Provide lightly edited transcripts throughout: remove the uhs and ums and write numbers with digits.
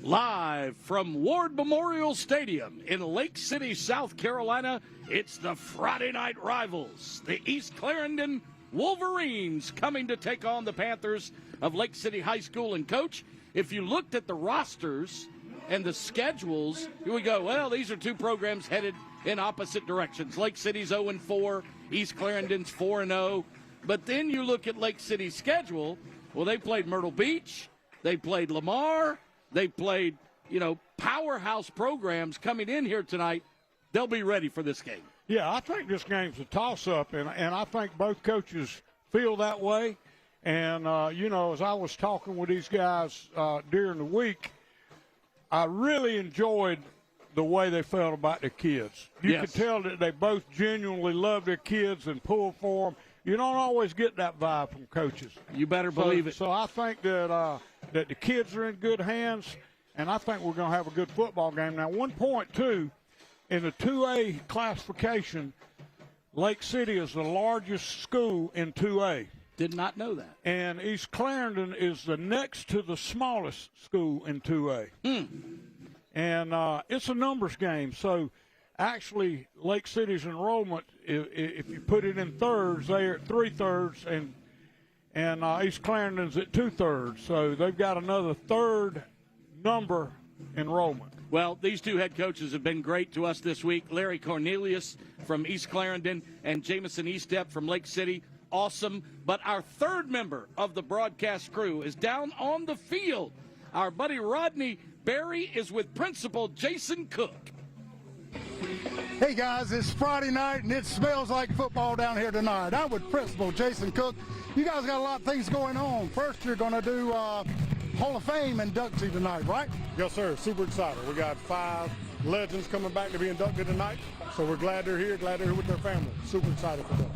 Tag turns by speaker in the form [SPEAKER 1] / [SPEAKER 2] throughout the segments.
[SPEAKER 1] Live from Ward Memorial Stadium in Lake City, South Carolina, it's the Friday night rivals. The East Clarendon Wolverines coming to take on the Panthers of Lake City High School. And, Coach, if you looked at the rosters and the schedules, you would go, well, these are two programs headed in opposite directions. Lake City's 0-4, East Clarendon's 4-0. But then you look at Lake City's schedule, well, they played Myrtle Beach, they played Lamar, they played, powerhouse programs coming in here tonight. They'll be ready for this game.
[SPEAKER 2] Yeah, I think this game's a toss-up, and I think both coaches feel that way. And, as I was talking with these guys during the week, I really enjoyed the way they felt about their kids. You could tell that they both genuinely love their kids and pull for them. You don't always get that vibe from coaches.
[SPEAKER 1] You better believe it.
[SPEAKER 2] So I think that that the kids are in good hands, and I think we're going to have a good football game. Now, one point, too, in the 2A classification, Lake City is the largest school in 2A.
[SPEAKER 1] Did not know that.
[SPEAKER 2] And East Clarendon is the next to the smallest school in 2A. And it's a numbers game. So, actually, Lake City's enrollment, if you put it in thirds, they're at 3/3, and East Clarendon's at 2/3. So they've got another third number enrollment.
[SPEAKER 1] Well, these two head coaches have been great to us this week. Larry Cornelius from East Clarendon and Jamison Eastep from Lake City. Awesome. But our third member of the broadcast crew is down on the field. Our buddy Rodney Berry is with Principal Jason Cook.
[SPEAKER 3] Hey guys, it's Friday night and it smells like football down here tonight. I'm with Principal Jason Cook. You guys got a lot of things going on. First, you're going to do Hall of Fame inductee tonight, right?
[SPEAKER 4] Yes, sir. Super excited. We got 5 legends coming back to be inducted tonight. So we're glad they're here with their family. Super excited for them.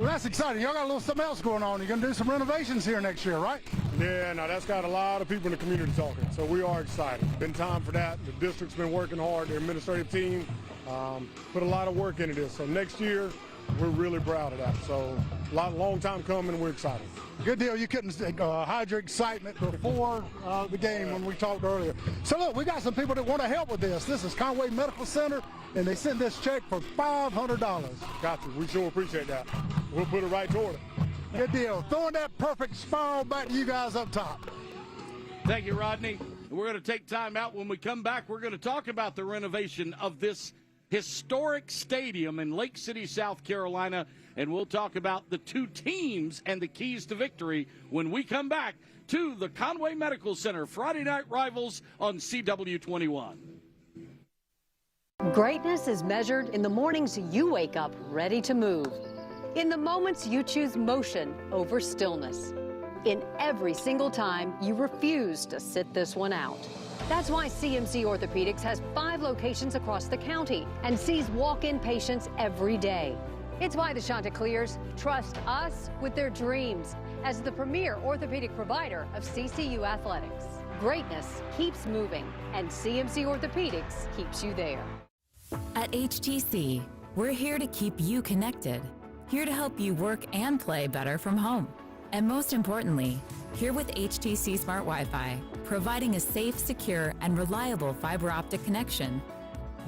[SPEAKER 3] Well, that's exciting. Y'all got a little something else going on. You're going to do some renovations here next year, right?
[SPEAKER 4] Yeah, no, that's got a lot of people in the community talking. So we are excited. Been time for that. The district's been working hard. Their administrative team put a lot of work into this. So next year, we're really proud of that. So long time coming. We're excited.
[SPEAKER 3] Good deal. You couldn't hide your excitement before the game when we talked earlier. So look, we got some people that want to help with this. This is Conway Medical Center, and they sent this check for $500.
[SPEAKER 4] Got you. We sure appreciate that. We'll put it right toward it.
[SPEAKER 3] Good deal. Throwing that perfect spiral back to you guys up top.
[SPEAKER 1] Thank you, Rodney. We're going to take time out. When we come back, we're going to talk about the renovation of this historic stadium in Lake City, South Carolina, and we'll talk about the two teams and the keys to victory when we come back to the Conway Medical Center Friday Night Rivals on CW21.
[SPEAKER 5] Greatness is measured in the mornings you wake up ready to move, in the moments you choose motion over stillness, in every single time you refuse to sit this one out. That's why CMC Orthopedics has 5 locations across the county and sees walk-in patients every day. It's why the Chanticleers trust us with their dreams as the premier orthopedic provider of CCU athletics. Greatness keeps moving, and CMC Orthopedics keeps you there.
[SPEAKER 6] At HTC, we're here to keep you connected, here to help you work and play better from home. And most importantly, here with HTC Smart Wi-Fi, providing a safe, secure, and reliable fiber optic connection.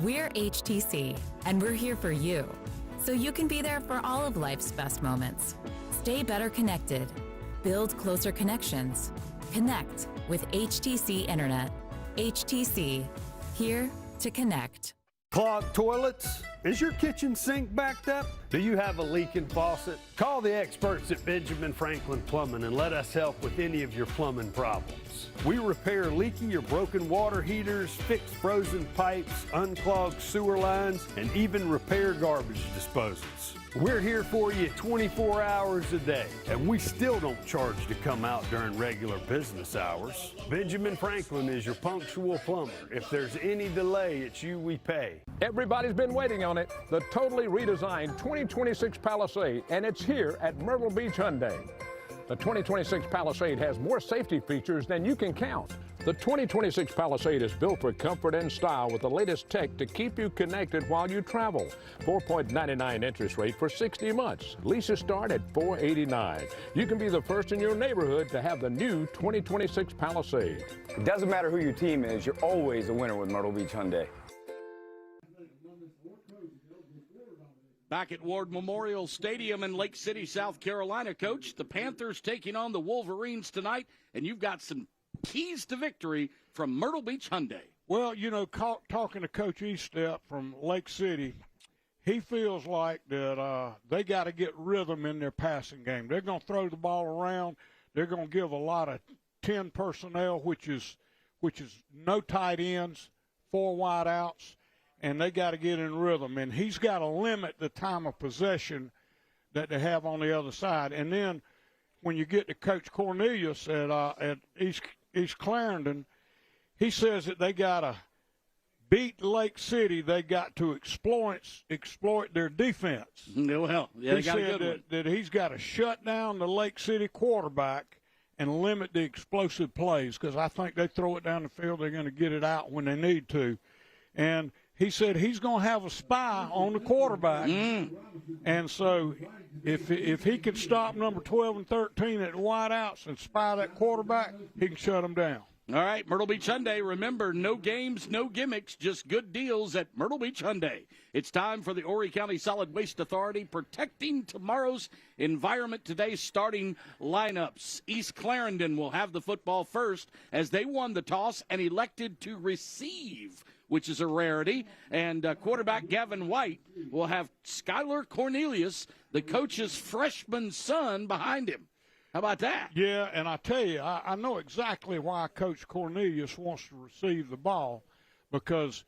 [SPEAKER 6] We're HTC, and we're here for you, so you can be there for all of life's best moments. Stay better connected. Build closer connections. Connect with HTC Internet. HTC, here to connect.
[SPEAKER 7] Clogged toilets? Is your kitchen sink backed up? Do you have a leaking faucet? Call the experts at Benjamin Franklin Plumbing and let us help with any of your plumbing problems. We repair leaky or broken water heaters, fix frozen pipes, unclog sewer lines, and even repair garbage disposals. We're here for you 24 hours a day, and we still don't charge to come out during regular business hours. Benjamin Franklin is your punctual plumber. If there's any delay, it's you we pay.
[SPEAKER 8] Everybody's been waiting on it, the totally redesigned 2026 Palisade, and it's here at Myrtle Beach Hyundai. The 2026 Palisade has more safety features than you can count. The 2026 Palisade is built for comfort and style with the latest tech to keep you connected while you travel. 4.99 interest rate for 60 months. Leases start at $489. You can be the first in your neighborhood to have the new 2026 Palisade.
[SPEAKER 9] It doesn't matter who your team is, you're always a winner with Myrtle Beach Hyundai.
[SPEAKER 1] Back at Ward Memorial Stadium in Lake City, South Carolina, Coach, the Panthers taking on the Wolverines tonight, and you've got some keys to victory from Myrtle Beach Hyundai.
[SPEAKER 2] Well, you know, talking to Coach Eastep from Lake City, he feels like that they got to get rhythm in their passing game. They're going to throw the ball around. They're going to give a lot of 10 personnel, which is no tight ends, 4 wide outs, and they got to get in rhythm. And he's got to limit the time of possession that they have on the other side. And then when you get to Coach Cornelius at East Clarendon, he says that they got to beat Lake City. They got to exploit their defense.
[SPEAKER 1] Well, yeah,
[SPEAKER 2] he said that he's got to shut down the Lake City quarterback and limit the explosive plays, because I think they throw it down the field, they're going to get it out when they need to. And he said he's going to have a spy on the quarterback. And so if he can stop number 12 and 13 at the wideouts and spy that quarterback, he can shut them down.
[SPEAKER 1] All right, Myrtle Beach Hyundai. Remember, no games, no gimmicks, just good deals at Myrtle Beach Hyundai. It's time for the Horry County Solid Waste Authority protecting tomorrow's environment today's starting lineups. East Clarendon will have the football first as they won the toss and elected to receive, which is a rarity. And quarterback Gavin White will have Skylar Cornelius, the coach's freshman son, behind him. How about that?
[SPEAKER 2] Yeah, and I tell you, I know exactly why Coach Cornelius wants to receive the ball, because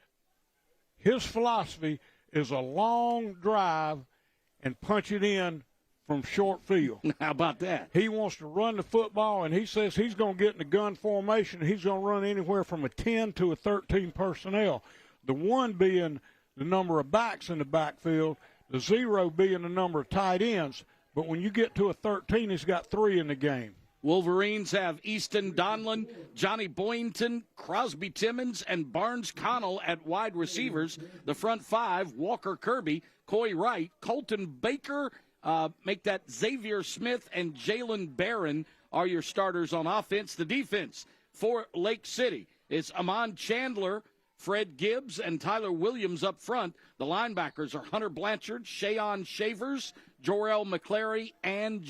[SPEAKER 2] his philosophy is a long drive and punch it in from short field.
[SPEAKER 1] How about that?
[SPEAKER 2] He wants to run the football, and he says he's going to get in the gun formation. He's going to run anywhere from a 10 to a 13 personnel, the 1 being the number of backs in the backfield, the 0 being the number of tight ends. But when you get to a 13, he's got 3 in the game.
[SPEAKER 1] Wolverines have Easton Donlin, Johnny Boynton, Crosby Timmons, and Barnes Connell at wide receivers. The front 5, Walker Kirby, Coy Wright, Colton Baker, make that Xavier Smith, and Jalen Barron are your starters on offense. The defense for Lake City is Amon Chandler, Fred Gibbs, and Tyler Williams up front. The linebackers are Hunter Blanchard, Shayon Shavers, Jorel McClary, and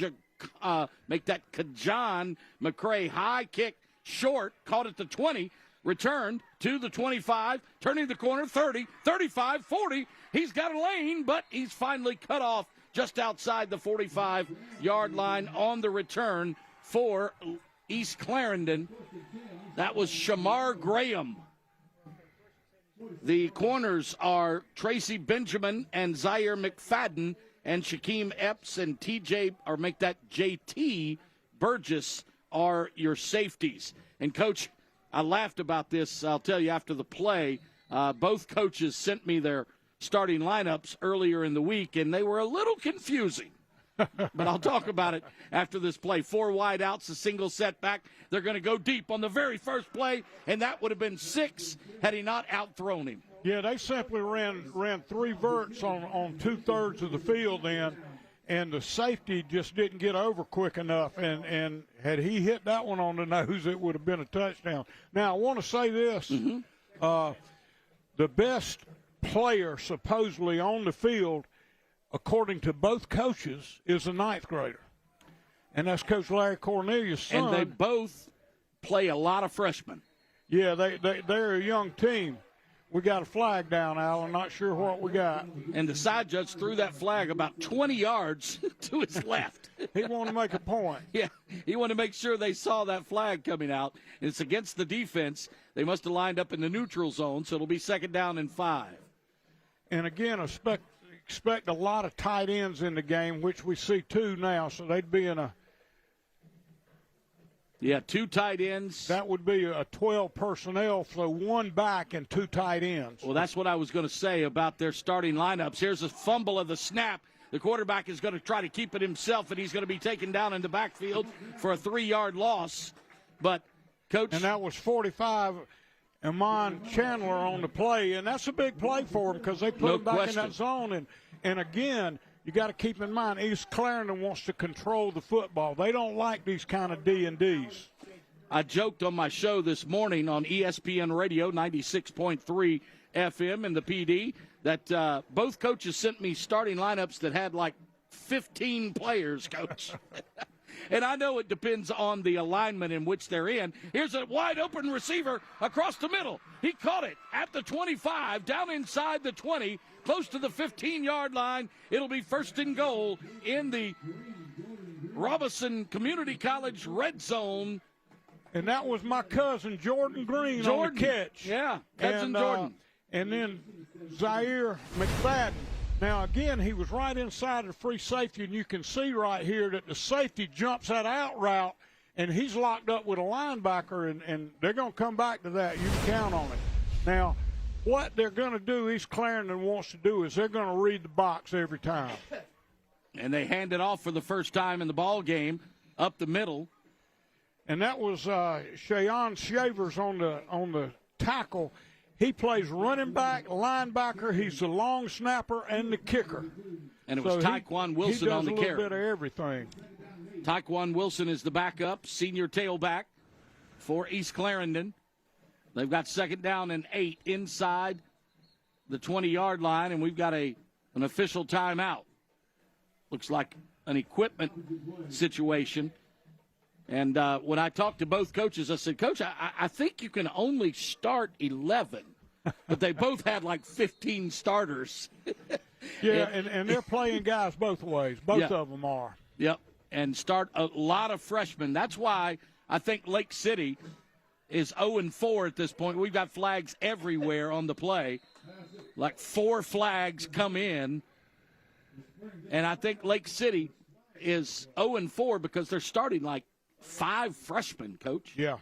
[SPEAKER 1] make that Kajan McCray. High kick, short, caught at the 20, returned to the 25, turning the corner, 30, 35, 40. He's got a lane, but he's finally cut off just outside the 45-yard line on the return for East Clarendon. That was Shamar Graham. The corners are Tracy Benjamin and Zaire McFadden, and Shaquem Epps and JT Burgess are your safeties. And, Coach, I laughed about this. I'll tell you after the play. Both coaches sent me their starting lineups earlier in the week, and they were a little confusing. But I'll talk about it after this play. 4 wide outs, a single setback. They're going to go deep on the very first play, and that would have been 6 had he not outthrown him.
[SPEAKER 2] Yeah, they simply ran 3 verts on 2/3 of the field then, and the safety just didn't get over quick enough. And had he hit that one on the nose, it would have been a touchdown. Now, I want to say this. The best player supposedly on the field, according to both coaches, is a 9th grader. And that's Coach Larry Cornelius' son.
[SPEAKER 1] And they both play a lot of freshmen.
[SPEAKER 2] Yeah, they're a young team. We got a flag down, Al. I'm not sure what we got.
[SPEAKER 1] And the side judge threw that flag about 20 yards to his left.
[SPEAKER 2] He wanted to make a point.
[SPEAKER 1] Yeah, he wanted to make sure they saw that flag coming out. And it's against the defense. They must have lined up in the neutral zone, so it'll be 2nd down and 5.
[SPEAKER 2] And, again, expect a lot of tight ends in the game, which we see 2 now, so they'd be in a –
[SPEAKER 1] yeah, 2 tight ends.
[SPEAKER 2] That would be a 12 personnel, so 1 back and 2 tight ends.
[SPEAKER 1] Well, that's what I was going to say about their starting lineups. Here's a fumble of the snap. The quarterback is going to try to keep it himself, and he's going to be taken down in the backfield for a 3-yard loss. But, Coach.
[SPEAKER 2] And that was 45, Amon Chandler on the play. And that's a big play for him because they put him back in that zone. And again, you got to keep in mind, East Clarendon wants to control the football. They don't like these kind of D&Ds.
[SPEAKER 1] I joked on my show this morning on ESPN Radio 96.3 FM in the PD that both coaches sent me starting lineups that had like 15 players, Coach. And I know it depends on the alignment in which they're in. Here's a wide-open receiver across the middle. He caught it at the 25, down inside the 20, close to the 15-yard line. It'll be first and goal in the Robinson Community College red zone.
[SPEAKER 2] And that was my cousin, Jordan Green, on the catch.
[SPEAKER 1] Yeah, cousin Jordan.
[SPEAKER 2] And then Zaire McFadden. Now, again, he was right inside the free safety, and you can see right here that the safety jumps that out route, and he's locked up with a linebacker, and they're going to come back to that. You can count on it. Now, what they're going to do, East Clarendon wants to do, is they're going to read the box every time.
[SPEAKER 1] And they hand it off for the first time in the ball game up the middle.
[SPEAKER 2] And that was Shayon Shavers on the tackle. He plays running back, linebacker. He's the long snapper and the kicker.
[SPEAKER 1] And it was Tyquan Wilson on the carry.
[SPEAKER 2] He does a little bit of everything.
[SPEAKER 1] Tyquan Wilson is the backup, senior tailback for East Clarendon. They've got 2nd down and 8 inside the 20-yard line, and we've got an official timeout. Looks like an equipment situation. And when I talked to both coaches, I said, Coach, I think you can only start 11. But they both had like 15 starters.
[SPEAKER 2] Yeah, and they're playing guys both ways. Both of them are.
[SPEAKER 1] Yep, and start a lot of freshmen. That's why I think Lake City is 0-4 at this point. We've got flags everywhere on the play. Like 4 flags come in. And I think Lake City is 0-4 because they're starting like 5 freshmen, Coach.
[SPEAKER 2] Yeah.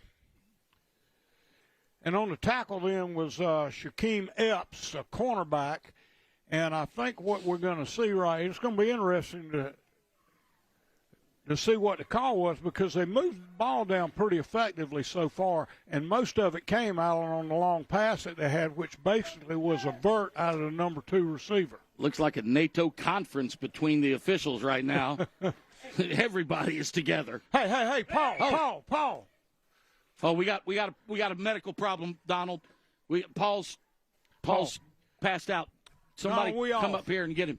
[SPEAKER 2] And on the tackle then was Shaquem Epps, a cornerback. And I think what we're going to see it's going to be interesting to see what the call was because they moved the ball down pretty effectively so far, and most of it came out on the long pass that they had, which basically was a vert out of the number 2 receiver.
[SPEAKER 1] Looks like a NATO conference between the officials right now. Everybody is together.
[SPEAKER 2] Hey, Paul.
[SPEAKER 1] Oh, we got a medical problem, Donald. Paul's passed out. Somebody come up here and get him.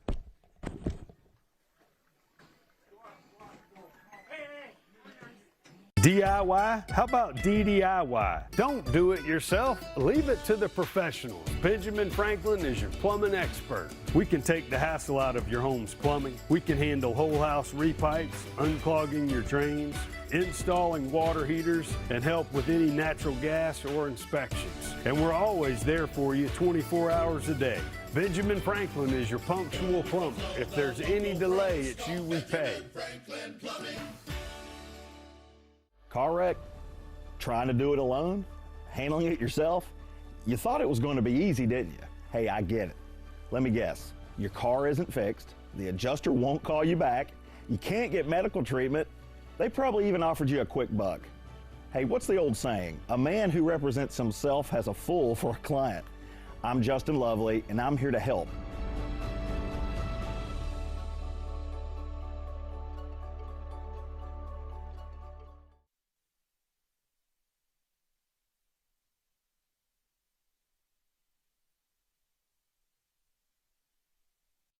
[SPEAKER 7] DIY? How about DDIY? Don't do it yourself. Leave it to the professionals. Benjamin Franklin is your plumbing expert. We can take the hassle out of your home's plumbing. We can handle whole house repipes, unclogging your drains, installing water heaters, and help with any natural gas or inspections. And we're always there for you 24 hours a day. Benjamin Franklin is your punctual plumber. If there's any delay, it's you we pay.
[SPEAKER 10] Car wreck? Trying to do it alone? Handling it yourself? You thought it was going to be easy, didn't you? Hey, I get it. Let me guess. Your car isn't fixed. The adjuster won't call you back. You can't get medical treatment. They probably even offered you a quick buck. Hey, what's the old saying? A man who represents himself has a fool for a client. I'm Justin Lovely, and I'm here to help.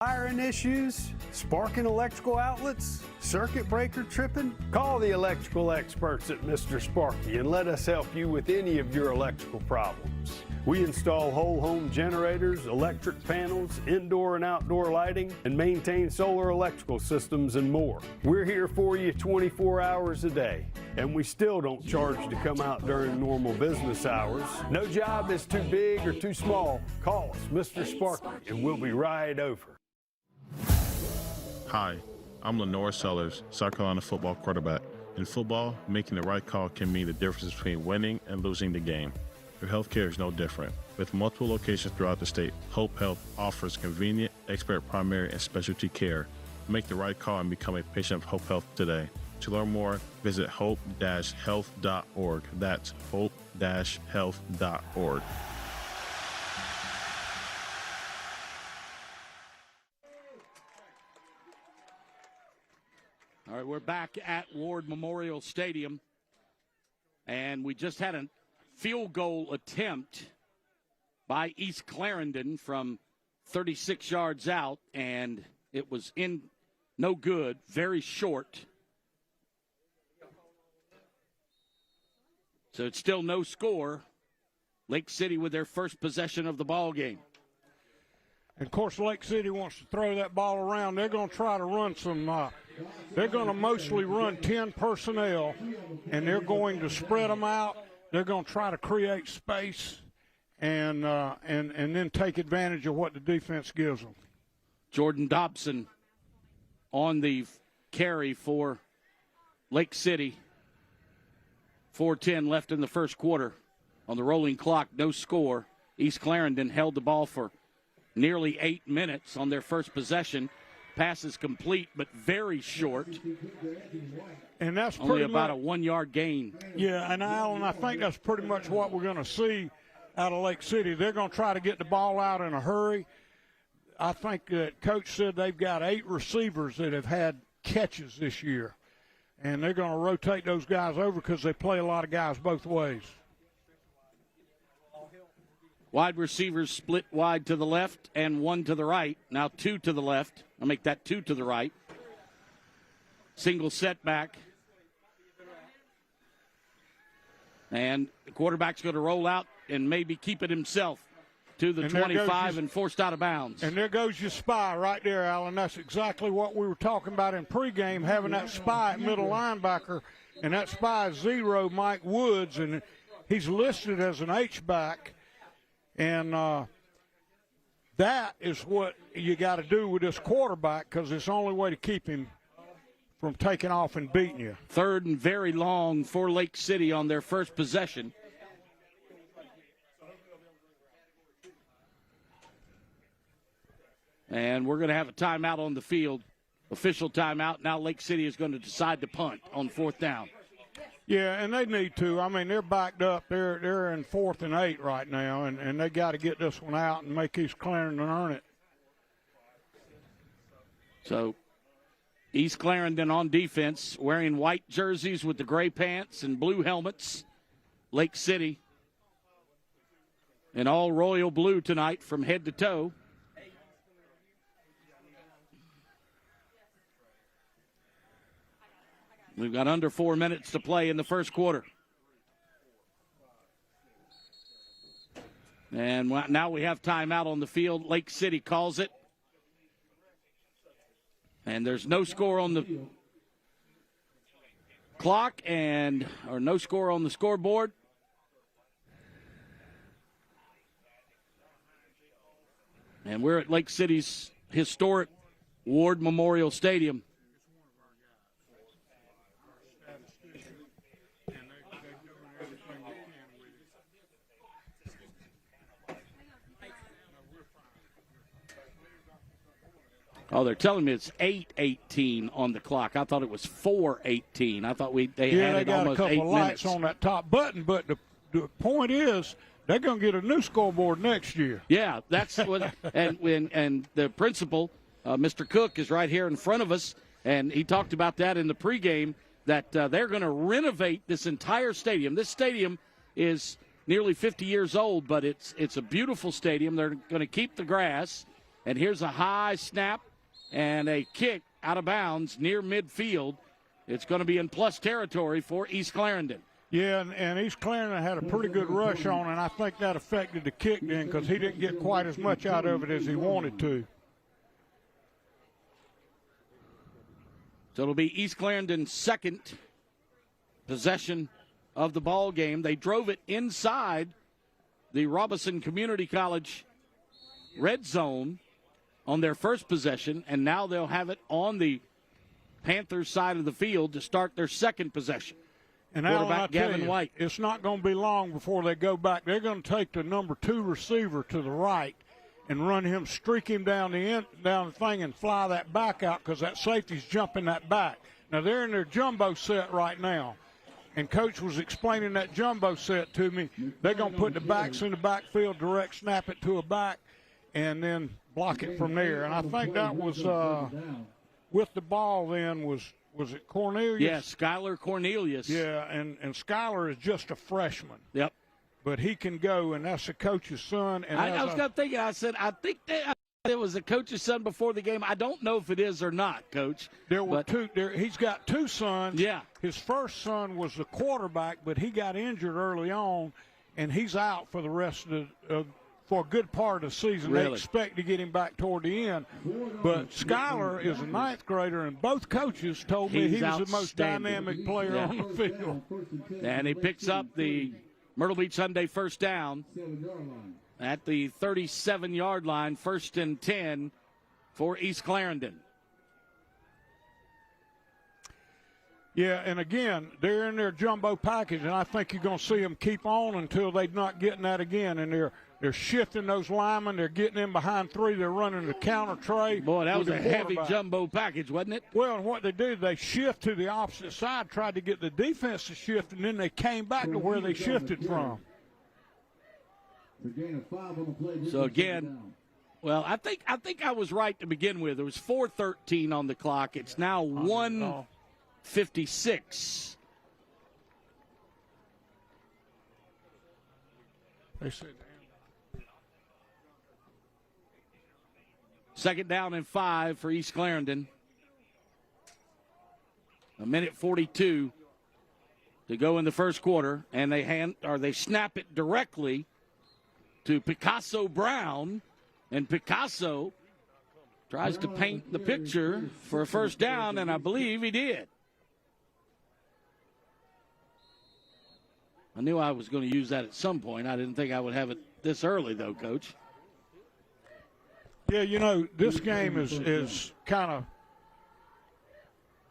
[SPEAKER 7] Wiring issues, sparking electrical outlets, circuit breaker tripping? Call the electrical experts at Mr. Sparky and let us help you with any of your electrical problems. We install whole home generators, electric panels, indoor and outdoor lighting, and maintain solar electrical systems and more. We're here for you 24 hours a day, and we still don't charge to come out during normal business hours. No job is too big or too small. Call us, Mr. Sparky, and we'll be right over.
[SPEAKER 11] Hi, I'm Lenore Sellers, South Carolina football quarterback. In football, making the right call can mean the difference between winning and losing the game. Your healthcare is no different. With multiple locations throughout the state, Hope Health offers convenient, expert primary and specialty care Make the right call and become a patient of Hope Health today. To learn more, visit hope-health.org. That's hope-health.org.
[SPEAKER 1] All right, we're back at Ward Memorial Stadium, and we just had a field goal attempt by East Clarendon from 36 yards out, and it was in no good, very short. So it's still no score. Lake City with their first possession of the ball game.
[SPEAKER 2] And, of course, Lake City wants to throw that ball around. They're going to try to run some they're going to mostly run 10 personnel, and they're going to spread them out. They're going to try to create space and then take advantage of what the defense gives them.
[SPEAKER 1] Jordan Dobson on the carry for Lake City. 4:10 left in the first quarter. On the rolling clock, no score. East Clarendon held the ball for nearly 8 minutes on their first possession. Pass is complete, but very short.
[SPEAKER 2] And that's
[SPEAKER 1] only
[SPEAKER 2] pretty
[SPEAKER 1] about
[SPEAKER 2] much,
[SPEAKER 1] a 1 yard gain.
[SPEAKER 2] Yeah, and Alan, I think that's pretty much what we're going to see out of Lake City. They're going to try to get the ball out in a hurry. I think that Coach said they've got 8 receivers that have had catches this year, and they're going to rotate those guys over because they play a lot of guys both ways.
[SPEAKER 1] Wide receivers split wide to the left and 1 to the right. Now 2 to the left. I'll make that 2 to the right. Single setback. And the quarterback's going to roll out and maybe keep it himself to the 25 and forced out of bounds.
[SPEAKER 2] And there goes your spy right there, Alan. That's exactly what we were talking about in pregame, having that spy at middle linebacker. And that spy is 0, Mike Woods, and he's listed as an H-back. And that is what you got to do with this quarterback because it's the only way to keep him from taking off and beating you.
[SPEAKER 1] 3rd and very long for Lake City on their first possession. And we're going to have a timeout on the field, official timeout. Now Lake City is going to decide to punt on 4th down.
[SPEAKER 2] Yeah, and they need to. I mean, they're backed up. They're in 4th and 8 right now, and they got to get this one out and make East Clarendon earn it.
[SPEAKER 1] So East Clarendon on defense, wearing white jerseys with the gray pants and blue helmets. Lake City in all royal blue tonight from head to toe. We've got under 4 minutes to play in the first quarter. And now we have timeout on the field. Lake City calls it. And there's no score on the clock or no score on the scoreboard. And we're at Lake City's historic Ward Memorial Stadium. Oh, they're telling me it's 8:18 on the clock. I thought it was 4:18. I thought they had it almost 8 minutes.
[SPEAKER 2] Yeah, they got a couple lights on that top button, but the point is they're going to get a new scoreboard next year.
[SPEAKER 1] Yeah, that's what. and the principal, Mr. Cook, is right here in front of us, and he talked about that in the pregame that they're going to renovate this entire stadium. This stadium is nearly 50 years old, but it's a beautiful stadium. They're going to keep the grass, and here's a high snap. And a kick out of bounds near midfield. It's going to be in plus territory for East Clarendon.
[SPEAKER 2] Yeah, and East Clarendon had a pretty good rush on, and I think that affected the kick then because he didn't get quite as much out of it as he wanted to.
[SPEAKER 1] So it'll be East Clarendon's second possession of the ball game. They drove it inside the Robinson Community College red zone on their first possession, and now they'll have it on the Panthers side of the field to start their second possession.
[SPEAKER 2] And quarterback Gavin White. It's not going to be long before they go back. They're going to take the number 2 receiver to the right, and run him, streak him down the thing and fly that back out because that safety's jumping that back. Now, they're in their jumbo set right now, and Coach was explaining that jumbo set to me. They're going to put the backs in the backfield, direct snap it to a back, and then block it from there. And I think that was with the ball then was it Cornelius?
[SPEAKER 1] Yes, Skylar Cornelius.
[SPEAKER 2] Yeah, and Skylar is just a freshman.
[SPEAKER 1] Yep.
[SPEAKER 2] But he can go, and that's the coach's son. And
[SPEAKER 1] I was thinking, I said, I think it was the coach's son before the game. I don't know if it is or not, Coach.
[SPEAKER 2] There were two. He's got two sons.
[SPEAKER 1] Yeah.
[SPEAKER 2] His first son was the quarterback, but he got injured early on, and he's out for the rest of for a good part of the season.
[SPEAKER 1] Really?
[SPEAKER 2] They expect to get him back toward the end. But Skylar is a ninth grader, and both coaches told me he was the most dynamic player on the field.
[SPEAKER 1] And he picks up the Myrtle Beach Hyundai first down at the 37-yard line, 1st and 10 for East Clarendon.
[SPEAKER 2] Yeah, and again, they're in their jumbo package, and I think you're going to see them keep on until they're not getting that again. And they're shifting those linemen. They're getting in behind three. They're running the counter tray.
[SPEAKER 1] Boy, that was a heavy jumbo package, wasn't it?
[SPEAKER 2] Well, and what they do, they shift to the opposite side, tried to get the defense to shift, and then they came back to where they shifted from.
[SPEAKER 1] So again, well, I think I was right to begin with. There was 4:13 on the clock. It's now 1:56.
[SPEAKER 2] They said.
[SPEAKER 1] Second down and 5 for East Clarendon. 1:42 to go in the first quarter, and they snap it directly to Picasso Brown, and Picasso tries to paint the picture for a first down, and I believe he did. I knew I was going to use that at some point. I didn't think I would have it this early, though, Coach.
[SPEAKER 2] Yeah, you know, this game is kind of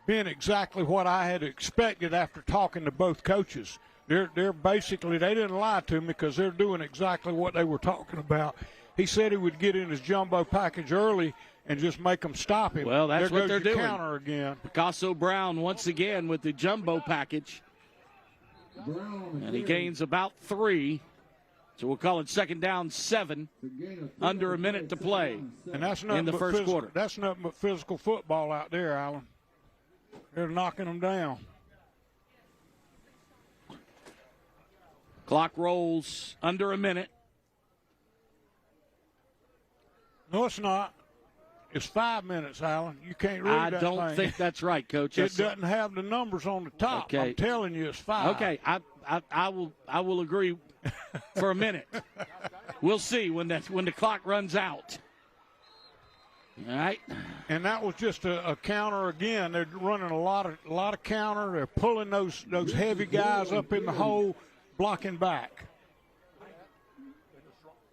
[SPEAKER 2] been exactly what I had expected after talking to both coaches. They're basically, they didn't lie to me because they're doing exactly what they were talking about. He said he would get in his jumbo package early and just make them stop him.
[SPEAKER 1] Well, that's what they're doing.
[SPEAKER 2] Counter again.
[SPEAKER 1] Picasso Brown once again with the jumbo package. And he gains about 3. So we'll call it second down 7, under a minute to play
[SPEAKER 2] and that's
[SPEAKER 1] in the first quarter.
[SPEAKER 2] That's nothing but physical football out there, Alan. They're knocking them down.
[SPEAKER 1] Clock rolls under a minute.
[SPEAKER 2] No, it's not. It's 5 minutes, Alan. You can't read that
[SPEAKER 1] I don't think that's right, Coach.
[SPEAKER 2] It doesn't have the numbers on the top.
[SPEAKER 1] Okay.
[SPEAKER 2] I'm telling you, it's 5.
[SPEAKER 1] Okay, I will agree for a minute. We'll see when the clock runs out. All right.
[SPEAKER 2] And that was just a counter again. They're running a lot of counter. They're pulling those heavy guys up in the hole, blocking back.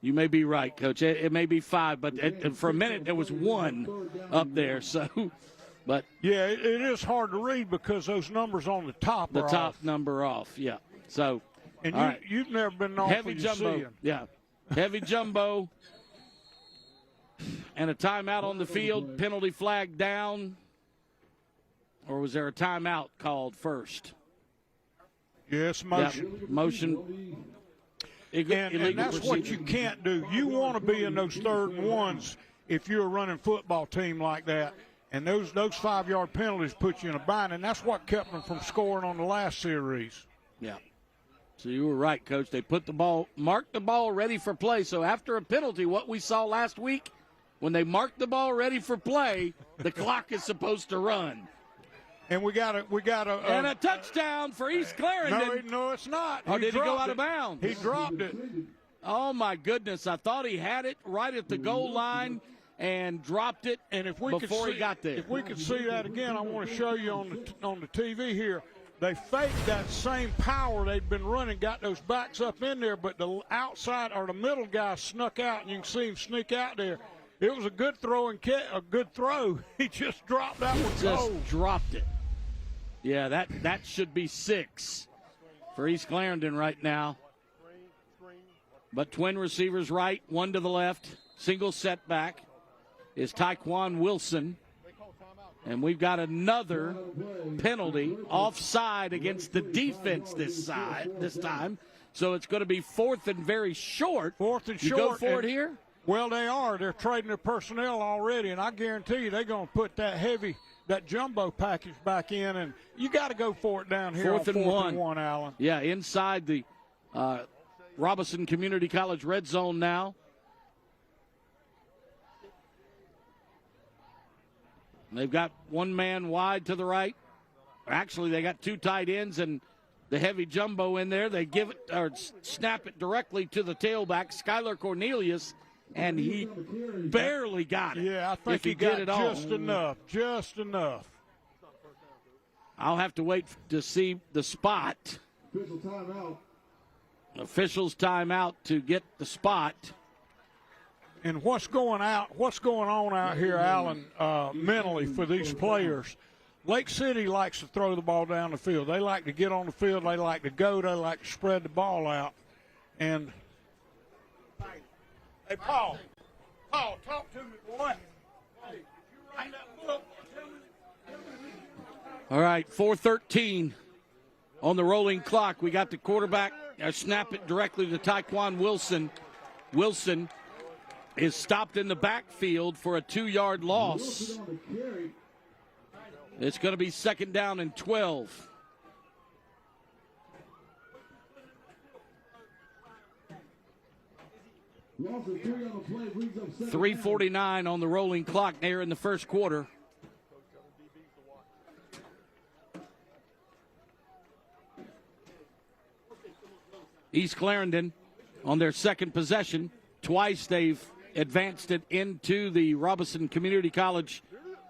[SPEAKER 1] You may be right, Coach. It may be 5, but for a minute there was 1 up there. So, but
[SPEAKER 2] yeah, it is hard to read because those numbers on the top.
[SPEAKER 1] The top number off. Yeah. So.
[SPEAKER 2] And you've never been off
[SPEAKER 1] heavy jumbo. Yeah, heavy jumbo. And a timeout on the field. Penalty flag down. Or was there a timeout called first?
[SPEAKER 2] Yes, motion.
[SPEAKER 1] Yeah, motion.
[SPEAKER 2] And that's what you can't do. You want to be in those 3rd and 1s if you're a running football team like that. And those 5-yard penalties put you in a bind. And that's what kept them from scoring on the last series.
[SPEAKER 1] Yeah. So you were right, Coach. They marked the ball ready for play. So after a penalty, what we saw last week, when they marked the ball ready for play, the clock is supposed to run.
[SPEAKER 2] And we got
[SPEAKER 1] and a touchdown for East Clarendon.
[SPEAKER 2] No, it's not.
[SPEAKER 1] Or did he go out of bounds?
[SPEAKER 2] He dropped it.
[SPEAKER 1] Oh my goodness! I thought he had it right at the goal line and dropped it.
[SPEAKER 2] And if we
[SPEAKER 1] before he got there,
[SPEAKER 2] if we could see that again, I want to show you on the TV here. They faked that same power they'd been running, got those backs up in there, but the outside or the middle guy snuck out, and you can see him sneak out there. It was a good throw a good throw. He just dropped that one.
[SPEAKER 1] Just dropped it. Yeah, that should be 6 for East Clarendon right now. But twin receivers right, 1 to the left. Single setback is Tyquan Wilson. And we've got another penalty offside against the defense this time. So it's going to be 4th and very short.
[SPEAKER 2] 4th and
[SPEAKER 1] you
[SPEAKER 2] short.
[SPEAKER 1] Go for it here?
[SPEAKER 2] Well, they are. They're trading their personnel already, and I guarantee you they're going to put that jumbo package back in, and you got to go for it down here.
[SPEAKER 1] 4th and
[SPEAKER 2] 1, Allen.
[SPEAKER 1] Yeah, inside the Robinson Community College red zone now. They've got one man wide to the right. Actually, they got 2 tight ends and the heavy jumbo in there. They give it or snap it directly to the tailback, Skylar Cornelius, and he barely got it.
[SPEAKER 2] Yeah, I think he got just enough.
[SPEAKER 1] I'll have to wait to see the spot. Officials timeout to get the spot.
[SPEAKER 2] And what's going on out here, Allen, mentally for these players? Lake City likes to throw the ball down the field. They like to get on the field. They like to go. They like to spread the ball out. And, hey, Paul, talk to me, boy. Hey, did you write that book?
[SPEAKER 1] All right, 4:13 on the rolling clock. We got the quarterback. Snap it directly to Tyquan Wilson. Wilson is stopped in the backfield for a 2-yard loss. It's going to be 2nd down and 12. .349 on the rolling clock there in the first quarter. East Clarendon on their second possession. Twice they've advanced it into the Robinson Community College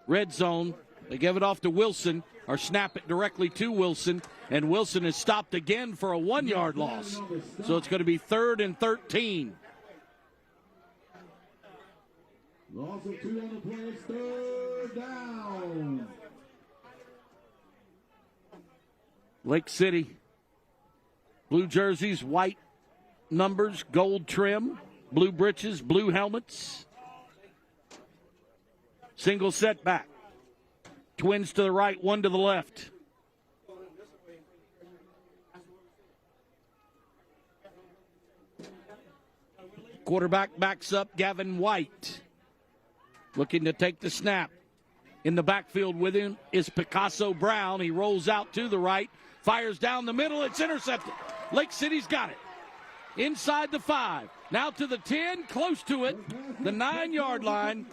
[SPEAKER 1] red zone. They give it off to Wilson, or snap it directly to Wilson, and Wilson is stopped again for a 1-yard loss. So it's going to be 3rd and 13.
[SPEAKER 12] Loss of 2 on the play, it's 3rd down.
[SPEAKER 1] Lake City, blue jerseys, white numbers, gold trim, blue breeches, blue helmets. Single setback. Twins to the right, one to the left. Quarterback backs up, Gavin White. Looking to take the snap. In the backfield with him is Picasso Brown. He rolls out to the right, fires down the middle. It's intercepted. Lake City's got it. Inside the 5. Now to the 10, close to it. The 9-yard line.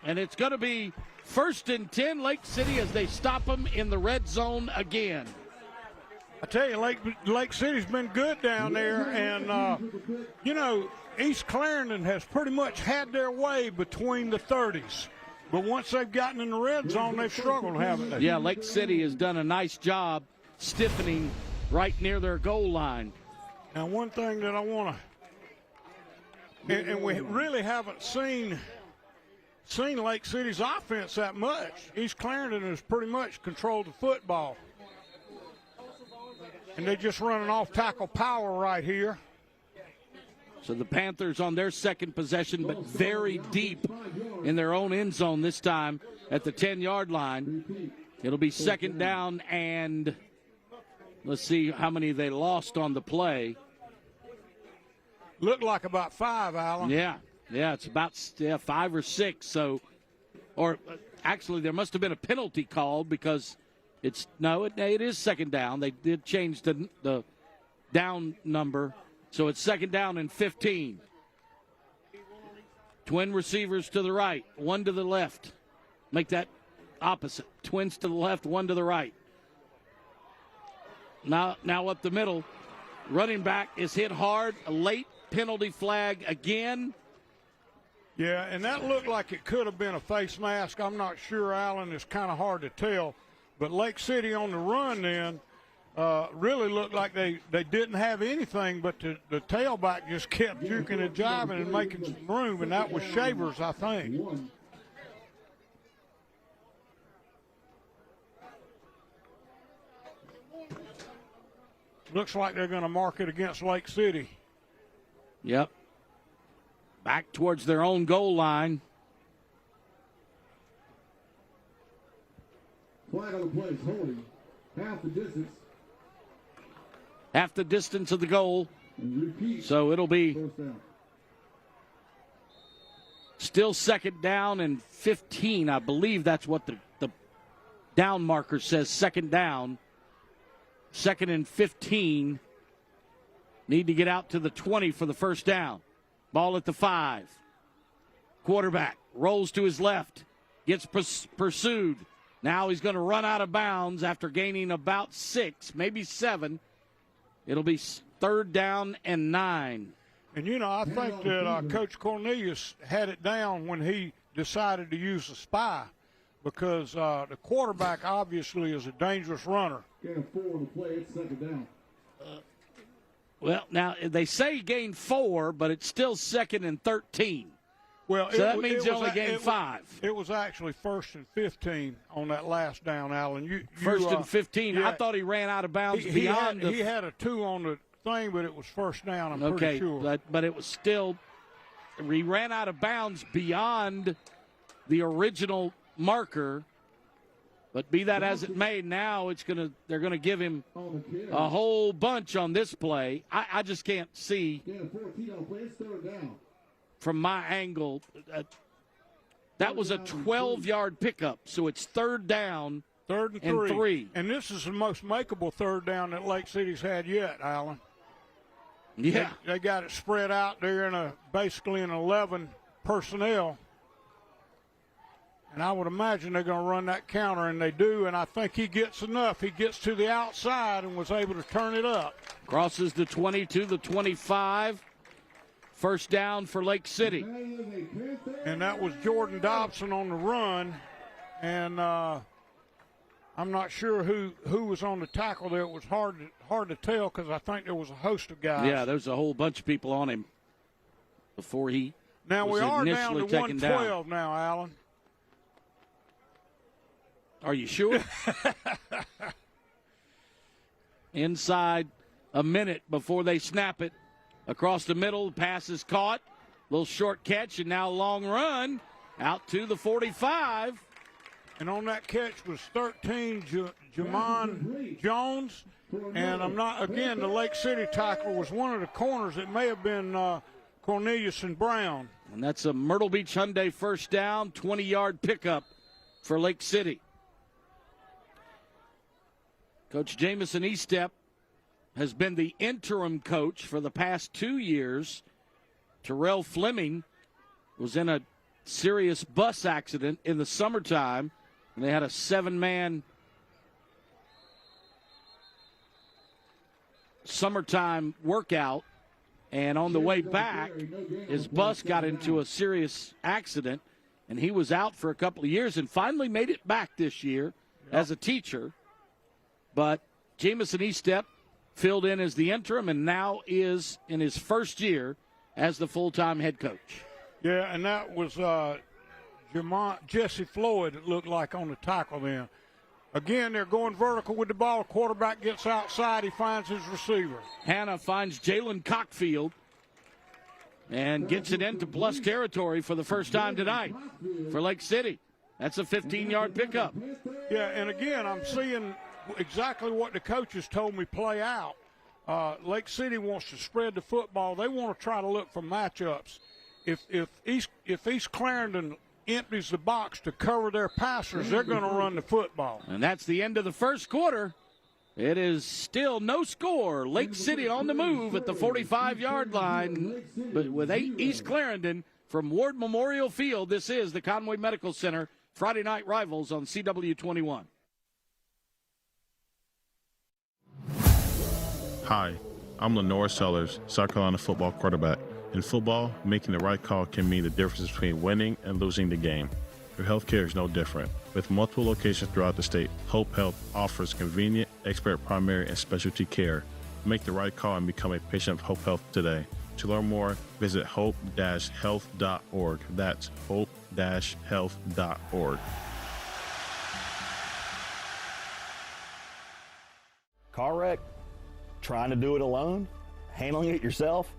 [SPEAKER 1] And it's going to be 1st and 10, Lake City, as they stop them in the red zone again.
[SPEAKER 2] I tell you, Lake City's been good down there. And, East Clarendon has pretty much had their way between the 30s. But once they've gotten in the red zone, they've struggled, haven't they?
[SPEAKER 1] Yeah, Lake City has done a nice job stiffening right near their goal line.
[SPEAKER 2] Now, one thing that I want to, and we really haven't seen Lake City's offense that much. East Clarendon has pretty much controlled the football. And they're just running off tackle power right here.
[SPEAKER 1] So the Panthers on their second possession, but very deep in their own end zone this time at the 10-yard line. It'll be 2nd down, and let's see how many they lost on the play.
[SPEAKER 2] Looked like about 5, Alan.
[SPEAKER 1] Yeah, it's about 5 or 6. So, or actually, there must have been a penalty called because it is 2nd down. They did change the down number. So it's 2nd down and 15. Twin receivers to the right, one to the left. Make that opposite. Twins to the left, one to the right. Now up the middle. Running back is hit hard. A late penalty flag again.
[SPEAKER 2] Yeah, and that looked like it could have been a face mask. I'm not sure, Alan. It's kind of hard to tell. But Lake City on the run then really looked like they didn't have anything, but the tailback just kept juking and jiving and making some room, and that was Shavers, I think. Looks like they're going to mark it against Lake City.
[SPEAKER 1] Yep. back towards their own goal line.
[SPEAKER 12] Flag on the play is holding. Half the distance.
[SPEAKER 1] Half the distance of the goal.
[SPEAKER 12] Repeat.
[SPEAKER 1] So it'll be
[SPEAKER 12] First down.
[SPEAKER 1] still second down and 15. I believe that's what the down marker says, second down. Second and 15. Need to get out to the 20 for the first down. Ball at the 5. Quarterback rolls to his left. Gets pursued. Now he's going to run out of bounds after gaining about 6, maybe 7. It'll be third down and 9.
[SPEAKER 2] And, you know, I think that Coach Cornelius had it down when he decided to use the spy, because the quarterback obviously is a dangerous runner.
[SPEAKER 12] Gain of 4 on the play. It's second down.
[SPEAKER 1] Well, now they say he gained 4, but it's still second and 13.
[SPEAKER 2] Well,
[SPEAKER 1] so that means he only gained 5.
[SPEAKER 2] It was actually first and 15 on that last down, Alan.
[SPEAKER 1] First and 15.
[SPEAKER 2] Yeah,
[SPEAKER 1] I thought he ran out of bounds
[SPEAKER 2] he
[SPEAKER 1] beyond.
[SPEAKER 2] He had a 2 on the thing, but it was first down. I'm pretty sure.
[SPEAKER 1] But it was still. He ran out of bounds beyond the original marker. But be that as it may, now they're gonna give him a whole bunch on this play. I just can't see.
[SPEAKER 12] Gain of 14 on the play. It's third down.
[SPEAKER 1] From my angle, that was a 12-yard pickup, so it's third down.
[SPEAKER 2] Third and 3. And this is the most makeable third down that Lake City's had yet, Alan.
[SPEAKER 1] Yeah.
[SPEAKER 2] They got it spread out there in basically an 11 personnel. And I would imagine they're going to run that counter, and they do, and I think he gets enough. He gets to the outside and was able to turn it up.
[SPEAKER 1] Crosses the 20 to the 25. First down for Lake City.
[SPEAKER 2] And that was Jordan Dobson on the run. And I'm not sure who was on the tackle there. It was hard to tell because I think there was a host of guys.
[SPEAKER 1] Yeah, there's a whole bunch of people on him before he
[SPEAKER 2] Now
[SPEAKER 1] was
[SPEAKER 2] we are down
[SPEAKER 1] initially
[SPEAKER 2] to
[SPEAKER 1] taken
[SPEAKER 2] 112
[SPEAKER 1] down.
[SPEAKER 2] now, Alan.
[SPEAKER 1] Are you sure? Inside a minute before they snap it. Across the middle, the pass is caught. Little short catch, and now long run out to the 45.
[SPEAKER 2] And on that catch was 13, Jamon Jones. And the Lake City tackle was one of the corners. It may have been Cornelius and Brown.
[SPEAKER 1] And that's a Myrtle Beach Hyundai first down, 20-yard pickup for Lake City. Coach Jamison Eastep has been the interim coach for the past 2 years. Terrell Fleming was in a serious bus accident in the summertime, and they had a 7-man summertime workout, and on the way back, his bus got into a serious accident, and he was out for a couple of years and finally made it back this year as a teacher. But Jamison Eastep filled in as the interim and now is in his first year as the full-time head coach.
[SPEAKER 2] Yeah, and that was Jesse Floyd, it looked like, on the tackle then. Again, they're going vertical with the ball. Quarterback gets outside. He finds his receiver.
[SPEAKER 1] Hannah finds Jalen Cockfield and gets it into plus territory for the first time tonight for Lake City. That's a 15-yard pickup.
[SPEAKER 2] Yeah, and again, I'm seeing exactly what the coaches told me play out. Lake City wants to spread the football. They want to try to look for matchups. If East Clarendon empties the box to cover their passers, they're going to run the football.
[SPEAKER 1] And that's the end of the first quarter. It is still no score. Lake City on the move at the 45-yard line, but with East Clarendon from Ward Memorial Field. This is the Conway Medical Center Friday Night Rivals on CW21.
[SPEAKER 11] Hi, I'm Lenore Sellers, South Carolina football quarterback. In football, making the right call can mean the difference between winning and losing the game. Your health care is no different. With multiple locations throughout the state, Hope Health offers convenient, expert primary and specialty care. Make the right call and become a patient of Hope Health today. To learn more, visit hope-health.org. That's hope-health.org.
[SPEAKER 10] Car wreck? Trying to do it alone? Handling it yourself?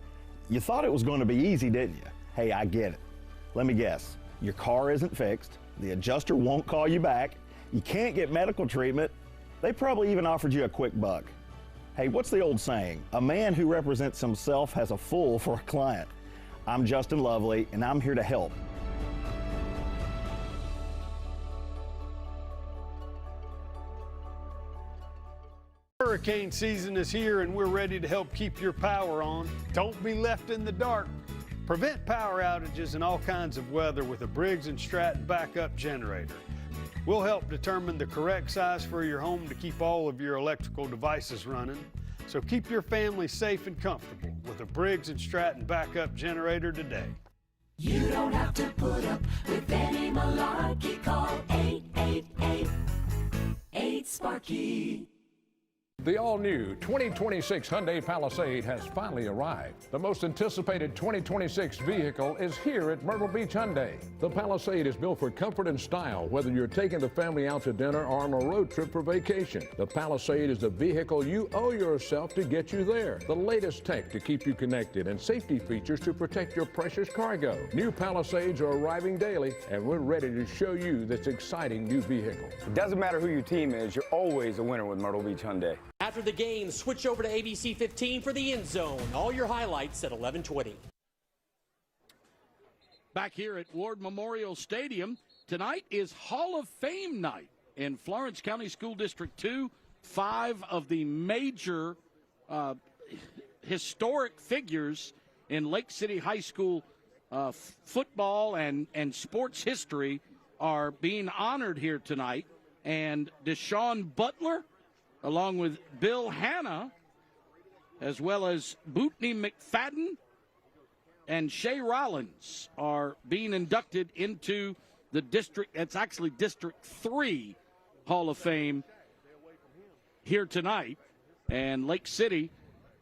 [SPEAKER 10] You thought it was going to be easy, didn't you? Hey, I get it. Let me guess. Your car isn't fixed. The adjuster won't call you back. You can't get medical treatment. They probably even offered you a quick buck. Hey, what's the old saying? A man who represents himself has a fool for a client. I'm Justin Lovely, and I'm here to help.
[SPEAKER 7] Hurricane season is here and we're ready to help keep your power on. Don't be left in the dark. Prevent power outages in all kinds of weather with a Briggs & Stratton backup generator. We'll help determine the correct size for your home to keep all of your electrical devices running. So keep your family safe and comfortable with a Briggs & Stratton backup generator today.
[SPEAKER 13] You don't have to put up with any malarkey. Call 888-8-SPARKY.
[SPEAKER 8] The all-new 2026 Hyundai Palisade has finally arrived. The most anticipated 2026 vehicle is here at Myrtle Beach Hyundai. The Palisade is built for comfort and style, whether you're taking the family out to dinner or on a road trip for vacation. The Palisade is the vehicle you owe yourself to get you there. The latest tech to keep you connected and safety features to protect your precious cargo. New Palisades are arriving daily, and we're ready to show you this exciting new vehicle.
[SPEAKER 9] It doesn't matter who your team is, you're always a winner with Myrtle Beach Hyundai.
[SPEAKER 14] After the game, switch over to ABC 15 for the End Zone. All your highlights at 11:20.
[SPEAKER 1] Back here at Ward Memorial Stadium, tonight is Hall of Fame night in Florence County School District 2. 5 of the major historic figures in Lake City High School football and sports history are being honored here tonight. And Deshaun Butler, along with Bill Hanna, as well as Bootney McFadden and Shay Rollins, are being inducted into the district. It's actually District 3 Hall of Fame here tonight. And Lake City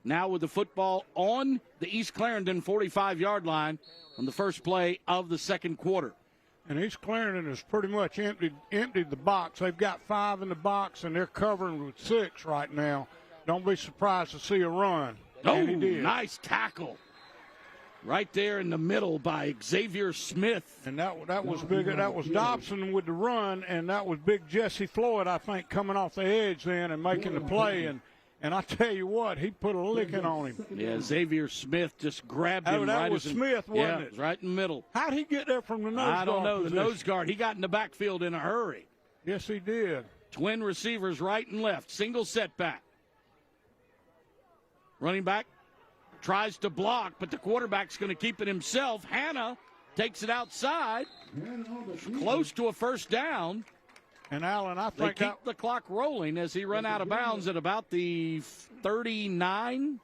[SPEAKER 1] now with the football on the East Clarendon 45-yard line on the first play of the second quarter.
[SPEAKER 2] And East Clarendon has pretty much emptied the box. They've got 5 in the box, and they're covering with 6 right now. Don't be surprised to see a run.
[SPEAKER 1] Oh, nice tackle. Right there in the middle by Xavier Smith.
[SPEAKER 2] And that was big. That was Dobson with the run, and that was big Jesse Floyd, I think, coming off the edge then and making the play. And I tell you what, he put a licking on him.
[SPEAKER 1] Yeah, Xavier Smith just grabbed him.
[SPEAKER 2] That was Smith, wasn't it?
[SPEAKER 1] Right in the middle.
[SPEAKER 2] How'd he get there from the nose guard?
[SPEAKER 1] I don't know.
[SPEAKER 2] Position?
[SPEAKER 1] The nose guard, he got in the backfield in a hurry.
[SPEAKER 2] Yes, he did.
[SPEAKER 1] Twin receivers right and left. Single setback. Running back tries to block, but the quarterback's going to keep it himself. Hanna takes it outside. Close to a first down.
[SPEAKER 2] And, Alan, I think
[SPEAKER 1] they keep the clock rolling as he run out of bounds at about the 39.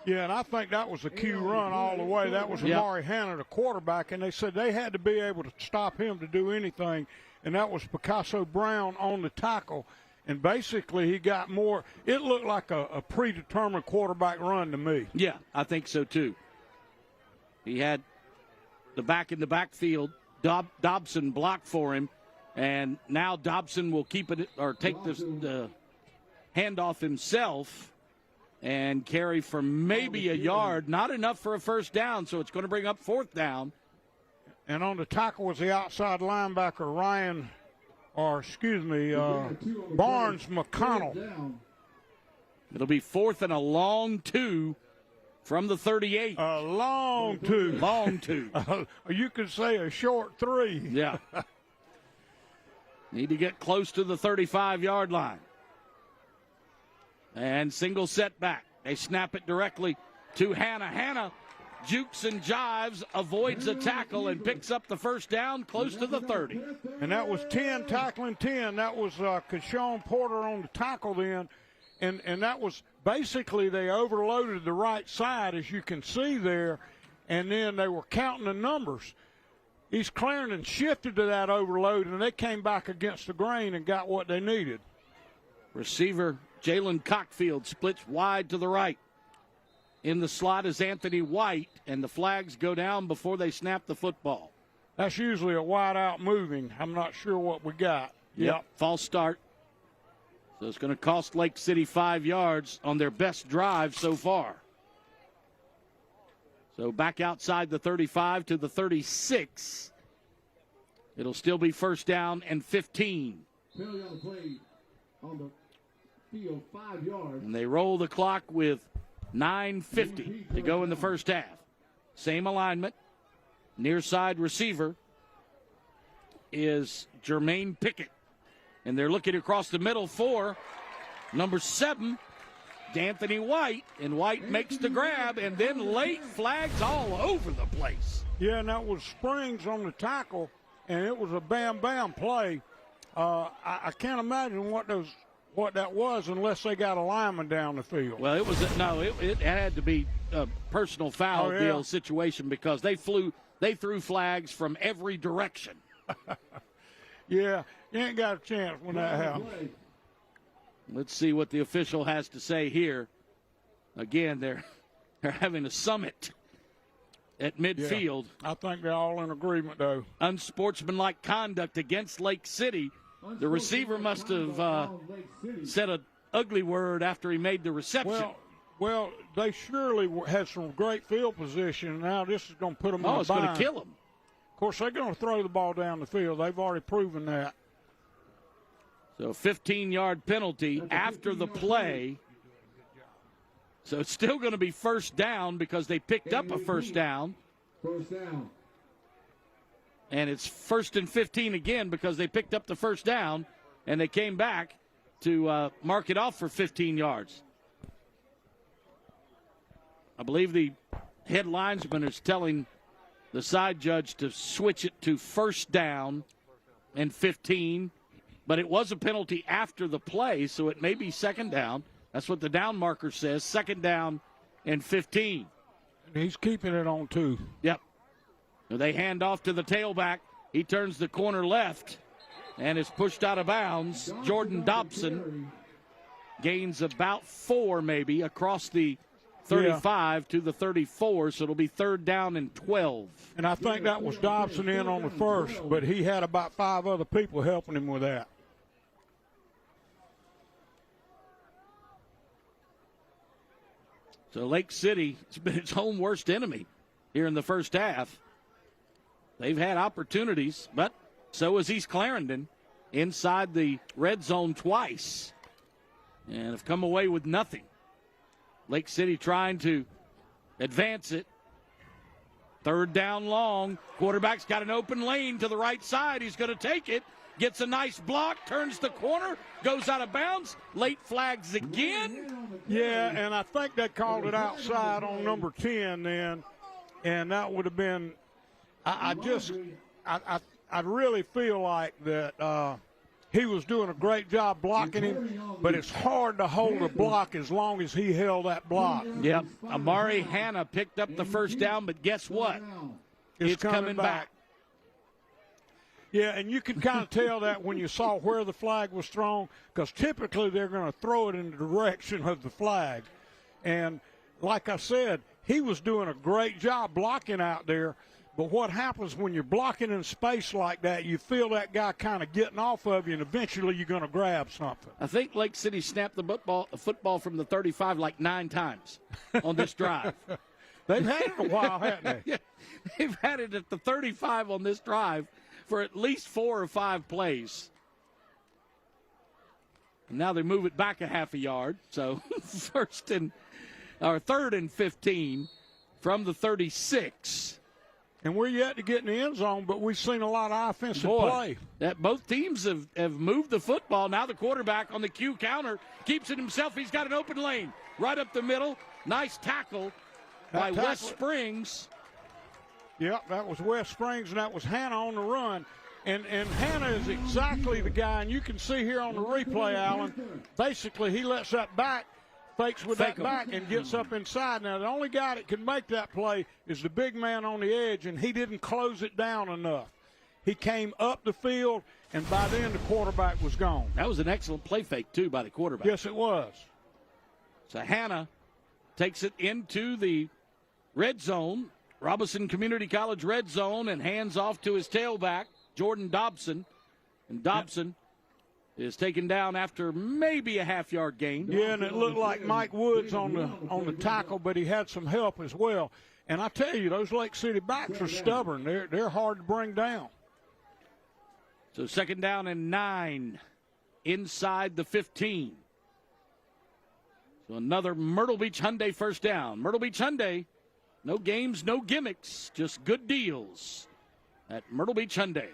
[SPEAKER 2] Yeah, and I think that was a cue run all the way. That was Amari Hanna, the quarterback, and they said they had to be able to stop him to do anything, and that was Picasso Brown on the tackle. And basically he got more. It looked like a predetermined quarterback run to me.
[SPEAKER 1] Yeah, I think so too. He had the back in the backfield. Dobson blocked for him. And now Dobson will keep it or take the handoff himself and carry for maybe a yard. Not enough for a first down, so it's going to bring up 4th down.
[SPEAKER 2] And on the tackle was the outside linebacker, Barnes McConnell.
[SPEAKER 1] It'll be 4th and a long 2 from the 38.
[SPEAKER 2] A long 2.
[SPEAKER 1] Long 2.
[SPEAKER 2] You could say a short 3.
[SPEAKER 1] Yeah. Need to get close to the 35-yard line. And single setback. They snap it directly to Hanna. Hanna jukes and jives, avoids a tackle, and picks up the first down close to the 30.
[SPEAKER 2] And that was 10 tackling 10. That was Keshawn Porter on the tackle then. And that was basically they overloaded the right side, as you can see there, and then they were counting the numbers. East Clarendon shifted to that overload, and they came back against the grain and got what they needed.
[SPEAKER 1] Receiver Jalen Cockfield splits wide to the right. In the slot is Anthony White, and the flags go down before they snap the football.
[SPEAKER 2] That's usually a wide out moving. I'm not sure what we got.
[SPEAKER 1] Yep. False start. So it's going to cost Lake City 5 yards on their best drive so far. So back outside the 35 to the 36. It'll still be first down and 15.
[SPEAKER 12] Penalty on the play on the field, 5 yards.
[SPEAKER 1] And they roll the clock with 9:50 to go in the first half. Same alignment. Near side receiver is Jermaine Pickett. And they're looking across the middle for number 7, D'Anthony White. And White makes the grab, and then late flags all over the place.
[SPEAKER 2] Yeah, and that was Springs on the tackle, and it was a bam-bam play. I can't imagine what that was unless they got a lineman down the field.
[SPEAKER 1] Well, it had to be a personal foul deal situation because they threw flags from every direction.
[SPEAKER 2] Yeah, you ain't got a chance when that happens.
[SPEAKER 1] Let's see what the official has to say here. Again, they're having a summit at midfield.
[SPEAKER 2] Yeah, I think they're all in agreement, though.
[SPEAKER 1] Unsportsmanlike conduct against Lake City. The receiver must have said an ugly word after he made the reception.
[SPEAKER 2] Well, they surely had some great field position. Now this is going to put them in a bind.
[SPEAKER 1] It's going to kill them.
[SPEAKER 2] Of course, they're going to throw the ball down the field. They've already proven that.
[SPEAKER 1] So 15-yard penalty after the play. So it's still going to be first down because they picked up a first down.
[SPEAKER 12] First down.
[SPEAKER 1] And it's 1st and 15 again because they picked up the first down and they came back to mark it off for 15 yards. I believe the head linesman is telling the side judge to switch it to first down and 15, but it was a penalty after the play, so it may be second down. That's what the down marker says, second down and 15.
[SPEAKER 2] And he's keeping it on 2.
[SPEAKER 1] Yep. They hand off to the tailback. He turns the corner left and is pushed out of bounds. Jordan Dobson gains about 4 maybe across the 35 to the 34, so it'll be third down and 12.
[SPEAKER 2] And I think that was Dobson in on the first, but he had about 5 other people helping him with that.
[SPEAKER 1] So Lake City has been its own worst enemy here in the first half. They've had opportunities, but so has East Clarendon inside the red zone twice and have come away with nothing. Lake City trying to advance it. Third down long. Quarterback's got an open lane to the right side. He's going to take it. Gets a nice block, turns the corner, goes out of bounds. Late flags again.
[SPEAKER 2] Yeah, and I think they called it outside on number 10 then, and that would have been I really feel like that he was doing a great job blocking him, but it's hard to hold a block as long as he held that block.
[SPEAKER 1] Yep. Amari Hanna picked up the first down, but guess what? It's coming back.
[SPEAKER 2] Yeah, and you can kind of tell that when you saw where the flag was thrown, because typically they're going to throw it in the direction of the flag. And like I said, he was doing a great job blocking out there. But what happens when you're blocking in space like that, you feel that guy kind of getting off of you, and eventually you're going to grab something.
[SPEAKER 1] I think Lake City snapped the football from the 35 like 9 times on this drive.
[SPEAKER 2] They've had it a while, haven't they?
[SPEAKER 1] Yeah, they've had it at the 35 on this drive for at least 4 or 5 plays. And now they move it back a half a yard. So third and 15 from the 36.
[SPEAKER 2] And we're yet to get in the end zone, but we've seen a lot of offensive play.
[SPEAKER 1] That both teams have moved the football. Now the quarterback on the Q counter keeps it himself. He's got an open lane right up the middle. Nice tackle by Wes Springs.
[SPEAKER 2] Yep, that was Wes Springs, and that was Hanna on the run. And Hanna is exactly the guy, and you can see here on the replay, Alan, basically he lets that back, fakes with that back, and gets up inside. Now, the only guy that can make that play is the big man on the edge, and he didn't close it down enough. He came up the field, and by then the quarterback was gone.
[SPEAKER 1] That was an excellent play fake, too, by the quarterback.
[SPEAKER 2] Yes, it was.
[SPEAKER 1] So Hanna takes it into the red zone, Robinson Community College red zone, and hands off to his tailback, Jordan Dobson. And Dobson is taken down after maybe a half-yard gain.
[SPEAKER 2] Yeah, and it looked like Mike Woods on the tackle, but he had some help as well. And I tell you, those Lake City backs are stubborn. They're hard to bring down.
[SPEAKER 1] So 2nd down and 9 inside the 15. So another Myrtle Beach Hyundai first down. Myrtle Beach Hyundai, no games, no gimmicks, just good deals at Myrtle Beach Hyundai.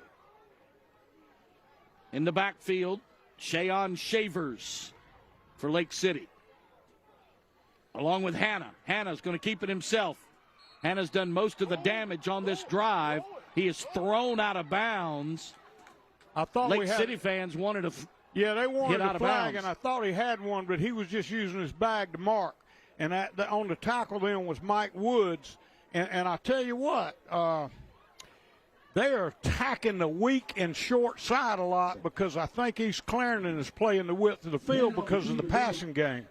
[SPEAKER 1] In the backfield, Shayon Shavers for Lake City. Along with Hannah. Hannah's going to keep it himself. Hannah's done most of the damage on this drive. He is thrown out of bounds.
[SPEAKER 2] I thought
[SPEAKER 1] Lake City fans wanted to
[SPEAKER 2] they wanted
[SPEAKER 1] a
[SPEAKER 2] a flag, and I thought he had one, but he was just using his bag to mark. And on the tackle then was Mike Woods. And I tell you what, they are attacking the weak and short side a lot because I think East Clarendon is playing the width of the field because of the passing game.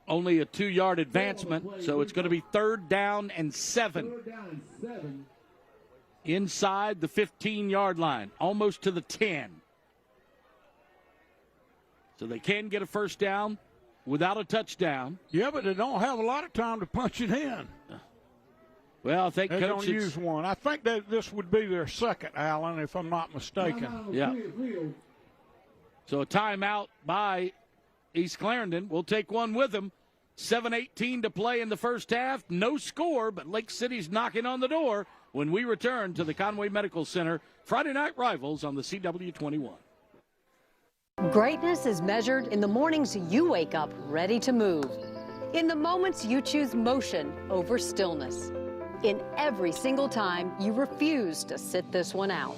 [SPEAKER 1] Only a 2-yard advancement, so it's going to be 3rd down and 7. Inside the 15-yard line, almost to the 10. So they can get a first down without a touchdown.
[SPEAKER 2] Yeah, but they don't have a lot of time to punch it in.
[SPEAKER 1] Well, I think
[SPEAKER 2] they
[SPEAKER 1] Coach
[SPEAKER 2] don't use one. I think that this would be their second, Allen, if I'm not mistaken.
[SPEAKER 1] Yeah. So a timeout by East Clarendon. We'll take one with them. 7:18 to play in the first half. No score, but Lake City's knocking on the door when we return to the Conway Medical Center. Friday Night Rivals on the CW21.
[SPEAKER 5] Greatness is measured in the mornings you wake up ready to move. In the moments you choose motion over stillness. In every single time you refuse to sit this one out.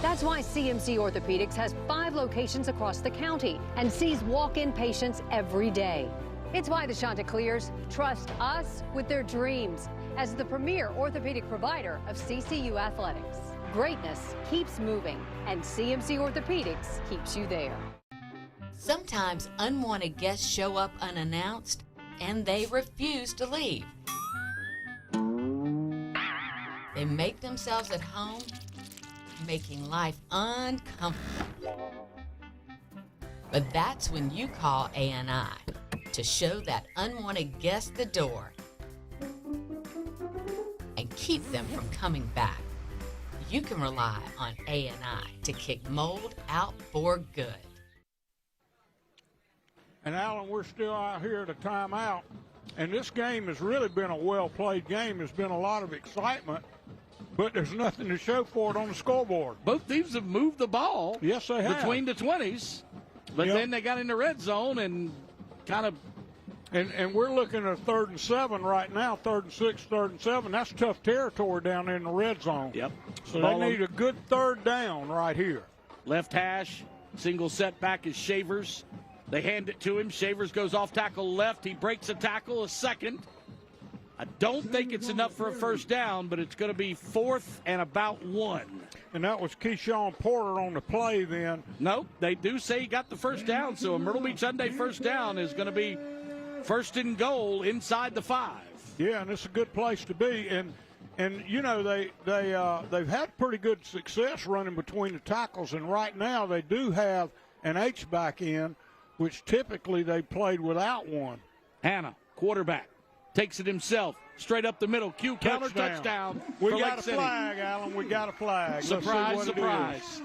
[SPEAKER 5] That's why CMC Orthopedics has 5 locations across the county and sees walk-in patients every day. It's why the Chanticleers trust us with their dreams as the premier orthopedic provider of CCU athletics. Greatness keeps moving, and CMC Orthopedics keeps you there.
[SPEAKER 15] Sometimes unwanted guests show up unannounced, and they refuse to leave. They make themselves at home, making life uncomfortable. But that's when you call A&I to show that unwanted guest the door and keep them from coming back. You can rely on A&I to kick mold out for good.
[SPEAKER 2] And Alan, we're still out here at a timeout, and this game has really been a well-played game. There's been a lot of excitement, but there's nothing to show for it on the scoreboard.
[SPEAKER 1] Both teams have moved the ball.
[SPEAKER 2] Yes, they have.
[SPEAKER 1] Between the 20s, but then they got in the red zone and kind of.
[SPEAKER 2] And we're looking at 3rd and 7 right now, 3rd and 6, 3rd and 7. That's tough territory down there in the red zone.
[SPEAKER 1] Yep.
[SPEAKER 2] So they need a good 3rd down right here.
[SPEAKER 1] Left hash, single setback is Shavers. They hand it to him. Shavers goes off tackle left. He breaks a tackle, a second. I don't think it's enough for a first down, but it's going to be 4th and about 1.
[SPEAKER 2] And that was Keyshawn Porter on the play then.
[SPEAKER 1] Nope, they do say he got the first down, so a Myrtle Beach Hyundai first down is going to be 1st and goal inside the 5.
[SPEAKER 2] Yeah, and it's a good place to be. And you know, they've had pretty good success running between the tackles, and right now they do have an H-back in, which typically they played without one.
[SPEAKER 1] Hannah, quarterback, takes it himself, straight up the middle. Q counter touchdown.
[SPEAKER 2] We got a flag, Alan. We got a flag.
[SPEAKER 1] Surprise, surprise.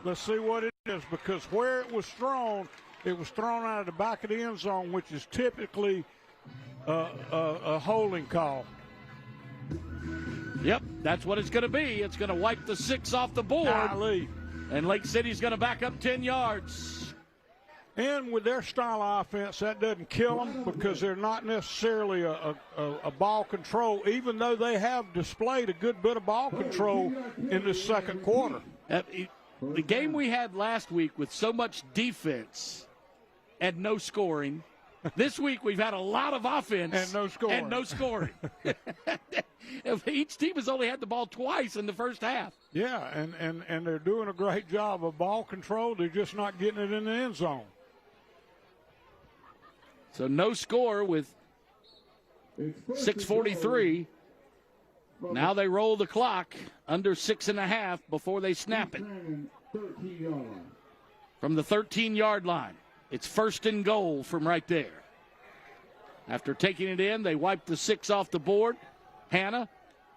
[SPEAKER 2] Let's see what it is, because where it was thrown out of the back of the end zone, which is typically a holding call.
[SPEAKER 1] Yep, that's what it's going to be. It's going to wipe the 6 off the board.
[SPEAKER 2] Golly.
[SPEAKER 1] And Lake City's going to back up 10 yards.
[SPEAKER 2] And with their style of offense, that doesn't kill them because they're not necessarily a ball control, even though they have displayed a good bit of ball control in the second quarter.
[SPEAKER 1] The game we had last week with so much defense and no scoring, this week we've had a lot of offense
[SPEAKER 2] and no scoring.
[SPEAKER 1] Each team has only had the ball twice in the first half.
[SPEAKER 2] Yeah, and they're doing a great job of ball control. They're just not getting it in the end zone.
[SPEAKER 1] So no score with 6:43. Now they roll the clock under 6.5 before they snap it. from the 13-yard line. It's 1st and goal from right there. After taking it in, they wipe the 6 off the board. Hannah,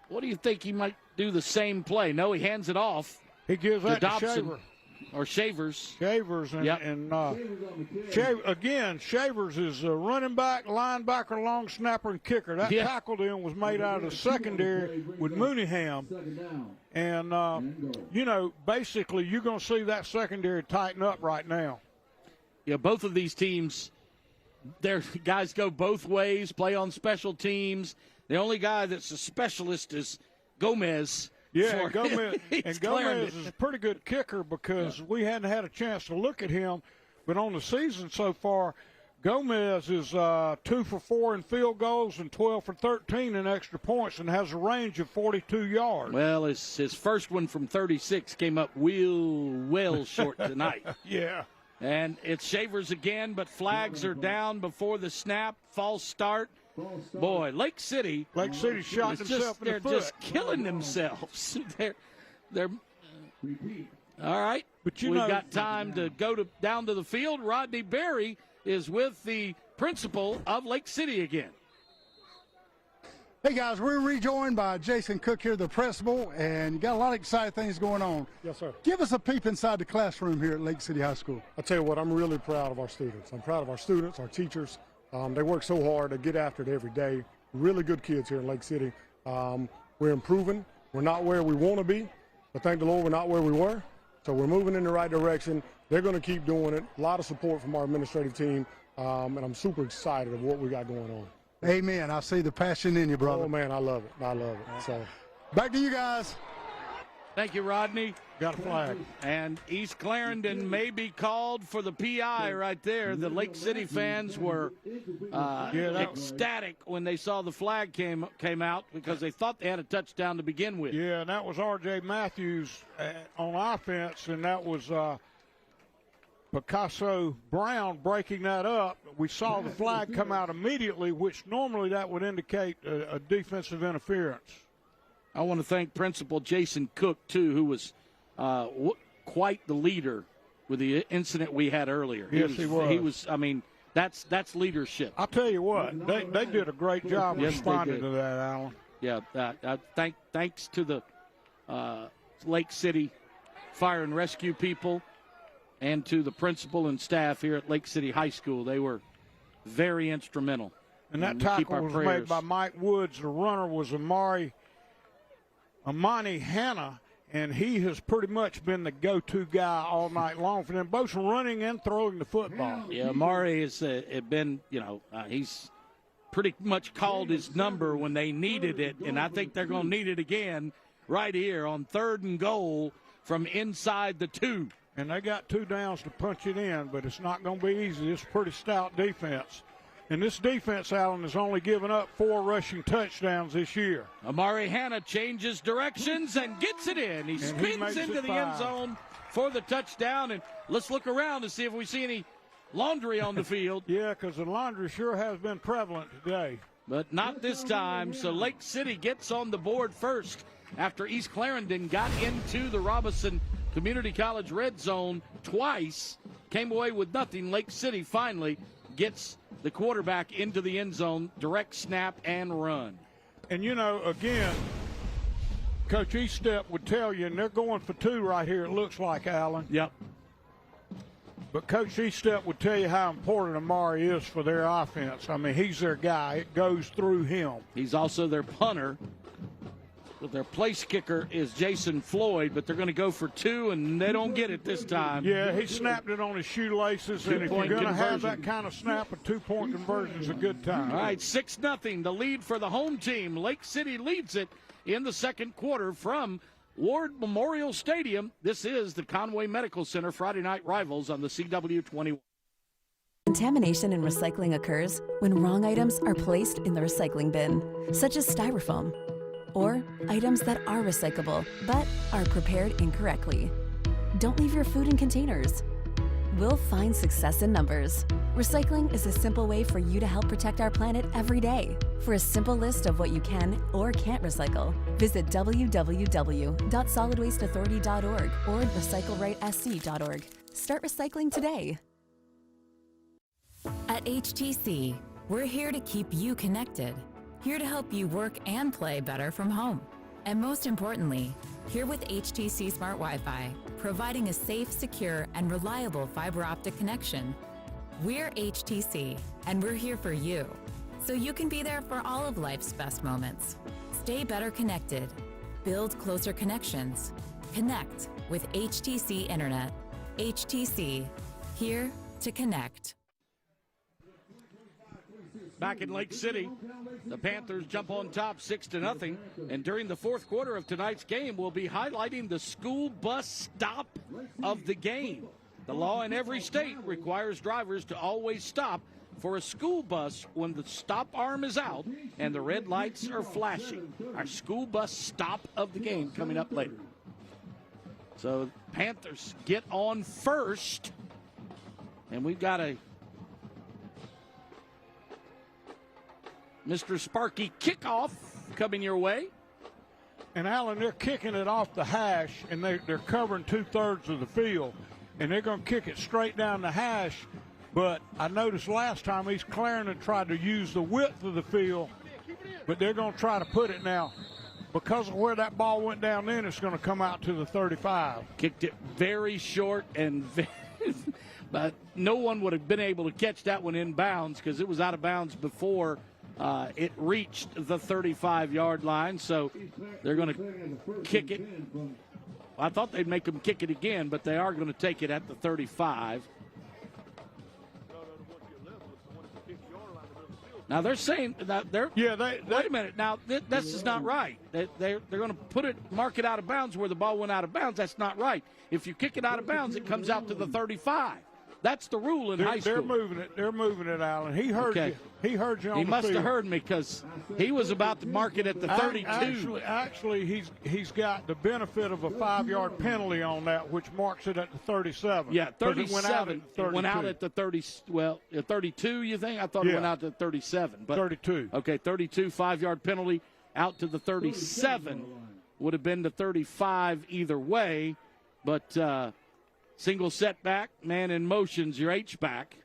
[SPEAKER 1] what do you think? He might do the same play. No, he hands it off.
[SPEAKER 2] He gives that to Shaver.
[SPEAKER 1] Or Shavers.
[SPEAKER 2] Shavers. Again, Shavers is a running back, linebacker, long snapper, and kicker. That tackle then was made out of the secondary with Mooneyham. And, basically you're going to see that secondary tighten up right now.
[SPEAKER 1] Yeah, both of these teams, their guys go both ways, play on special teams. The only guy that's a specialist is Gomez.
[SPEAKER 2] Yeah, Gomez is a pretty good kicker because we hadn't had a chance to look at him. But on the season so far, Gomez is 2 for 4 in field goals and 12 for 13 in extra points and has a range of 42 yards.
[SPEAKER 1] Well, his first one from 36 came up well short tonight.
[SPEAKER 2] Yeah.
[SPEAKER 1] And it's Shavers again, but flags are down before the snap. False start. Boy, Lake City
[SPEAKER 2] shot themselves in the foot.
[SPEAKER 1] They're just killing themselves. They're all right.
[SPEAKER 2] But
[SPEAKER 1] we've got time to go down to the field. Rodney Berry is with the principal of Lake City again.
[SPEAKER 3] Hey guys, we're rejoined by Jason Cook here, the principal, and you got a lot of exciting things going on.
[SPEAKER 4] Yes, sir.
[SPEAKER 3] Give us a peep inside the classroom here at Lake City High School.
[SPEAKER 4] I tell you what, I'm really proud of our students. I'm proud of our students, our teachers. They work so hard. They get after it every day. Really good kids here in Lake City. We're improving. We're not where we want to be, but thank the Lord we're not where we were. So we're moving in the right direction. They're going to keep doing it. A lot of support from our administrative team, and I'm super excited of what we got going on.
[SPEAKER 3] Amen. I see the passion in you, brother.
[SPEAKER 4] Oh, man, I love it. I love it. So,
[SPEAKER 3] back to you guys.
[SPEAKER 1] Thank you, Rodney.
[SPEAKER 2] Got a flag.
[SPEAKER 1] And East Clarendon may be called for the PI right there. The Lake City fans were ecstatic when they saw the flag came out because they thought they had a touchdown to begin with.
[SPEAKER 2] Yeah, and that was R.J. Matthews on offense, and that was Picasso Brown breaking that up. We saw the flag come out immediately, which normally that would indicate a defensive interference.
[SPEAKER 1] I want to thank Principal Jason Cook, too, who was quite the leader with the incident we had earlier.
[SPEAKER 2] He was.
[SPEAKER 1] He was. I mean, that's leadership.
[SPEAKER 2] I'll tell you what, they did a great job responding to that, Alan.
[SPEAKER 1] Yeah, thanks to the Lake City Fire and Rescue people and to the principal and staff here at Lake City High School. They were very instrumental.
[SPEAKER 2] And that tackle was made by Mike Woods. The runner was Amani Hanna, and he has pretty much been the go-to guy all night long for them, both running and throwing the football.
[SPEAKER 1] Yeah, Amari has been, he's pretty much called his number when they needed it, and I think they're going to need it again right here on 3rd and goal from inside the 2.
[SPEAKER 2] And they got 2 downs to punch it in, but it's not going to be easy. It's a pretty stout defense. And this defense, Allen, has only given up 4 rushing touchdowns this year.
[SPEAKER 1] Amari Hanna changes directions and gets it in. He spins into the end zone for the touchdown. And let's look around to see if we see any laundry on the field.
[SPEAKER 2] Yeah, because the laundry sure has been prevalent today.
[SPEAKER 1] But not this time. So Lake City gets on the board first after East Clarendon got into the Robinson Community College red zone twice. Came away with nothing. Lake City finally gets the quarterback into the end zone, direct snap and run.
[SPEAKER 2] And, again, Coach Eastep would tell you, and they're going for 2 right here, it looks like, Allen.
[SPEAKER 1] Yep.
[SPEAKER 2] But Coach Eastep would tell you how important Amari is for their offense. I mean, he's their guy. It goes through him.
[SPEAKER 1] He's also their punter. Their place kicker is Jason Floyd, but they're going to go for 2, and they don't get it this time.
[SPEAKER 2] Yeah, he snapped it on his shoelaces, and if you're going to have that kind of snap, a 2-point conversion is a good time.
[SPEAKER 1] All right, 6-0, the lead for the home team. Lake City leads it in the second quarter from Ward Memorial Stadium. This is the Conway Medical Center Friday Night Rivals on the CW21.
[SPEAKER 16] Contamination in recycling occurs when wrong items are placed in the recycling bin, such as styrofoam, or items that are recyclable but are prepared incorrectly. Don't leave your food in containers. We'll find success in numbers. Recycling is a simple way for you to help protect our planet every day. For a simple list of what you can or can't recycle, visit www.solidwasteauthority.org or recyclerightsc.org. Start recycling today.
[SPEAKER 6] At HTC, we're here to keep you connected, here to help you work and play better from home. And most importantly, here with HTC Smart Wi-Fi, providing a safe, secure, and reliable fiber optic connection. We're HTC, and we're here for you, so you can be there for all of life's best moments. Stay better connected. Build closer connections. Connect with HTC Internet. HTC, here to connect.
[SPEAKER 1] Back in Lake City, the Panthers jump on top 6-0, and during the fourth quarter of tonight's game, we'll be highlighting the school bus stop of the game. The law in every state requires drivers to always stop for a school bus when the stop arm is out and the red lights are flashing. Our school bus stop of the game coming up later. So Panthers get on first, and we've got a Mr. Sparky kickoff coming your way.
[SPEAKER 2] And, Alan, they're kicking it off the hash, and they're covering 2/3 of the field, and they're going to kick it straight down the hash. But I noticed last time East Clarendon tried to use the width of the field, but they're going to try to put it now. Because of where that ball went down in, it's going to come out to the 35.
[SPEAKER 1] Kicked it very short, but no one would have been able to catch that one in bounds because it was out of bounds before it reached the 35-yard line. So they're going to kick it. I thought they'd make them kick it again, but they are going to take it at the 35. Now they're saying that wait a minute. Now this is not right. They're going to mark it out of bounds where the ball went out of bounds. That's not right. If you kick it out of bounds, it comes out to the 35. That's the rule in high school.
[SPEAKER 2] They're moving it, Alan. He heard you. He heard you on the field.
[SPEAKER 1] He must have heard me because he was about to mark it at the 32.
[SPEAKER 2] Actually, he's got the benefit of a 5-yard penalty on that, which marks it at the 37.
[SPEAKER 1] Yeah, 37.
[SPEAKER 2] It
[SPEAKER 1] went out at the 30. Well, 32. You think? I thought it went out to 37. But
[SPEAKER 2] 32.
[SPEAKER 1] Okay, 32. 5-yard penalty out to the 37. Would have been the 35 either way, but. Single setback, man in motion's your H-back.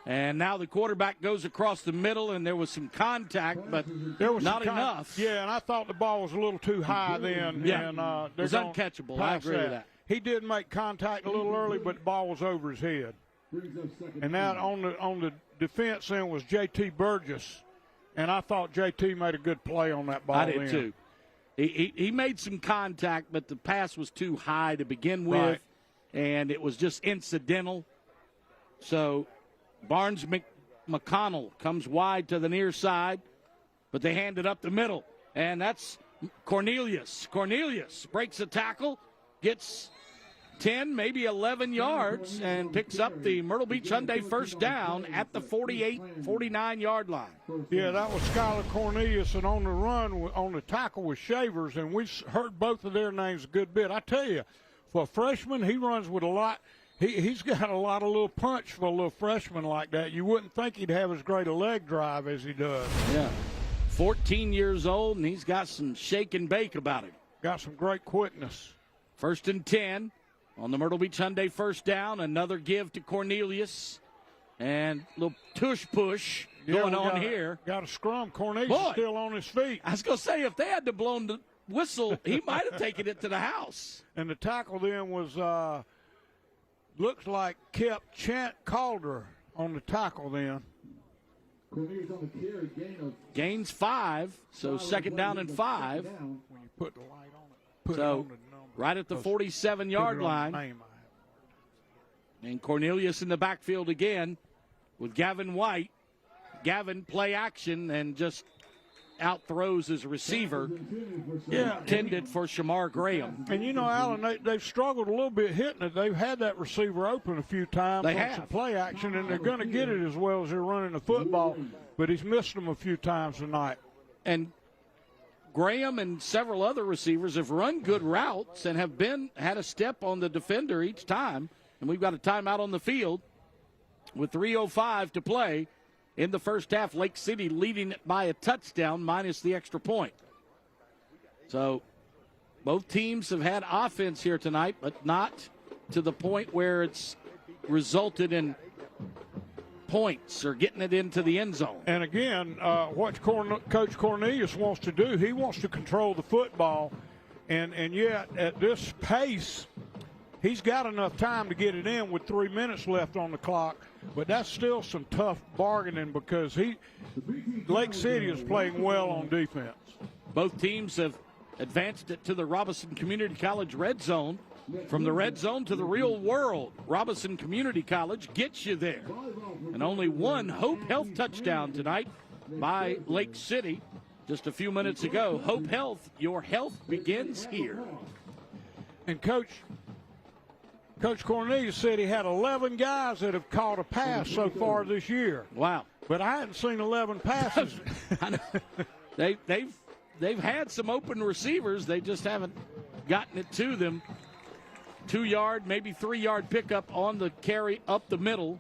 [SPEAKER 1] And now the quarterback goes across the middle, and there was some contact, but
[SPEAKER 2] there was
[SPEAKER 1] not enough.
[SPEAKER 2] Yeah, and I thought the ball was a little too high then.
[SPEAKER 1] Yeah,
[SPEAKER 2] and,
[SPEAKER 1] it was uncatchable. I agree with that.
[SPEAKER 2] He did make contact a little early, but the ball was over his head. And now on the defense end was J.T. Burgess, and I thought J.T. made a good play on that ball.
[SPEAKER 1] I did too. He made some contact, but the pass was too high to begin with, and it was just incidental. So Barnes McConnell comes wide to the near side, but they hand it up the middle, and that's Cornelius. Cornelius breaks a tackle, gets 10, maybe 11 yards, and picks up the Myrtle Beach Hyundai first down at the 49-yard line.
[SPEAKER 2] Yeah, that was Skylar Cornelius, and on the run, on the tackle was Shavers, and we heard both of their names a good bit. I tell you, for a freshman, he runs with a lot. He's got a lot of little punch for a little freshman like that. You wouldn't think he'd have as great a leg drive as he does.
[SPEAKER 1] Yeah, 14 years old, and he's got some shake and bake about him.
[SPEAKER 2] Got some great quickness.
[SPEAKER 1] 1st and 10. On the Myrtle Beach Hyundai first down, another give to Cornelius. And a little tush-push going on here.
[SPEAKER 2] Got a scrum. Cornelius still on his feet.
[SPEAKER 1] I was going to say, if they had to blown the whistle, he might have taken it to the house.
[SPEAKER 2] And the tackle then was, looks like kept Chant Calder on the tackle then.
[SPEAKER 1] Gains 5, so 2nd down and 5.
[SPEAKER 2] When you put the light on it, put it
[SPEAKER 1] so
[SPEAKER 2] on the
[SPEAKER 1] right at the 47-yard line. And Cornelius in the backfield again with Gavin White. Gavin play action and just outthrows his receiver.
[SPEAKER 2] Yeah,
[SPEAKER 1] intended for Shamar Graham.
[SPEAKER 2] And you know, Alan, they've struggled a little bit hitting it. They've had that receiver open a few times.
[SPEAKER 1] They
[SPEAKER 2] on
[SPEAKER 1] have
[SPEAKER 2] some play action, and they're going to get it as well as they're running the football. But he's missed them a few times tonight.
[SPEAKER 1] And Graham and several other receivers have run good routes and have had a step on the defender each time. And we've got a timeout on the field with 3:05 to play in the first half. Lake City leading it by a touchdown minus the extra point. So Both teams have had offense here tonight, but not to the point where it's resulted in points or getting it into the end zone.
[SPEAKER 2] And again, what Coach Cornelius wants to do, he wants to control the football, and yet at this pace, he's got enough time to get it in with 3 minutes left on the clock, but that's still some tough bargaining because Lake City is playing well on defense.
[SPEAKER 1] Both teams have advanced it to the Robinson Community College red zone. From the red zone to the real world, Robinson Community College gets you there. And only one Hope Health touchdown tonight by Lake City just a few minutes ago. Hope Health, your health begins here.
[SPEAKER 2] And Coach Cornelius said he had 11 guys that have caught a pass so far this year.
[SPEAKER 1] Wow.
[SPEAKER 2] But I hadn't seen 11 passes.
[SPEAKER 1] I know. They've had some open receivers. They just haven't gotten it to them. 2-yard, maybe 3-yard pickup on the carry up the middle.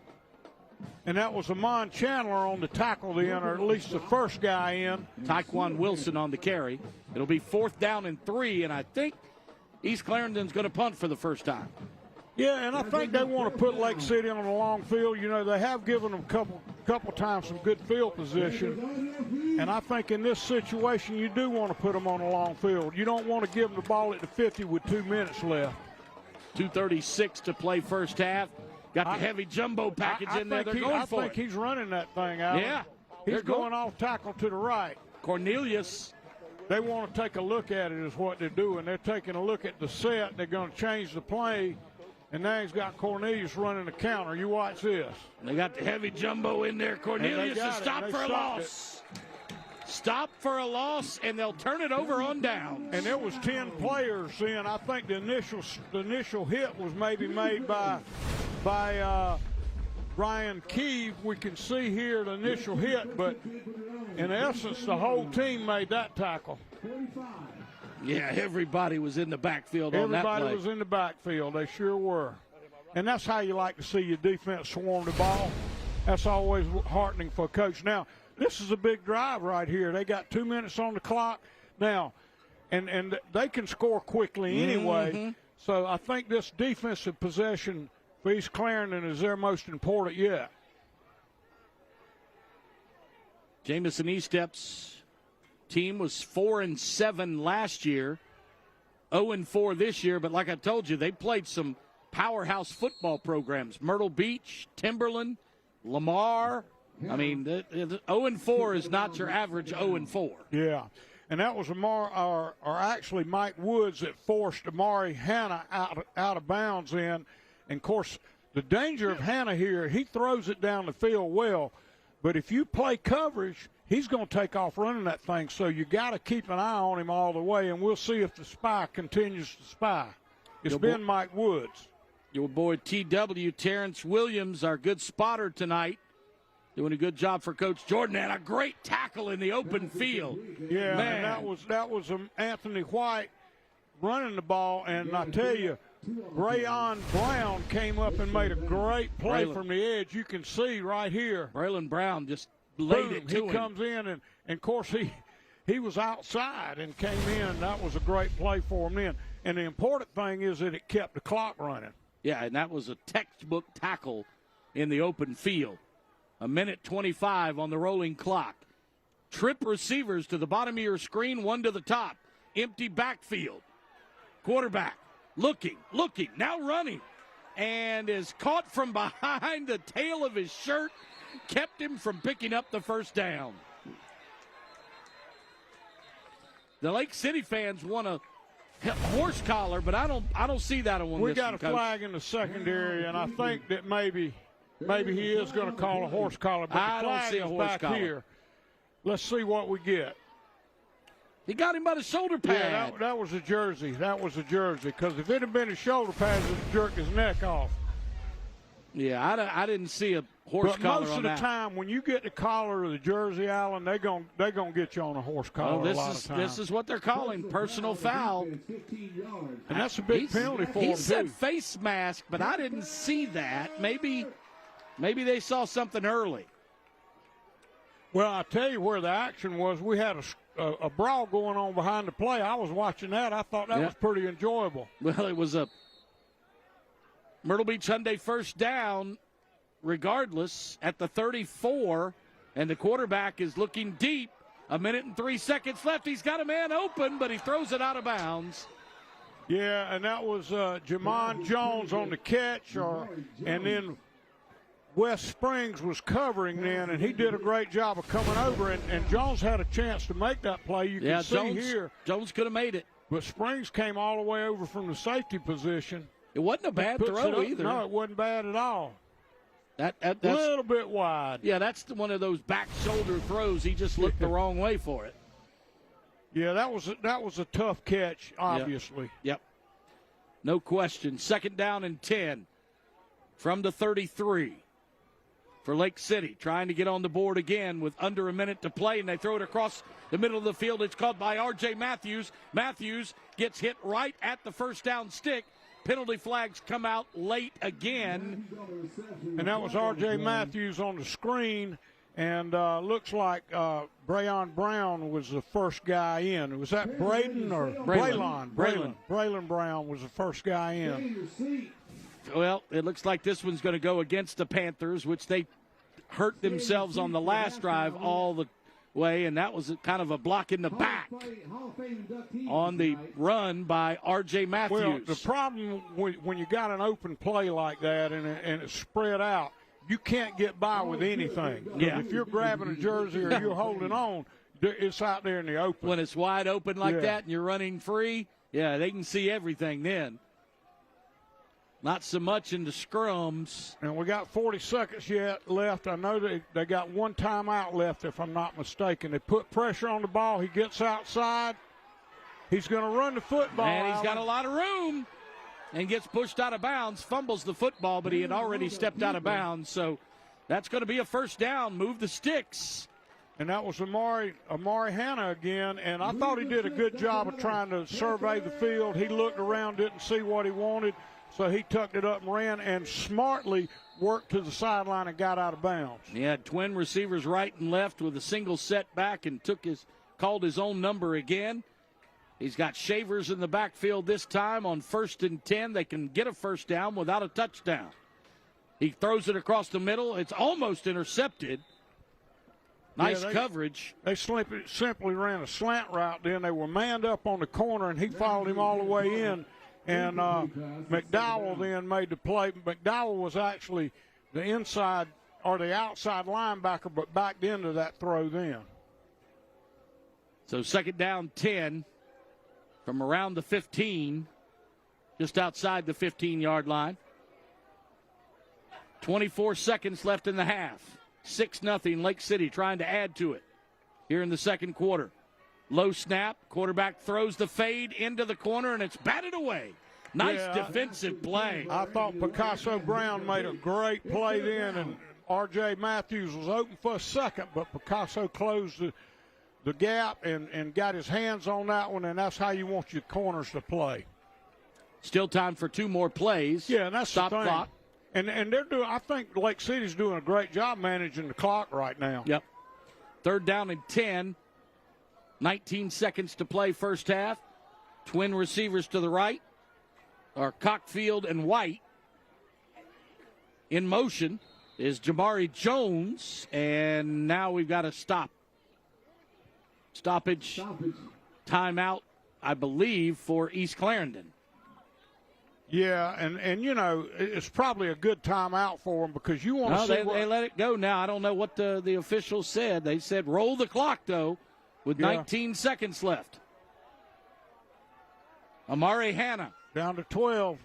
[SPEAKER 2] And that was Amon Chandler on the tackle then, or at least the first guy in.
[SPEAKER 1] Tyquan Wilson on the carry. It'll be 4th down and 3, and I think East Clarendon's going to punt for the first time.
[SPEAKER 2] Yeah, and I think they want to put Lake City on the long field. You know, they have given them couple times some good field position. And I think in this situation, you do want to put them on the long field. You don't want to give them the ball at the 50 with 2 minutes left.
[SPEAKER 1] 2:36 to play first half. Got the heavy jumbo package in there. They're going for it.
[SPEAKER 2] I think he's running that thing out.
[SPEAKER 1] Yeah.
[SPEAKER 2] He's going off tackle to the right.
[SPEAKER 1] Cornelius.
[SPEAKER 2] They want to take a look at it is what they're doing. They're taking a look at the set. They're going to change the play. And now he's got Cornelius running the counter. You watch this.
[SPEAKER 1] They got the heavy jumbo in there. Cornelius is stopped for a loss. Stop for a loss, and they'll turn it over on down.
[SPEAKER 2] And there was 10 players in. I think the initial hit was maybe made by Ryan Keeve. We can see here the initial hit, but in essence, the whole team made that tackle.
[SPEAKER 1] Yeah, everybody was in the backfield on that play.
[SPEAKER 2] Everybody was in the backfield. They sure were. And that's how you like to see your defense swarm the ball. That's always heartening for a coach. Now, this is a big drive right here. They got 2 minutes on the clock now, and they can score quickly anyway.
[SPEAKER 1] Mm-hmm.
[SPEAKER 2] So I think this defensive possession for East Clarendon is their most important yet.
[SPEAKER 1] Jamison Estep's team was 4-7 last year, 0-4 this year. But like I told you, they played some powerhouse football programs: Myrtle Beach, Timberland, Lamar. I mean, 0-4 is not your average 0-4.
[SPEAKER 2] Yeah, and that was actually Mike Woods that forced Amari Hanna out of bounds in. And, of course, the danger of Hanna here, he throws it down the field well, but if you play coverage, he's going to take off running that thing. So you got to keep an eye on him all the way, and we'll see if the spy continues to spy. It's been Mike Woods.
[SPEAKER 1] Your boy T.W. Terrence Williams, our good spotter tonight, doing a good job for Coach Jordan, and a great tackle in the open field.
[SPEAKER 2] Yeah,
[SPEAKER 1] man,
[SPEAKER 2] and that was Anthony White running the ball, and I tell you, Brayon Brown came up and made a great play from the edge. You can see right here.
[SPEAKER 1] Braylon Brown just laid it to him.
[SPEAKER 2] He comes in, and of course he was outside and came in. That was a great play for him then. And the important thing is that it kept the clock running.
[SPEAKER 1] Yeah, and that was a textbook tackle in the open field. 1:25 on the rolling clock. Trip receivers to the bottom of your screen, one to the top. Empty backfield. Quarterback looking, now running. And is caught from behind the tail of his shirt. Kept him from picking up the first down. The Lake City fans want a horse collar, but I don't see that on one.
[SPEAKER 2] We got a flag in the secondary, and I think that maybe he is going to call a horse collar, but
[SPEAKER 1] I don't see a horse collar
[SPEAKER 2] here. Let's see what we get.
[SPEAKER 1] He got him by the shoulder pad.
[SPEAKER 2] Yeah, that was a jersey. That was a jersey, because if it had been a shoulder pad, it would jerk his neck off.
[SPEAKER 1] Yeah, I didn't see a horse collar on that.
[SPEAKER 2] But most of the time, when you get the collar of the jersey, Allen, they're gonna get you on a horse collar a lot of times.
[SPEAKER 1] This is what they're calling personal foul.
[SPEAKER 2] And that's a big penalty for him,
[SPEAKER 1] He said
[SPEAKER 2] too.
[SPEAKER 1] face mask, but I didn't see that. Maybe they saw something early.
[SPEAKER 2] Well, I tell you where the action was. We had a brawl going on behind the play. I was watching that. I thought that was pretty enjoyable.
[SPEAKER 1] Well, it was a Myrtle Beach Hyundai first down, regardless, at the 34, and the quarterback is looking deep. 1 minute and 3 seconds left. He's got a man open, but he throws it out of bounds.
[SPEAKER 2] Yeah, and that was Jamon Jones on the catch, and then Wes Springs was covering then, and he did a great job of coming over, and Jones had a chance to make that play. You can see here.
[SPEAKER 1] Jones could have made it.
[SPEAKER 2] But Springs came all the way over from the safety position.
[SPEAKER 1] It wasn't a bad throw either.
[SPEAKER 2] No, it wasn't bad at all.
[SPEAKER 1] That's
[SPEAKER 2] a little bit wide.
[SPEAKER 1] Yeah, that's one of those back shoulder throws. He just looked the wrong way for it.
[SPEAKER 2] Yeah, that was a tough catch, obviously.
[SPEAKER 1] Yep. No question. 2nd down and 10 from the 33 for Lake City. Trying to get on the board again with under a minute to play, and they throw it across the middle of the field. It's caught by R.J. Matthews. Matthews gets hit right at the first down stick. Penalty flags come out late again.
[SPEAKER 2] And that was R.J. Matthews on the screen. And looks like Brayon Brown was the first guy in. Was that Braden or Braylon? Braylon Brown was the first guy in.
[SPEAKER 1] Well, it looks like this one's going to go against the Panthers, which they hurt themselves on the last drive all the way, and that was kind of a block in the back on the run by R.J. Matthews.
[SPEAKER 2] Well, the problem when you got an open play like that and it's spread out, you can't get by with anything.
[SPEAKER 1] Yeah.
[SPEAKER 2] If you're grabbing a jersey or you're holding on, it's out there in the open.
[SPEAKER 1] When it's wide open like that and you're running free, they can see everything then. Not so much in the scrums.
[SPEAKER 2] And we got 40 seconds yet left. I know they got one timeout left, if I'm not mistaken. They put pressure on the ball. He gets outside. He's going to run the football.
[SPEAKER 1] And he's got a lot of room and gets pushed out of bounds. Fumbles the football, but he had already stepped out of bounds. So that's going to be a first down. Move the sticks.
[SPEAKER 2] And that was Amari Hanna again. And I thought he did a good job of trying to survey the field. He looked around, didn't see what he wanted. So he tucked it up and ran and smartly worked to the sideline and got out of bounds.
[SPEAKER 1] He had twin receivers right and left with a single setback and called his own number again. He's got Shavers in the backfield this time on 1st and 10. They can get a first down without a touchdown. He throws it across the middle. It's almost intercepted. Nice coverage.
[SPEAKER 2] They simply ran a slant route then. They were manned up on the corner, and he followed him all the way in. And McDowell then made the play. McDowell was actually the inside or the outside linebacker, but backed into that throw then.
[SPEAKER 1] So 2nd down 10 from around the 15, just outside the 15-yard line. 24 seconds left in the half. 6-0 Lake City trying to add to it here in the second quarter. Low snap, quarterback throws the fade into the corner, and it's batted away. Nice defensive play.
[SPEAKER 2] I thought Picasso Brown made a great play then, and R.J. Matthews was open for a second, but Picasso closed the gap and got his hands on that one, and that's how you want your corners to play.
[SPEAKER 1] Still time for 2 more plays.
[SPEAKER 2] Yeah, and that's
[SPEAKER 1] Stop
[SPEAKER 2] the thing.
[SPEAKER 1] clock.
[SPEAKER 2] And they're doing. I think Lake City's doing a great job managing the clock right now.
[SPEAKER 1] Yep. 3rd down and 10. 19 seconds to play first half. Twin receivers to the right are Cockfield and White. In motion is Jamari Jones, and now we've got a stoppage. Timeout, I believe, for East Clarendon.
[SPEAKER 2] Yeah, and you know, it's probably a good timeout for them because you want to see
[SPEAKER 1] they let it go now. I don't know what the officials said. They said roll the clock, though, with 19 seconds left. Amari Hanna.
[SPEAKER 2] Down to 12.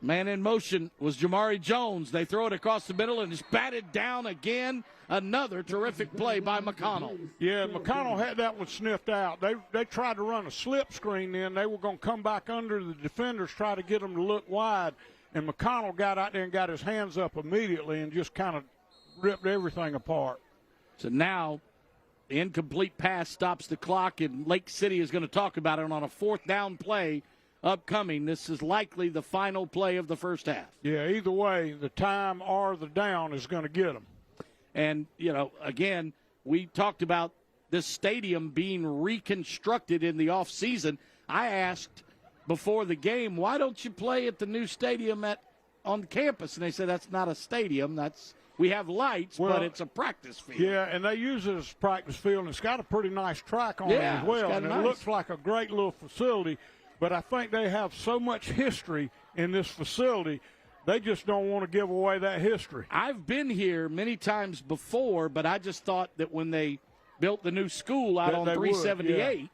[SPEAKER 1] Man in motion was Jamari Jones. They throw it across the middle, and it's batted down again. Another terrific play by McConnell.
[SPEAKER 2] Yeah, McConnell had that one sniffed out. They tried to run a slip screen then. They were going to come back under the defenders, try to get them to look wide. And McConnell got out there and got his hands up immediately and just kind of ripped everything apart.
[SPEAKER 1] So now the incomplete pass stops the clock, and Lake City is going to talk about it on a 4th down play upcoming. This is likely the final play of the first half.
[SPEAKER 2] Yeah, either way, the time or the down is going to get them.
[SPEAKER 1] And, again, we talked about this stadium being reconstructed in the offseason. I asked before the game, why don't you play at the new stadium on campus? And they said that's not a stadium. We have lights, but it's a practice field.
[SPEAKER 2] Yeah, and they use it as a practice field, and it's got a pretty nice track on it as well. And it looks like a great little facility, but I think they have so much history in this facility, they just don't want to give away that history.
[SPEAKER 1] I've been here many times before, but I just thought that when they built the new school out on 378,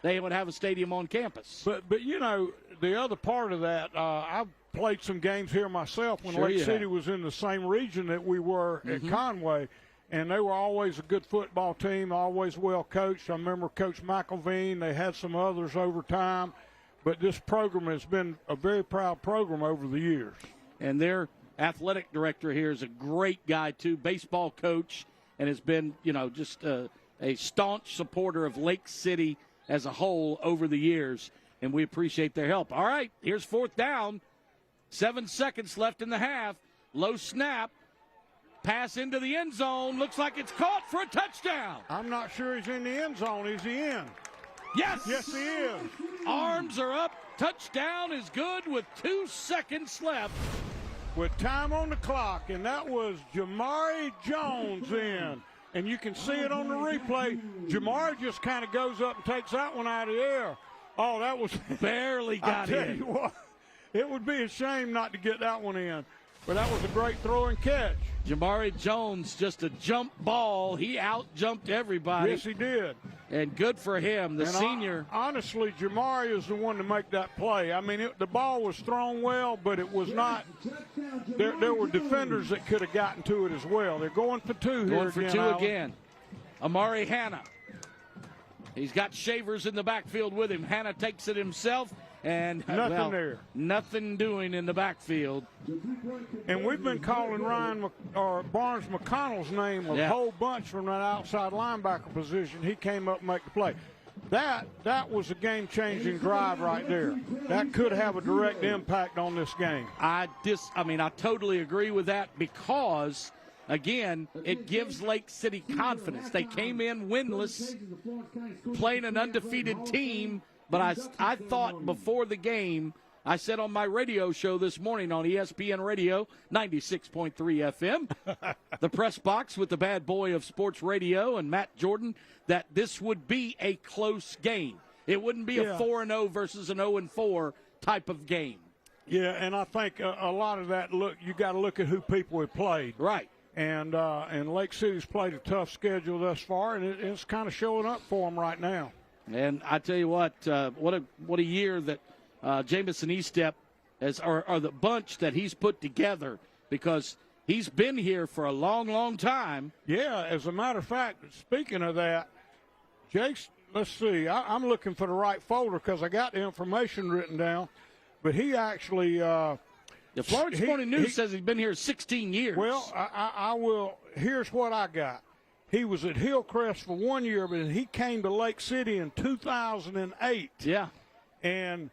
[SPEAKER 1] they would have a stadium on campus.
[SPEAKER 2] But the other part of that, I've played some games here myself when Lake City was in the same region that we were at Conway, and they were always a good football team, always well coached. I remember Coach McElveen. They had some others over time, but this program has been a very proud program over the years.
[SPEAKER 1] And their athletic director here is a great guy, too, baseball coach, and has been, just a staunch supporter of Lake City as a whole over the years, and we appreciate their help. All right, here's 4th down. 7 seconds left in the half. Low snap. Pass into the end zone. Looks like it's caught for a touchdown.
[SPEAKER 2] I'm not sure he's in the end zone. Is he in?
[SPEAKER 1] Yes.
[SPEAKER 2] Yes, he is.
[SPEAKER 1] Arms are up. Touchdown is good with 2 seconds left.
[SPEAKER 2] With time on the clock, and that was Jamari Jones in. And you can see it on the replay. Jamari just kind of goes up and takes that one out of the air. Oh, that was
[SPEAKER 1] barely got in.
[SPEAKER 2] I tell you what, it would be a shame not to get that one in. But that was a great throw and catch.
[SPEAKER 1] Jamari Jones, just a jump ball. He out-jumped everybody.
[SPEAKER 2] Yes, he did.
[SPEAKER 1] And good for him, the senior.
[SPEAKER 2] Honestly, Jamari is the one to make that play. I mean, the ball was thrown well, but it was not. There were defenders that could have gotten to it as well. They're going for 2 here.
[SPEAKER 1] Going for 2 again. Amari Hanna. He's got Shavers in the backfield with him. Hanna takes it himself. And
[SPEAKER 2] nothing there.
[SPEAKER 1] Nothing doing in the backfield.
[SPEAKER 2] And we've been calling Barnes McConnell's name a whole bunch from that outside linebacker position. He came up and make the play. That was a game-changing drive right there. That could have a direct impact on this game.
[SPEAKER 1] I totally agree with that because, again, it gives Lake City confidence. They came in winless, playing an undefeated team. But I thought before the game, I said on my radio show this morning on ESPN Radio, 96.3 FM, the press box with the bad boy of sports radio and Matt Jordan, that this would be a close game. It wouldn't be a 4-0 versus an 0-4 type of game.
[SPEAKER 2] Yeah, and I think a lot of that, you got to look at who people have played.
[SPEAKER 1] Right.
[SPEAKER 2] And Lake City's played a tough schedule thus far, and it's kind of showing up for them right now.
[SPEAKER 1] And I tell you what a year that Jamison Estep or the bunch that he's put together, because he's been here for a long, long time.
[SPEAKER 2] Yeah, as a matter of fact, speaking of that, Jake's, let's see, I'm looking for the right folder because I got the information written down, but he actually the
[SPEAKER 1] Florence Morning News says he's been here 16 years.
[SPEAKER 2] Well, I will. Here's what I got. He was at Hillcrest for 1 year, but he came to Lake City in 2008.
[SPEAKER 1] Yeah.
[SPEAKER 2] And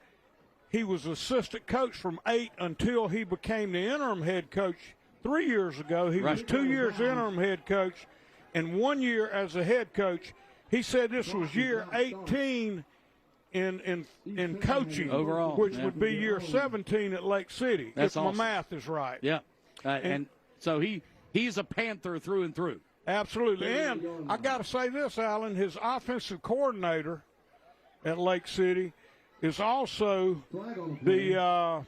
[SPEAKER 2] he was assistant coach from 2008 until he became the interim head coach 3 years ago. He was 2 years interim head coach and 1 year as a head coach. He said this was year 18 in coaching
[SPEAKER 1] overall,
[SPEAKER 2] which would be year 17 at Lake City, if my math is right.
[SPEAKER 1] Yeah. And so he's a Panther through and through.
[SPEAKER 2] Absolutely. And I got to say this, Alan, his offensive coordinator at Lake City is also the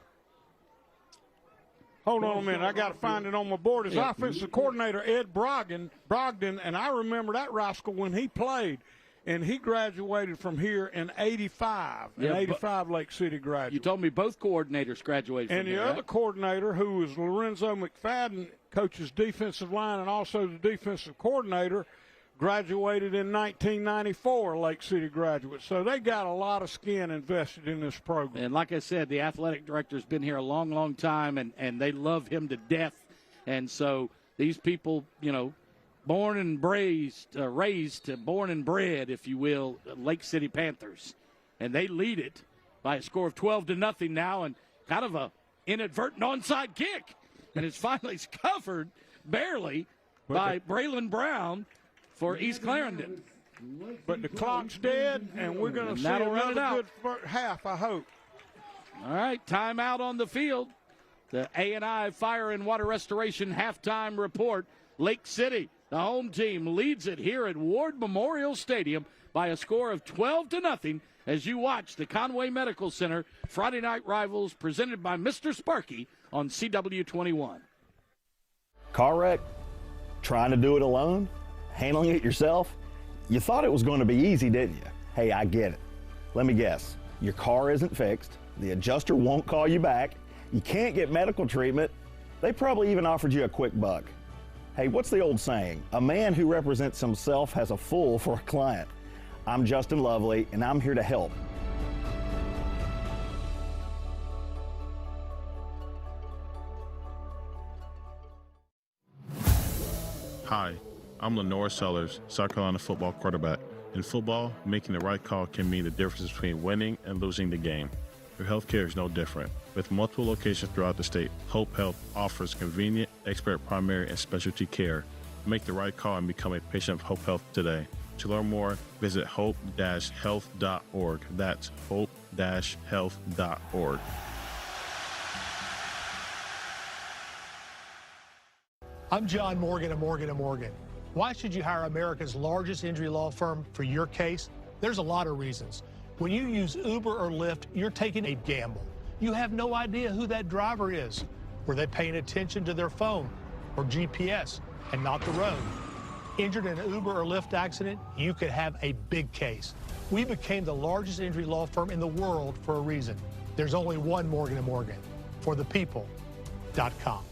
[SPEAKER 2] hold on a minute, I got to find it on my board. His offensive coordinator, Ed Brogdon, and I remember that rascal when he played. And he graduated from here in 85. In 85, Lake City graduated.
[SPEAKER 1] You told me both coordinators graduated from here.
[SPEAKER 2] And the other coordinator, who was Lorenzo McFadden, coaches defensive line and also the defensive coordinator, graduated in 1994, Lake City graduate. So they got a lot of skin invested in this program.
[SPEAKER 1] And like I said, the athletic director's been here a long, long time, and they love him to death. And so these people, born and born and bred, if you will, Lake City Panthers. And they lead it by a score of 12-0 now, and kind of a inadvertent onside kick. And it's finally covered, barely, by Braylon Brown for East Clarendon.
[SPEAKER 2] But the clock's dead, and we're going to see another good half, I hope.
[SPEAKER 1] All right, timeout on the field. The A&I Fire and Water Restoration halftime report. Lake City, the home team, leads it here at Ward Memorial Stadium by a score of 12-0 as you watch the Conway Medical Center Friday Night Rivals presented by Mr. Sparky on CW21.
[SPEAKER 10] Car wreck? Trying to do it alone? Handling it yourself? You thought it was going to be easy, didn't you? Hey, I get it. Let me guess. Your car isn't fixed. The adjuster won't call you back. You can't get medical treatment. They probably even offered you a quick buck. Hey, what's the old saying? A man who represents himself has a fool for a client. I'm Justin Lovely, and I'm here to help.
[SPEAKER 11] Hi, I'm Lenore Sellers, South Carolina football quarterback. In football, making the right call can mean the difference between winning and losing the game. Your healthcare is no different. With multiple locations throughout the state, Hope Health offers convenient, expert primary and specialty care. Make the right call and become a patient of Hope Health today. To learn more, visit hope-health.org. That's hope-health.org.
[SPEAKER 17] I'm John Morgan of Morgan & Morgan. Why should you hire America's largest injury law firm for your case? There's a lot of reasons. When you use Uber or Lyft, you're taking a gamble. You have no idea who that driver is. Were they paying attention to their phone or GPS and not the road? Injured in an Uber or Lyft accident, you could have a big case. We became the largest injury law firm in the world for a reason. There's only one Morgan & Morgan. ForThePeople.com.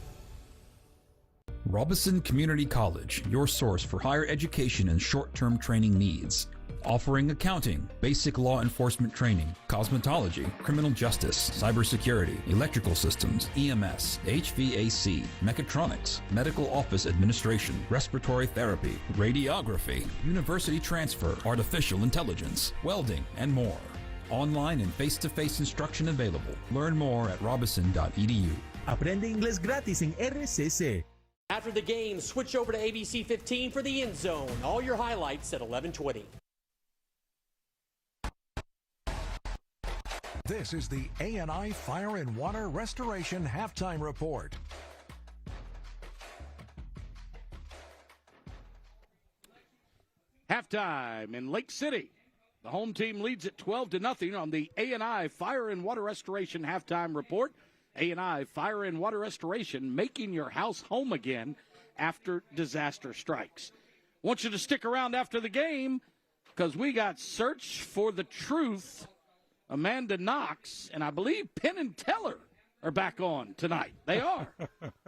[SPEAKER 18] Robison Community College, your source for higher education and short-term training needs. Offering accounting, basic law enforcement training, cosmetology, criminal justice, cybersecurity, electrical systems, EMS, HVAC, mechatronics, medical office administration, respiratory therapy, radiography, university transfer, artificial intelligence, welding, and more. Online and face-to-face instruction available. Learn more at robison.edu.
[SPEAKER 19] Aprende inglés gratis en RCC.
[SPEAKER 14] After the game, switch over to ABC 15 for the End Zone. All your highlights at 11:20.
[SPEAKER 20] This is the A&I Fire and Water Restoration Halftime Report.
[SPEAKER 1] Halftime in Lake City. The home team leads at 12-0 on the A&I Fire and Water Restoration Halftime Report. A&I Fire and Water Restoration, making your house home again after disaster strikes. Want you to stick around after the game because we got Search for the Truth. Amanda Knox, and I believe Penn and Teller are back on tonight. They are.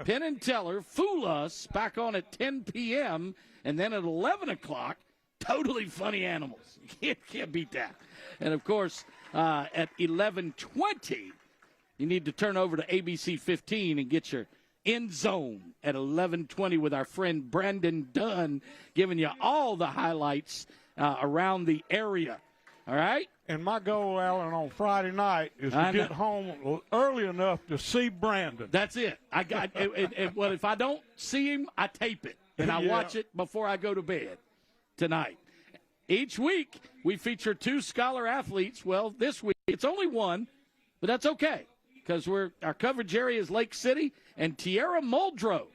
[SPEAKER 1] Penn and Teller, Fool Us, back on at 10 p.m., and then at 11 o'clock, Totally Funny Animals. You can't beat that. And, of course, at 11:20, you need to turn over to ABC 15 and get your End Zone at 11:20 with our friend Brandon Dunn giving you all the highlights around the area. All right?
[SPEAKER 2] And my goal, Alan, on Friday night is to get home early enough to see Brandon.
[SPEAKER 1] That's it. I got it. Well, if I don't see him, I tape it, and I watch it before I go to bed tonight. Each week, we feature 2 scholar athletes. Well, this week, it's only 1, but that's okay because our coverage area is Lake City, and Tiara Muldrow,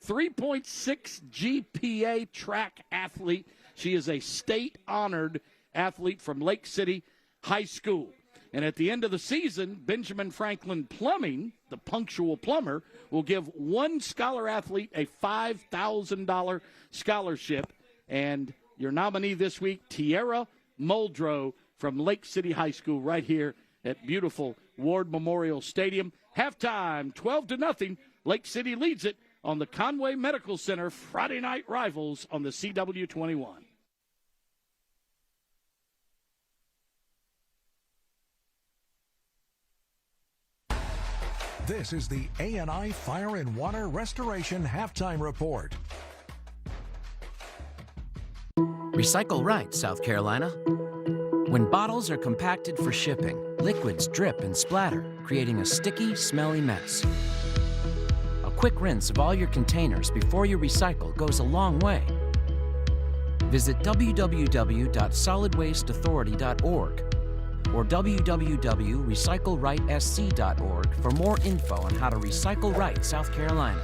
[SPEAKER 1] 3.6 GPA track athlete. She is a state-honored athlete from Lake City High School. And at the end of the season, Benjamin Franklin Plumbing, the punctual plumber, will give 1 scholar athlete a $5,000 scholarship. And your nominee this week, Tiara Muldrow from Lake City High School right here at beautiful Ward Memorial Stadium. Halftime, 12-0. Lake City leads it on the Conway Medical Center Friday Night Rivals on the CW21.
[SPEAKER 20] This is the A&I Fire and Water Restoration Halftime Report.
[SPEAKER 21] Recycle right, South Carolina. When bottles are compacted for shipping, liquids drip and splatter, creating a sticky, smelly mess. A quick rinse of all your containers before you recycle goes a long way. Visit www.solidwasteauthority.org or www.recyclerightsc.org for more info on how to recycle right, South Carolina.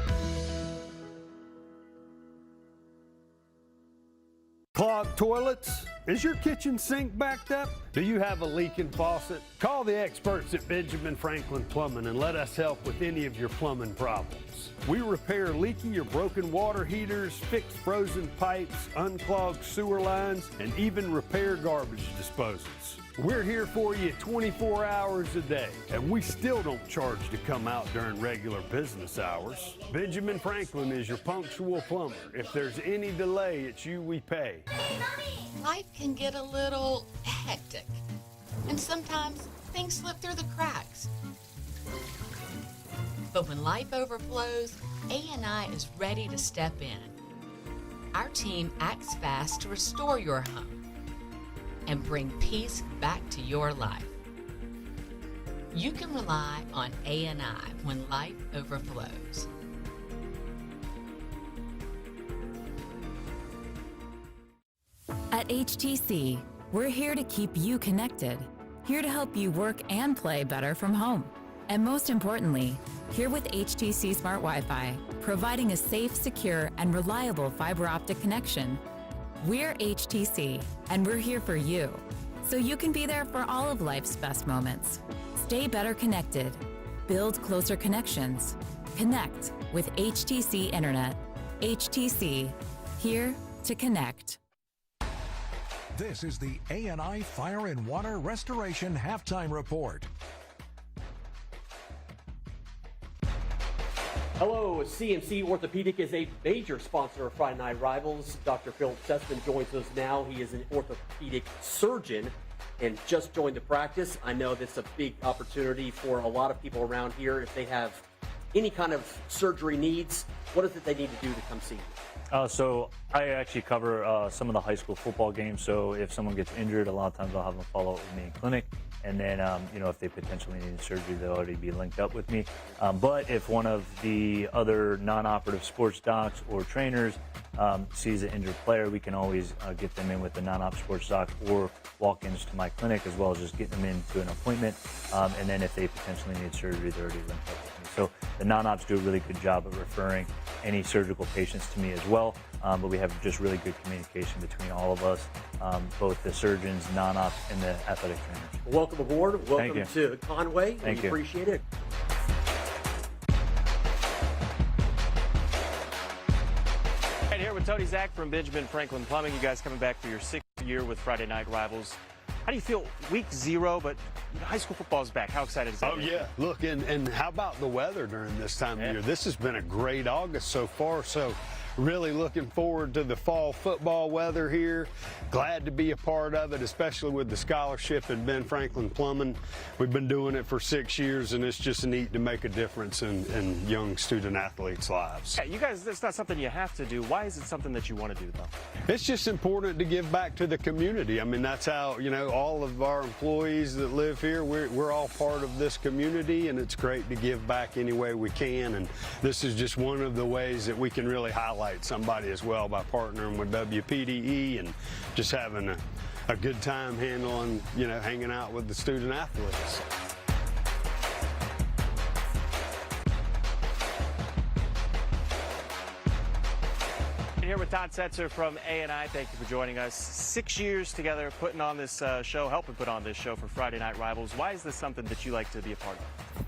[SPEAKER 7] Clogged toilets? Is your kitchen sink backed up? Do you have a leaking faucet? Call the experts at Benjamin Franklin Plumbing and let us help with any of your plumbing problems. We repair leaky or broken water heaters, fix frozen pipes, unclog sewer lines, and even repair garbage disposals. We're here for you 24 hours a day, and we still don't charge to come out during regular business hours. Benjamin Franklin is your punctual plumber. If there's any delay, it's you we pay.
[SPEAKER 15] Life can get a little hectic, and sometimes things slip through the cracks. But when life overflows, A&I is ready to step in. Our team acts fast to restore your home and bring peace back to your life. You can rely on A&I when life overflows.
[SPEAKER 6] At HTC, we're here to keep you connected, here to help you work and play better from home. And most importantly, here with HTC Smart Wi-Fi, providing a safe, secure, and reliable fiber optic connection. We're HTC, and we're here for you, so you can be there for all of life's best moments. Stay better connected, build closer connections, connect with HTC Internet. HTC, here to connect.
[SPEAKER 20] This is the A&I Fire and Water Restoration Halftime Report.
[SPEAKER 14] Hello, CMC Orthopedic is a major sponsor of Friday Night Rivals. Dr. Phil Sussman joins us now. He is an orthopedic surgeon and just joined the practice. I know this is a big opportunity for a lot of people around here. If they have any kind of surgery needs, what is it they need to do to come see you?
[SPEAKER 22] So I actually cover some of the high school football games. So if someone gets injured, a lot of times I'll have them follow up with me in clinic. And then, if they potentially need surgery, they'll already be linked up with me. But if one of the other non-operative sports docs or trainers sees an injured player, we can always get them in with the non-op sports doc or walk-ins to my clinic, as well as just getting them into an appointment. And then if they potentially need surgery, they're already linked up with me. So the non-ops do a really good job of referring any surgical patients to me as well. But we have just really good communication between all of us, both the surgeons, non-ops, and the athletic trainers.
[SPEAKER 14] Welcome aboard. Welcome to Conway.
[SPEAKER 22] Thank
[SPEAKER 14] we
[SPEAKER 22] you.
[SPEAKER 14] Appreciate it.
[SPEAKER 23] Right here with Tony Zach from Benjamin Franklin Plumbing. You guys coming back for your 6th year with Friday Night Rivals. How do you feel week 0, but high school football is back? How excited is that?
[SPEAKER 7] Oh, yeah. Look, and how about the weather during this time of year? This has been a great August so far, so really looking forward to the fall football weather here. Glad to be a part of it, especially with the scholarship at Ben Franklin Plumbing. We've been doing it for 6 years, and it's just neat to make a difference in young student athletes' lives.
[SPEAKER 23] Yeah, you guys, that's not something you have to do. Why is it something that you want to do, though?
[SPEAKER 7] It's just important to give back to the community. I mean, that's how, all of our employees that live here, we're all part of this community, and it's great to give back any way we can. And this is just one of the ways that we can really highlight somebody as well by partnering with WPDE and just having a good time handling, hanging out with the student athletes.
[SPEAKER 23] Here with Todd Setzer from A&I. Thank you for joining us. 6 years together putting on this show, helping put on this show for Friday Night Rivals. Why is this something that you like to be a part of?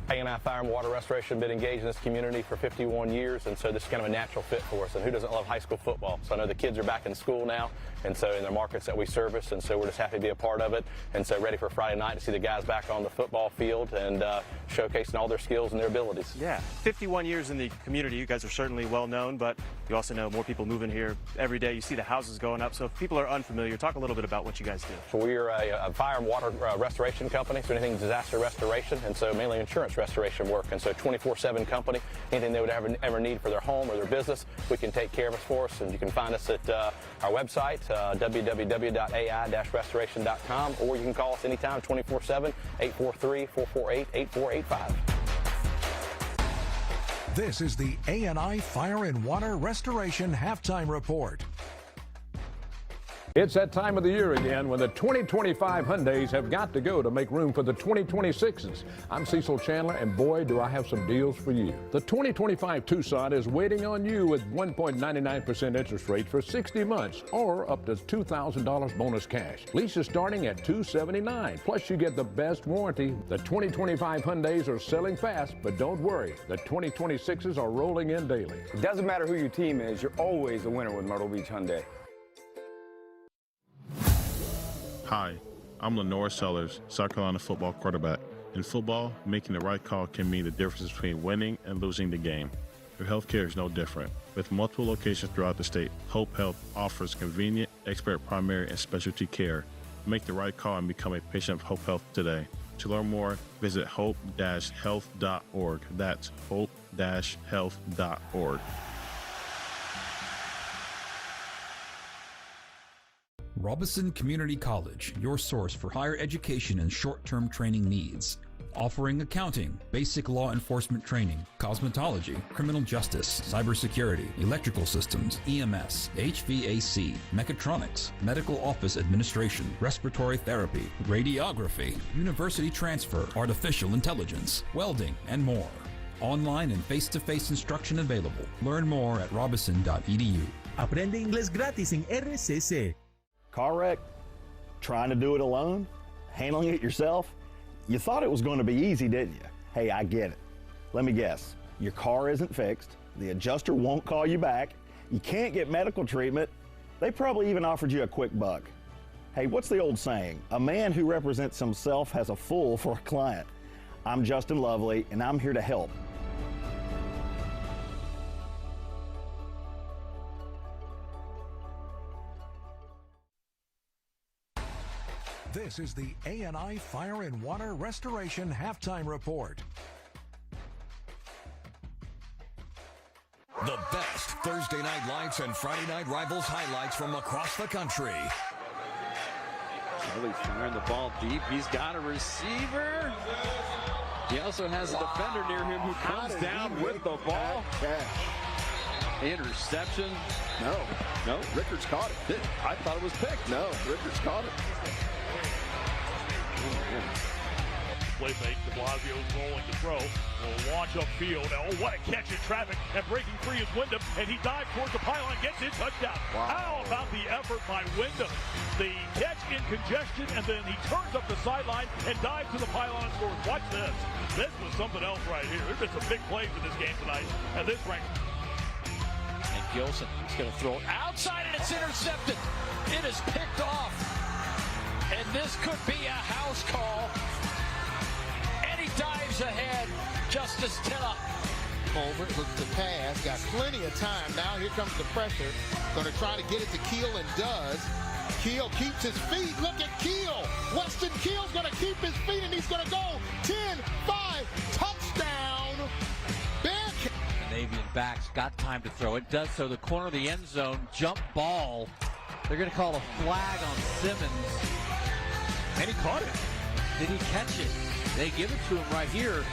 [SPEAKER 24] A&I Fire and Water Restoration have been engaged in this community for 51 years, and so this is kind of a natural fit for us. And who doesn't love high school football? So I know the kids are back in school now, and so in the markets that we service, and so we're just happy to be a part of it. And so ready for Friday night to see the guys back on the football field and showcasing all their skills and their abilities.
[SPEAKER 23] Yeah, 51 years in the community. You guys are certainly well known, but you also know more people moving here every day. You see the houses going up. So if people are unfamiliar, talk a little bit about what you guys do.
[SPEAKER 24] So we are a fire and water restoration company, so anything disaster restoration, and so mainly insurance restoration work. And so 24/7 company, anything they would ever need for their home or their business, we can take care of it for us. And you can find us at our website, www.ai-restoration.com, or you can call us anytime, 24/7, 843-448-8485.
[SPEAKER 20] This is the A&I Fire and Water Restoration Halftime Report.
[SPEAKER 8] It's that time of the year again when the 2025 Hyundais have got to go to make room for the 2026s. I'm Cecil Chandler, and boy, do I have some deals for you. The 2025 Tucson is waiting on you with 1.99% interest rate for 60 months or up to $2,000 bonus cash. Lease is starting at $279. Plus, you get the best warranty. The 2025 Hyundais are selling fast, but don't worry. The 2026s are rolling in daily.
[SPEAKER 9] It doesn't matter who your team is, you're always a winner with Myrtle Beach Hyundai.
[SPEAKER 11] Hi, I'm Lenore Sellers, South Carolina football quarterback. In football, making the right call can mean the difference between winning and losing the game. Your healthcare is no different. With multiple locations throughout the state, Hope Health offers convenient, expert primary and specialty care. Make the right call and become a patient of Hope Health today. To learn more, visit hope-health.org. That's hope-health.org.
[SPEAKER 18] Robinson Community College, your source for higher education and short-term training needs. Offering accounting, basic law enforcement training, cosmetology, criminal justice, cybersecurity, electrical systems, EMS, HVAC, mechatronics, medical office administration, respiratory therapy, radiography, university transfer, artificial intelligence, welding, and more. Online and face-to-face instruction available. Learn more at robinson.edu.
[SPEAKER 19] Aprende inglés gratis en RCC.
[SPEAKER 10] Car wreck? Trying to do it alone? Handling it yourself? You thought it was going to be easy, didn't you? Hey, I get it. Let me guess. Your car isn't fixed. The adjuster won't call you back. You can't get medical treatment. They probably even offered you a quick buck. Hey, what's the old saying? A man who represents himself has a fool for a client. I'm Justin Lovely, and I'm here to help.
[SPEAKER 20] This is the A&I Fire and Water Restoration Halftime Report.
[SPEAKER 12] The best Thursday night lights and Friday night rivals highlights from across the country.
[SPEAKER 13] Charlie's firing the ball deep. He's got a receiver. He also has a defender near him who comes down with the ball. Interception. No, Rickards caught it. I thought it was picked. No, Rickards caught it.
[SPEAKER 25] Play fake, de Blasio's rolling to throw. Will launch upfield. Oh, what a catch in traffic. And breaking free is Wyndham. And he dives towards the pylon, gets in, touchdown. Wow. How about the effort by Wyndham? The catch in congestion, and then he turns up the sideline and dives to the pylon and scores. Watch this. This was something else right here. There's been some big plays in this game tonight. And this ranks.
[SPEAKER 1] And Gilson is going to throw it outside, and it's intercepted. It is picked off. And this could be a house call. And he dives ahead. Justice Tilla.
[SPEAKER 26] Over, looks to pass, got plenty of time. Now here comes the pressure. Going to try to get it to Keel and does. Keel keeps his feet. Look at Keel. Weston Keel's going to keep his feet, and he's going to go 10-5. Touchdown. Bearcat.
[SPEAKER 27] Canadian backs got time to throw it. Does so. The corner of the end zone. Jump ball. They're going to call a flag on Simmons. And he caught it. Did he catch it? They give it to him right here.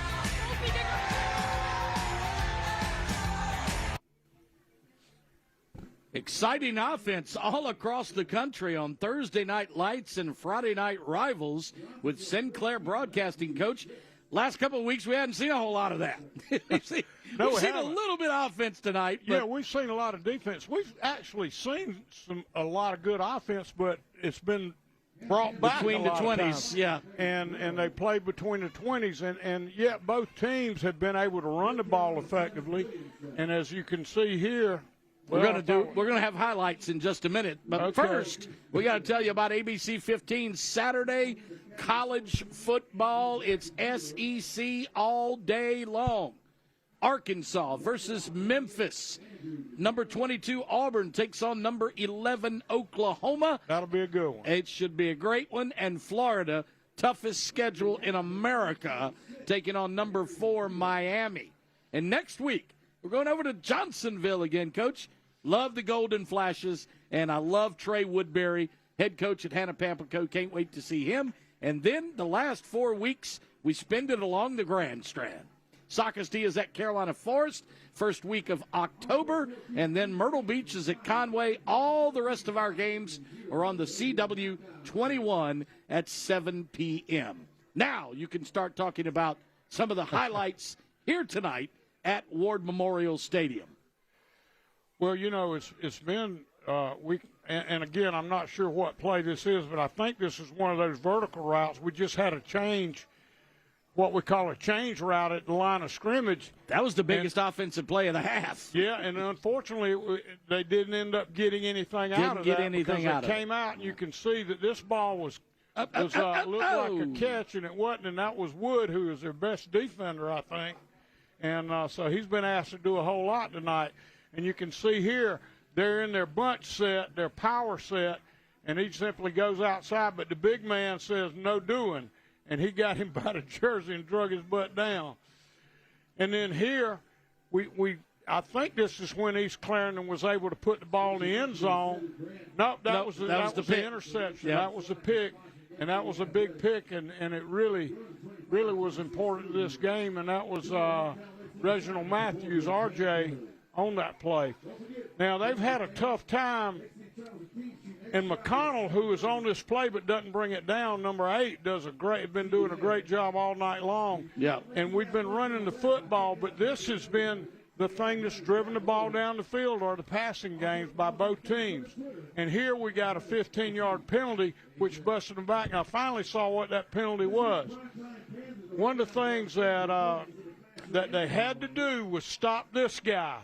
[SPEAKER 1] Exciting offense all across the country on Thursday Night Lights and Friday Night Rivals with Sinclair Broadcasting. Coach, last couple of weeks we hadn't seen a whole lot of that. we've seen a little bit of offense tonight.
[SPEAKER 2] Yeah, we've seen a lot of defense. We've actually seen a lot of good offense, but it's been brought back
[SPEAKER 1] between the 20s, yeah.
[SPEAKER 2] And they played between the 20s, and yet both teams have been able to run the ball effectively. And as you can see here,
[SPEAKER 1] we're going to have highlights in just a minute. But first, we got to tell you about ABC 15 Saturday college football. It's SEC all day long. Arkansas versus Memphis. Number 22, Auburn, takes on number 11, Oklahoma.
[SPEAKER 2] That'll be a good one.
[SPEAKER 1] It should be a great one. And Florida, toughest schedule in America, taking on number 4, Miami. And next week, we're going over to Johnsonville again, Coach. Love the Golden Flashes, and I love Trey Woodbury, head coach at Hannah Pamplico. Can't wait to see him. And then the last 4 weeks, we spend it along the Grand Strand. Socastee is at Carolina Forest, first week of October, and then Myrtle Beach is at Conway. All the rest of our games are on the CW 21 at 7 p.m. Now you can start talking about some of the highlights here tonight at Ward Memorial Stadium.
[SPEAKER 2] Well, you know, it's been and again, I'm not sure what play this is, but I think this is one of those vertical routes. We just had a change, what we call a change route at the line of scrimmage.
[SPEAKER 1] That was the biggest offensive play of the half.
[SPEAKER 2] Yeah, and unfortunately, they didn't end up getting anything out of that. It came out, and you can see that this ball looked like a catch, and it wasn't, and that was Wood, who is their best defender, I think. And so he's been asked to do a whole lot tonight. And you can see here, they're in their bunch set, their power set, and he simply goes outside. But the big man says, no doing. And he got him by the jersey and drug his butt down. And then here, I think this is when East Clarendon was able to put the ball in the end zone. Nope, that was the interception. Yep. That was the pick, and that was a big pick, and it really was important to this game, and that was Reginald Matthews, RJ, on that play. Now, they've had a tough time, and McConnell, who is on this play but doesn't bring it down, number 8, been doing a great job all night long.
[SPEAKER 1] Yeah.
[SPEAKER 2] And we've been running the football, but this has been the thing that's driven the ball down the field are the passing games by both teams. And here we got a 15-yard penalty, which busted them back. And I finally saw what that penalty was. One of the things that they had to do was stop this guy,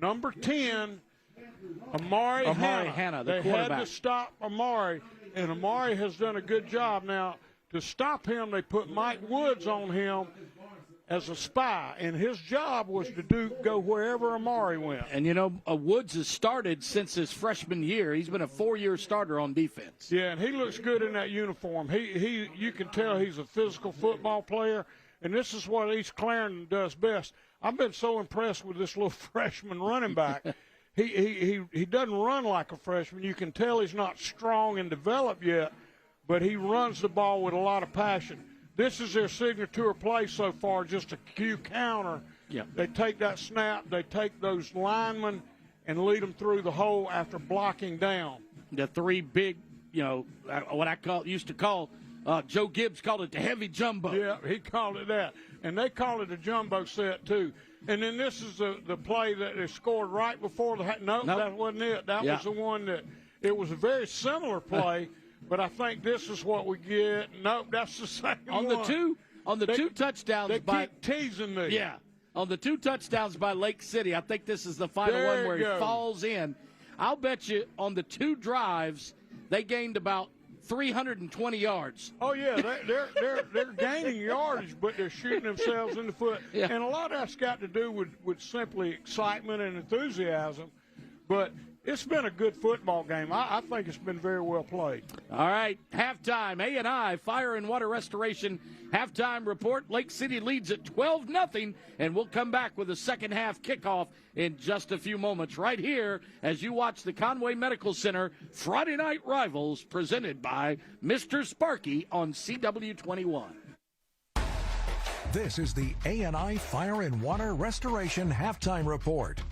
[SPEAKER 2] number 10, Amari Hanna.
[SPEAKER 1] The
[SPEAKER 2] they
[SPEAKER 1] quarterback.
[SPEAKER 2] had to stop Amari, and Amari has done a good job. Now, to stop him, they put Mike Woods on him as a spy, and his job was to go wherever Amari went.
[SPEAKER 1] And, you know, Woods has started since his freshman year. He's been a 4-year starter on defense.
[SPEAKER 2] Yeah, and he looks good in that uniform. You can tell he's a physical football player, and this is what East Clarendon does best. I've been so impressed with this little freshman running back. He doesn't run like a freshman. You can tell he's not strong and developed yet, but he runs the ball with a lot of passion. This is their signature play so far, just a Q counter.
[SPEAKER 1] Yep.
[SPEAKER 2] They take that snap, they take those linemen and lead them through the hole after blocking down.
[SPEAKER 1] The 3 big, what I used to call, Joe Gibbs called it the heavy jumbo.
[SPEAKER 2] Yeah, he called it that. And they call it a jumbo set, too. And then this is the play that they scored right before the – nope, that wasn't it. That was the one that – it was a very similar play. But I think this is what we get. Nope, that's the same
[SPEAKER 1] on
[SPEAKER 2] one.
[SPEAKER 1] The two touchdowns
[SPEAKER 2] they keep teasing me.
[SPEAKER 1] Yeah, on the 2 touchdowns by Lake City, I think this is the final one where he falls in. I'll bet you on the 2 drives, they gained about 320 yards.
[SPEAKER 2] Oh yeah, they're gaining yardage, but they're shooting themselves in the foot.
[SPEAKER 1] Yeah.
[SPEAKER 2] And a lot of that's got to do with simply excitement and enthusiasm. But it's been a good football game. I think it's been very well played.
[SPEAKER 1] All right, halftime. A&I Fire and Water Restoration halftime report. Lake City leads at 12-0, and we'll come back with a second-half kickoff in just a few moments right here as you watch the Conway Medical Center Friday Night Rivals presented by Mr. Sparky on CW21.
[SPEAKER 20] This is the A&I Fire and Water Restoration halftime report.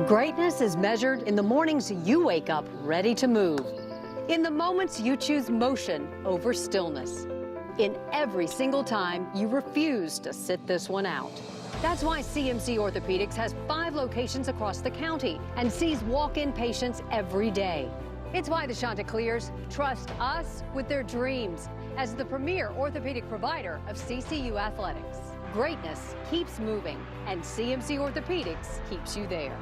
[SPEAKER 3] Greatness is measured in the mornings you wake up ready to move, in the moments you choose motion over stillness, in every single time you refuse to sit this one out. That's why CMC Orthopedics has 5 locations across the county and sees walk-in patients every day. It's why the Chanticleers trust us with their dreams as the premier orthopedic provider of CCU athletics. Greatness keeps moving, and CMC Orthopedics keeps you there.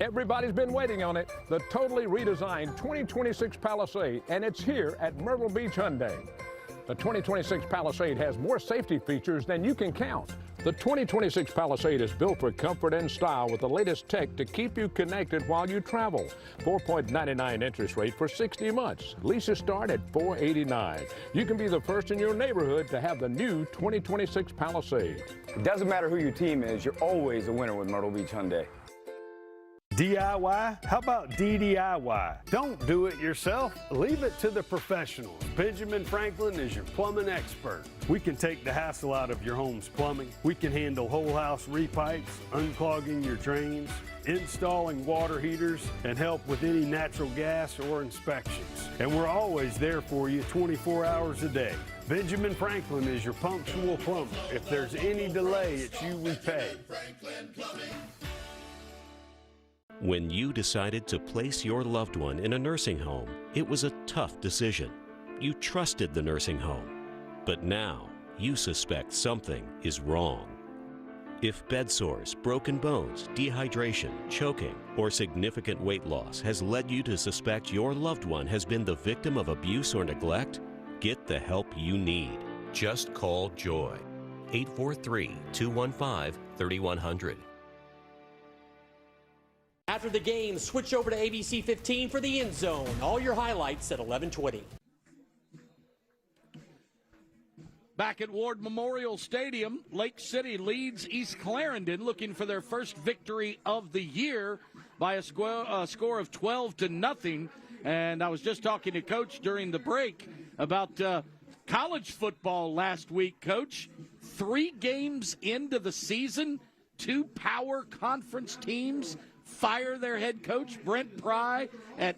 [SPEAKER 8] Everybody's been waiting on it, the totally redesigned 2026 Palisade, and it's here at Myrtle Beach Hyundai. The 2026 Palisade has more safety features than you can count. The 2026 Palisade is built for comfort and style with the latest tech to keep you connected while you travel. 4.99 interest rate for 60 months. Leases start at $489. You can be the first in your neighborhood to have the new 2026 Palisade.
[SPEAKER 9] It doesn't matter who your team is, you're always a winner with Myrtle Beach Hyundai.
[SPEAKER 7] DIY? How about DDIY? Don't do it yourself. Leave it to the professionals. Benjamin Franklin is your plumbing expert. We can take the hassle out of your home's plumbing. We can handle whole house repipes, unclogging your drains, installing water heaters, and help with any natural gas or inspections. And we're always there for you 24 hours a day. Benjamin Franklin is your punctual plumber. If there's any delay, it's you we pay.
[SPEAKER 4] When you decided to place your loved one in a nursing home, it was a tough decision. You trusted the nursing home, but now you suspect something is wrong. If bed sores, broken bones, dehydration, choking, or significant weight loss has led you to suspect your loved one has been the victim of abuse or neglect, get the help you need. Just call JOY. 843-215-3100.
[SPEAKER 14] After the game, switch over to ABC 15 for the End Zone. All your highlights at 11:20.
[SPEAKER 1] Back at Ward Memorial Stadium, Lake City leads East Clarendon, looking for their first victory of the year by a score of 12-0. And I was just talking to Coach during the break about college football last week, Coach. 3 games into the season, 2 power conference teams fire their head coach, Brent Pry at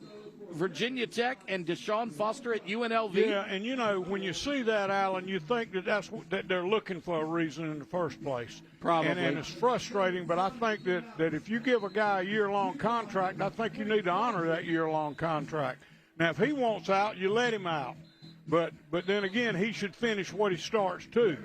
[SPEAKER 1] Virginia Tech and Deshaun Foster at UNLV.
[SPEAKER 2] Yeah, and you know, when you see that, Alan, you think that that they're looking for a reason in the first place.
[SPEAKER 1] Probably.
[SPEAKER 2] And it's frustrating, but I think that if you give a guy a year-long contract, I think you need to honor that year-long contract. Now, if he wants out, you let him out. But then again, he should finish what he starts too.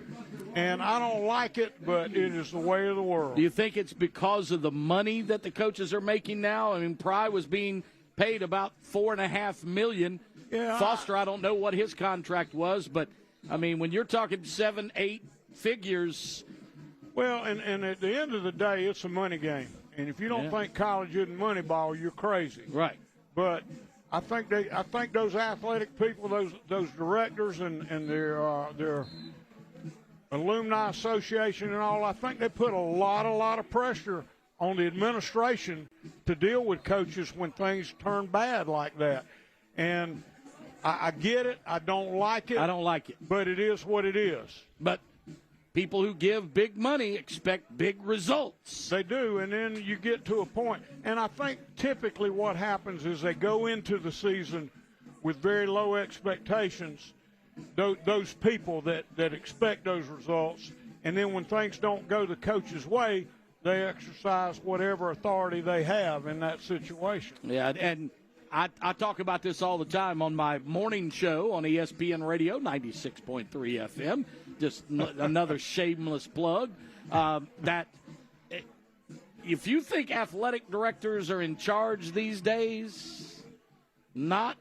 [SPEAKER 2] And I don't like it, but it is the way of the world.
[SPEAKER 1] Do you think it's because of the money that the coaches are making now? I mean, Pry was being paid about $4.5 million.
[SPEAKER 2] Yeah,
[SPEAKER 1] Foster, I don't know what his contract was, but I mean, when you're talking 7-8 figures.
[SPEAKER 2] Well, and at the end of the day, it's a money game. And if you don't think college isn't money ball, you're crazy.
[SPEAKER 1] Right.
[SPEAKER 2] But I think those athletic people, those directors and their alumni association and all, I think they put a lot of pressure on the administration to deal with coaches when things turn bad like that. And I get it. I don't like it.
[SPEAKER 1] I don't like it.
[SPEAKER 2] But it is what it is.
[SPEAKER 1] But people who give big money expect big results.
[SPEAKER 2] They do, and then you get to a point. And I think typically what happens is they go into the season with very low expectations, those people that expect those results, and then when things don't go the coach's way, they exercise whatever authority they have in that situation.
[SPEAKER 1] Yeah, and I talk about this all the time on my morning show on ESPN Radio, 96.3 FM. Just another shameless plug. That if you think athletic directors are in charge these days, not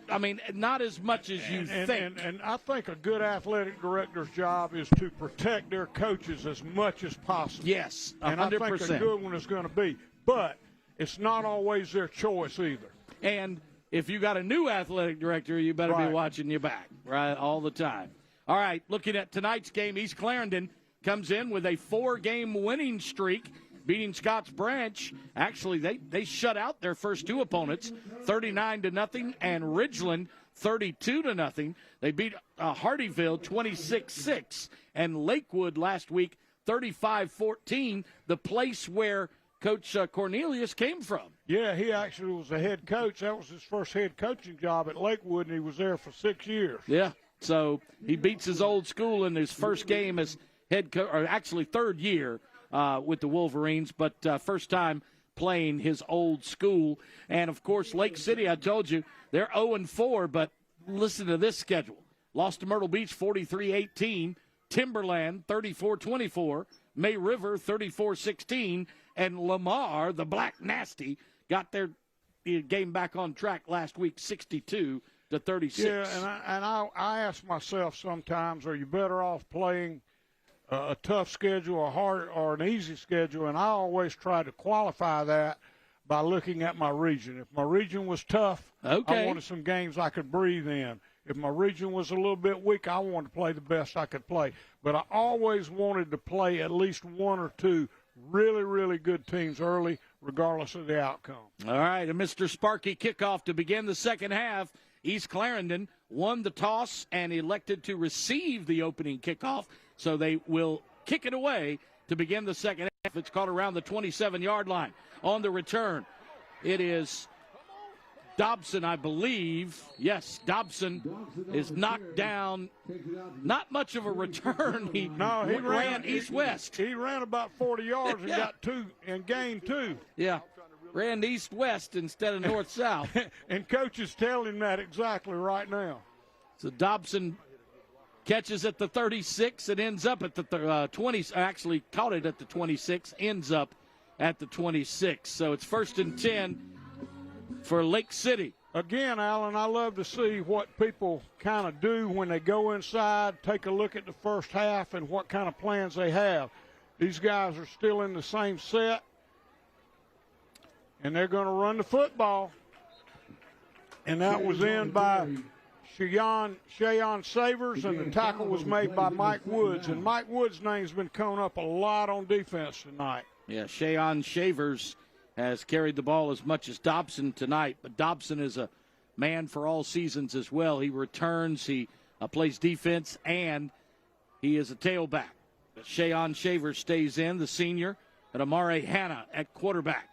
[SPEAKER 1] as much as you think.
[SPEAKER 2] And I think a good athletic director's job is to protect their coaches as much as possible.
[SPEAKER 1] Yes, 100%.
[SPEAKER 2] And I think a good one is going to be. But it's not always their choice either.
[SPEAKER 1] And if you got a new athletic director, you better be watching your back, right, all the time. All right, looking at tonight's game, East Clarendon comes in with a 4-game winning streak, beating Scotts Branch. Actually, they shut out their first 2 opponents, 39-0, and Ridgeland 32-0. They beat Hardyville 26-6, and Lakewood last week 35-14, the place where Coach Cornelius came from.
[SPEAKER 2] Yeah, he actually was a head coach. That was his first head coaching job at Lakewood, and he was there for 6 years.
[SPEAKER 1] Yeah, so he beats his old school in his first game as head coach, or actually 3rd year with the Wolverines, but first time playing his old school. And, of course, Lake City, I told you, they're 0-4, but listen to this schedule. Lost to Myrtle Beach 43-18, Timberland 34-24, May River 34-16, and Lamar, the Black Nasty, got their game back on track last week 62-36.
[SPEAKER 2] Yeah, and I ask myself sometimes, are you better off playing a tough schedule, a hard or an easy schedule? And I always try to qualify that by looking at my region. If my region was tough, I wanted some games I could breathe in. If my region was a little bit weak, I wanted to play the best I could play. But I always wanted to play at least 1 or 2 really, really good teams early regardless of the outcome.
[SPEAKER 1] All right, a Mr. Sparky kickoff to begin the second half. East Clarendon won the toss and elected to receive the opening kickoff, so they will kick it away to begin the second half. It's caught around the 27-yard line. On the return, it is Dobson, I believe. Yes, Dobson is knocked down. Not much of a return. He ran east-west.
[SPEAKER 2] He ran about 40 yards and got two and gained two.
[SPEAKER 1] Yeah, ran east-west instead of north-south.
[SPEAKER 2] And coach is telling him that exactly right now.
[SPEAKER 1] So Dobson catches at the 36 and ends up at the 20. Actually caught it at the 26, ends up at the 26. So it's 1st and 10 for Lake City.
[SPEAKER 2] Again, Alan, I love to see what people kind of do when they go inside, take a look at the first half and what kind of plans they have. These guys are still in the same set, and they're going to run the football. And that was in by Shayon Savers, and the tackle was made by Mike Woods. And Mike Woods' name's been coming up a lot on defense tonight.
[SPEAKER 1] Yeah, Shayon Shavers has carried the ball as much as Dobson tonight, but Dobson is a man for all seasons as well. He returns, he plays defense, and he is a tailback. But Shayon Shavers stays in, the senior, and Amare Hanna at quarterback.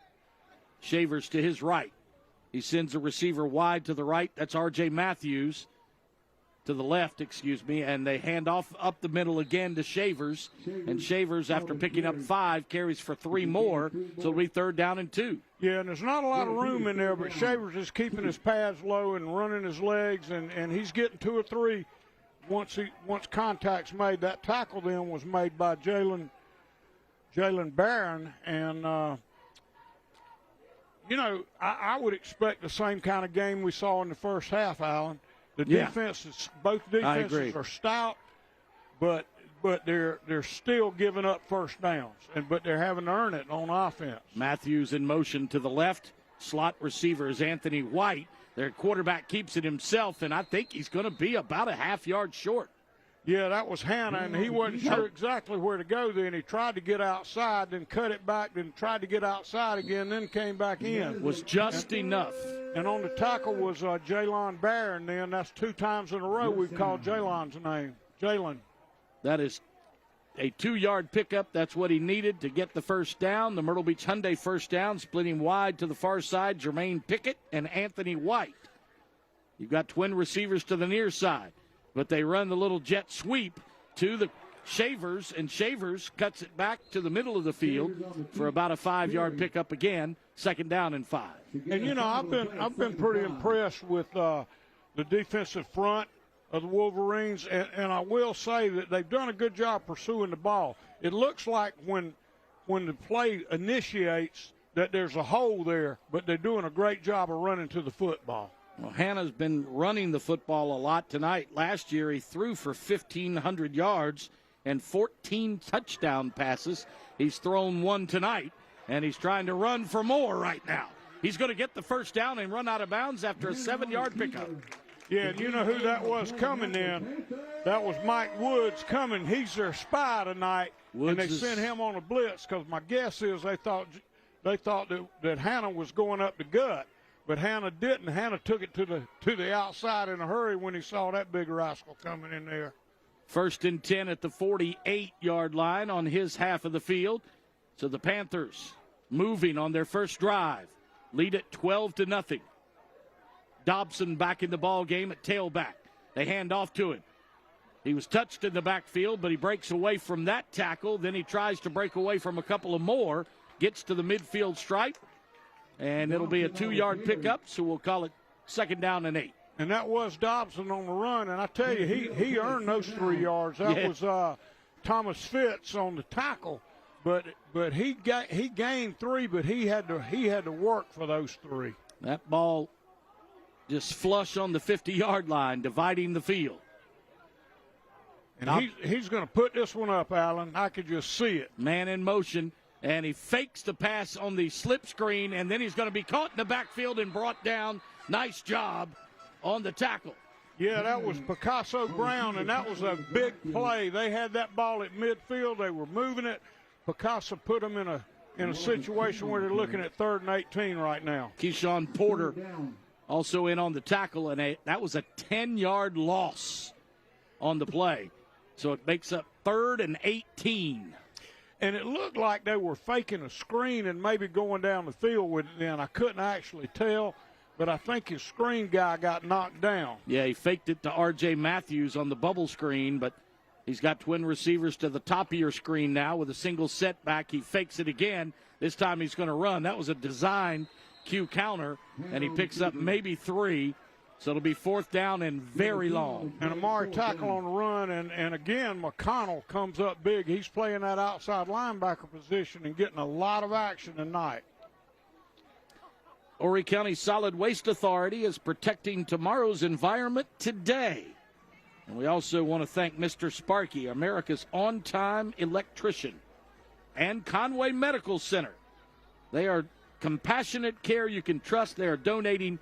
[SPEAKER 1] Shavers to his right. He sends a receiver wide to the right. That's R.J. Matthews. To the left, and they hand off up the middle again to Shavers. And Shavers, after picking up 5, carries for 3 more, so it'll be 3rd down and 2.
[SPEAKER 2] Yeah, and there's not a lot of room in there, but Shavers is keeping his pads low and running his legs, and he's getting 2 or 3 once contact's made. That tackle then was made by Jalen Barron, and I would expect the same kind of game we saw in the first half, Alan. The defenses, both defenses are stout, but they're still giving up first downs, but they're having to earn it on offense.
[SPEAKER 1] Matthews in motion to the left. Slot receiver is Anthony White. Their quarterback keeps it himself, and I think he's going to be about a half-yard short.
[SPEAKER 2] Yeah, that was Hanna, and he wasn't sure exactly where to go then. He tried to get outside, then cut it back, then tried to get outside again, then came back in.
[SPEAKER 1] Was just enough.
[SPEAKER 2] And on the tackle was Jalen Barron then. That's 2 times in a row we've called Jalen's name. Jalen.
[SPEAKER 1] That is a 2-yard pickup. That's what he needed to get the first down. The Myrtle Beach Hyundai first down, splitting wide to the far side, Jermaine Pickett and Anthony White. You've got twin receivers to the near side, but they run the little jet sweep to the Shavers, and Shavers cuts it back to the middle of the field for about a 5-yard pickup again, 2nd down and 5.
[SPEAKER 2] And I've been pretty impressed with the defensive front of the Wolverines, and I will say that they've done a good job pursuing the ball. It looks like when the play initiates that there's a hole there, but they're doing a great job of running to the football.
[SPEAKER 1] Well, Hanna's been running the football a lot tonight. Last year he threw for 1,500 yards and 14 touchdown passes. He's thrown 1 tonight, and he's trying to run for more right now. He's going to get the first down and run out of bounds after a 7-yard pickup.
[SPEAKER 2] Yeah, and you know who that was coming in? That was Mike Woods coming. He's their spy tonight, and they sent him on a blitz because my guess is they thought that Hanna was going up the gut. But Hanna didn't. Hanna took it to the outside in a hurry when he saw that big rascal coming in there.
[SPEAKER 1] 1st and 10 at the 48-yard line on his half of the field. So the Panthers moving on their first drive. Lead it 12-0. Dobson back in the ball game at tailback. They hand off to him. He was touched in the backfield, but he breaks away from that tackle. Then he tries to break away from a couple of more. Gets to the midfield stripe. And it'll be a 2-yard pickup, so we'll call it 2nd down and 8.
[SPEAKER 2] And that was Dobson on the run, and I tell you, he earned those 3 yards. That was Thomas Fitz on the tackle, but he gained 3, but he had to work for those 3.
[SPEAKER 1] That ball just flush on the 50-yard line, dividing the field.
[SPEAKER 2] And he's going to put this one up, Alan. I could just see it.
[SPEAKER 1] Man in motion. And he fakes the pass on the slip screen, and then he's going to be caught in the backfield and brought down. Nice job on the tackle.
[SPEAKER 2] Yeah, that was Picasso Brown, and that was a big play. They had that ball at midfield. They were moving it. Picasso put them in in a situation where they're looking at 3rd and 18 right now.
[SPEAKER 1] Keyshawn Porter also in on the tackle, and that was a 10-yard loss on the play. So it makes up 3rd and 18.
[SPEAKER 2] And it looked like they were faking a screen and maybe going down the field with it then. I couldn't actually tell, but I think his screen guy got knocked down.
[SPEAKER 1] Yeah, he faked it to R.J. Matthews on the bubble screen, but he's got twin receivers to the top of your screen now with a single setback. He fakes it again. This time he's going to run. That was a design Q counter, and he picks up maybe 3. So it'll be 4th down and very long.
[SPEAKER 2] And Amari tackle on the run, and again, McConnell comes up big. He's playing that outside linebacker position and getting a lot of action tonight.
[SPEAKER 1] Horry County Solid Waste Authority is protecting tomorrow's environment today. And we also want to thank Mr. Sparky, America's on-time electrician, and Conway Medical Center. They are compassionate care you can trust. They are donating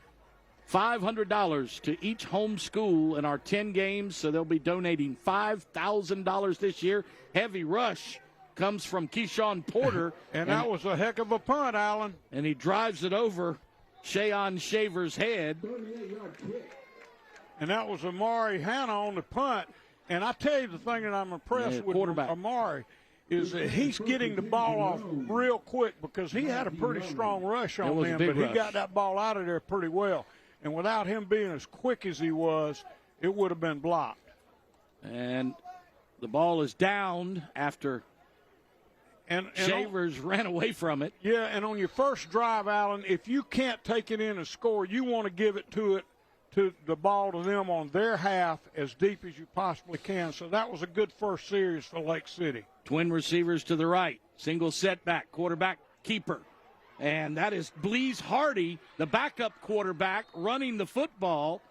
[SPEAKER 1] $500 to each home school in our 10 games, so they'll be donating $5,000 this year. Heavy rush comes from Keyshawn Porter.
[SPEAKER 2] and that was a heck of a punt, Allen.
[SPEAKER 1] And he drives it over Shayon Shaver's head.
[SPEAKER 2] And that was Amari Hanna on the punt. And I tell you the thing that I'm impressed with Amari is that he's getting the ball off real quick because he had a pretty strong rush on him, but he got that ball out of there pretty well. And without him being as quick as he was, it would have been blocked.
[SPEAKER 1] And the ball is down after Shavers ran away from it.
[SPEAKER 2] Yeah, and on your first drive, Allen, if you can't take it in and score, you want to give it to the ball to them on their half as deep as you possibly can. So that was a good first series for Lake City.
[SPEAKER 1] Twin receivers to the right. Single setback, quarterback keeper. And that is Blease Hardy, the backup quarterback, running the football.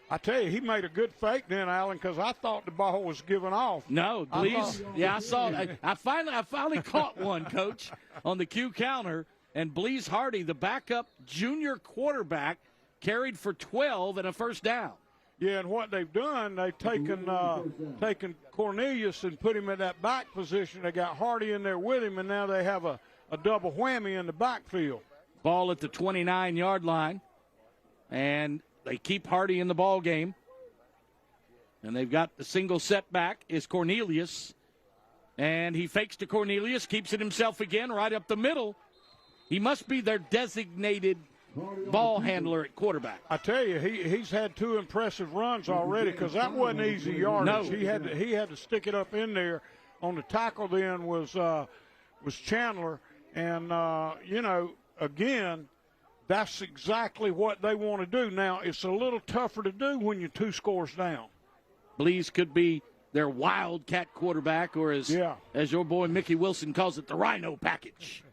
[SPEAKER 2] I tell you, he made a good fake then, Allen, because I thought the ball was given off.
[SPEAKER 1] No, Blease, I saw it. I finally caught one, Coach, on the Q counter. And Blease Hardy, the backup junior quarterback, carried for 12 and a first down.
[SPEAKER 2] Yeah, and what they've done, they've taken Cornelius and put him in that back position. They got Hardy in there with him, and now they have a double whammy in the backfield.
[SPEAKER 1] Ball at the 29-yard line, and they keep Hardy in the ball game. And they've got the single setback is Cornelius, and he fakes to Cornelius, keeps it himself again right up the middle. He must be their designated ball handler at quarterback.
[SPEAKER 2] I tell you, he's had 2 impressive runs already because that wasn't easy yardage.
[SPEAKER 1] No.
[SPEAKER 2] He had to stick it up in there. On the tackle then was Chandler. And, again, that's exactly what they want to do. Now, it's a little tougher to do when you're 2 scores down.
[SPEAKER 1] Blease could be their wildcat quarterback, or as your boy Mickey Wilson calls it, the rhino package.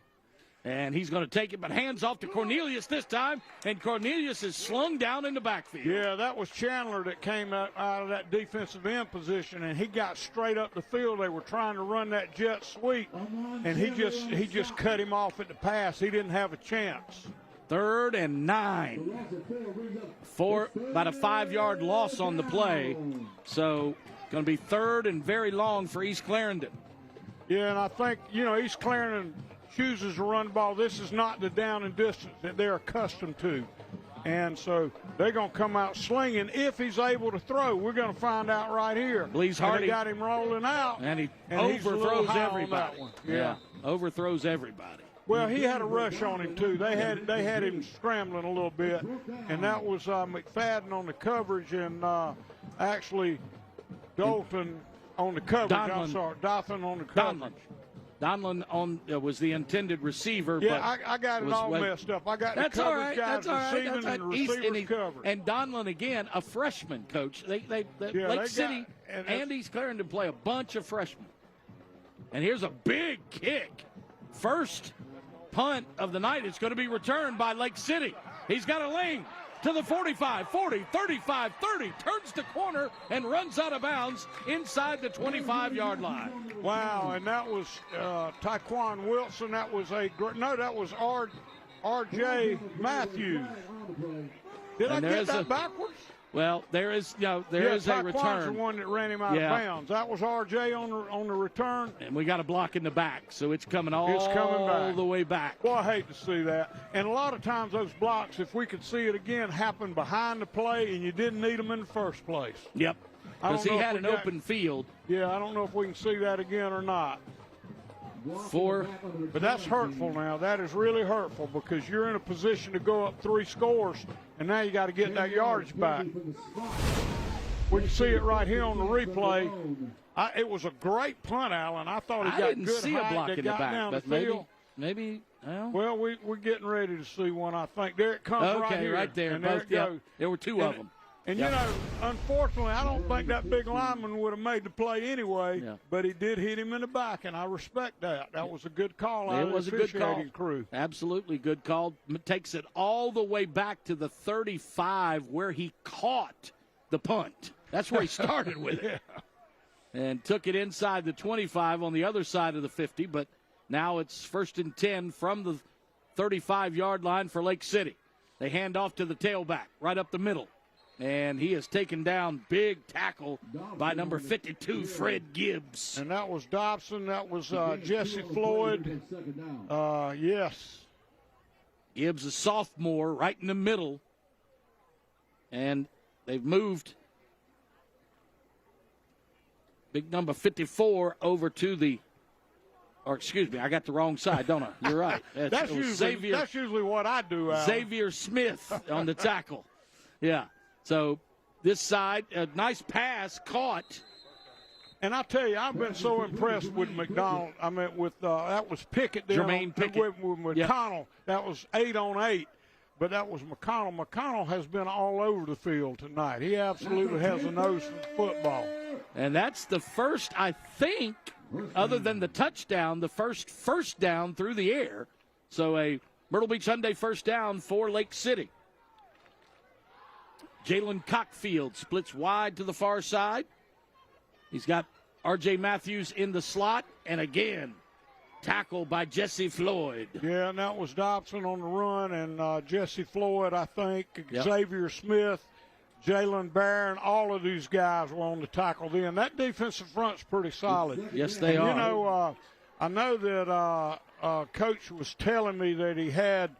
[SPEAKER 1] And he's going to take it, but hands off to Cornelius this time, and Cornelius is slung down in the backfield.
[SPEAKER 2] Yeah, that was Chandler that came out of that defensive end position, and he got straight up the field. They were trying to run that jet sweep, and he just cut him off at the pass. He didn't have a chance.
[SPEAKER 1] 3rd and 9 for about a 5-yard loss on the play. So going to be 3rd and very long for East Clarendon.
[SPEAKER 2] Yeah, and I think, East Clarendon chooses to run the ball. This is not the down and distance that they're accustomed to. And so they're going to come out slinging if he's able to throw. We're going to find out right here.
[SPEAKER 1] Blease Hardy
[SPEAKER 2] got him rolling out.
[SPEAKER 1] And he overthrows everybody.
[SPEAKER 2] Yeah,
[SPEAKER 1] overthrows everybody.
[SPEAKER 2] Well, he had a rush on him, too. They had him scrambling a little bit, and that was McFadden on the coverage and actually Dalton on the coverage. Dalton on the coverage.
[SPEAKER 1] Donlin was the intended receiver.
[SPEAKER 2] Yeah,
[SPEAKER 1] but
[SPEAKER 2] I got it all messed up. I got the coverage guys receiving and the receivers covered.
[SPEAKER 1] And Donlin, again, a freshman, Coach. Lake City and East Clarendon play a bunch of freshmen. And here's a big kick. First punt of the night. It's going to be returned by Lake City. He's got a lane to the 45, 40, 35, 30, turns the corner and runs out of bounds inside the 25-yard line.
[SPEAKER 2] Wow, and that was Taquan Wilson. That was that was R.J. Matthews. Did I get that backwards?
[SPEAKER 1] Well, there is a
[SPEAKER 2] Taquan's
[SPEAKER 1] return.
[SPEAKER 2] the one that ran him out of bounds. That was R.J. on the return.
[SPEAKER 1] And we got a block in the back, so it's coming all the way back.
[SPEAKER 2] Well, I hate to see that. And a lot of times those blocks, if we could see it again, happen behind the play, and you didn't need them in the first place.
[SPEAKER 1] Yep, because he had an open field.
[SPEAKER 2] Yeah, I don't know if we can see that again or not. But that's hurtful now. That is really hurtful because you're in a position to go up 3 scores, and now you got to get that yardage back. We can see it right here on the replay. It was a great punt, Allen. I thought he got
[SPEAKER 1] didn't
[SPEAKER 2] good
[SPEAKER 1] see
[SPEAKER 2] height.
[SPEAKER 1] a block
[SPEAKER 2] They
[SPEAKER 1] in the
[SPEAKER 2] got
[SPEAKER 1] back,
[SPEAKER 2] down
[SPEAKER 1] but
[SPEAKER 2] the field.
[SPEAKER 1] maybe.
[SPEAKER 2] Well, we're getting ready to see one, I think. There it comes right here.
[SPEAKER 1] Right there.
[SPEAKER 2] And there it goes.
[SPEAKER 1] There were 2 of them.
[SPEAKER 2] And, unfortunately, I don't think that big lineman would have made the play anyway, but he did hit him in the back, and I respect that. That was a good call out of the officiating crew.
[SPEAKER 1] Absolutely good call. Takes it all the way back to the 35 where he caught the punt. That's where he started with it. And took it inside the 25 on the other side of the 50, but now it's 1st and 10 from the 35-yard line for Lake City. They hand off to the tailback right up the middle. And he has taken down big tackle by number 52, Fred Gibbs.
[SPEAKER 2] And that was Dobson. That was Jesse Floyd. Yes.
[SPEAKER 1] Gibbs, a sophomore, right in the middle. And they've moved big number 54 over to the, or excuse me, I got the wrong side, don't I? You're right.
[SPEAKER 2] That's usually what I do, Al.
[SPEAKER 1] Xavier Smith on the tackle. Yeah. So this side, a nice pass caught.
[SPEAKER 2] And I tell you, I've been so impressed with McDonald. I mean, with that was Pickett there.
[SPEAKER 1] Jermaine Pickett.
[SPEAKER 2] With McConnell. That was 8 on 8. But that was McConnell. McConnell has been all over the field tonight. He absolutely has a nose for football.
[SPEAKER 1] And that's the first, I think, other than the touchdown, the first down through the air. So a Myrtle Beach Hyundai first down for Lake City. Jalen Cockfield splits wide to the far side. He's got R.J. Matthews in the slot. And again, tackled by Jesse Floyd.
[SPEAKER 2] Yeah, and that was Dobson on the run. And Jesse Floyd, I think, Xavier Smith, Jalen Barron, all of these guys were on the tackle then. That defensive front's pretty solid.
[SPEAKER 1] Yes, they are.
[SPEAKER 2] You know, I know that Coach was telling me that he had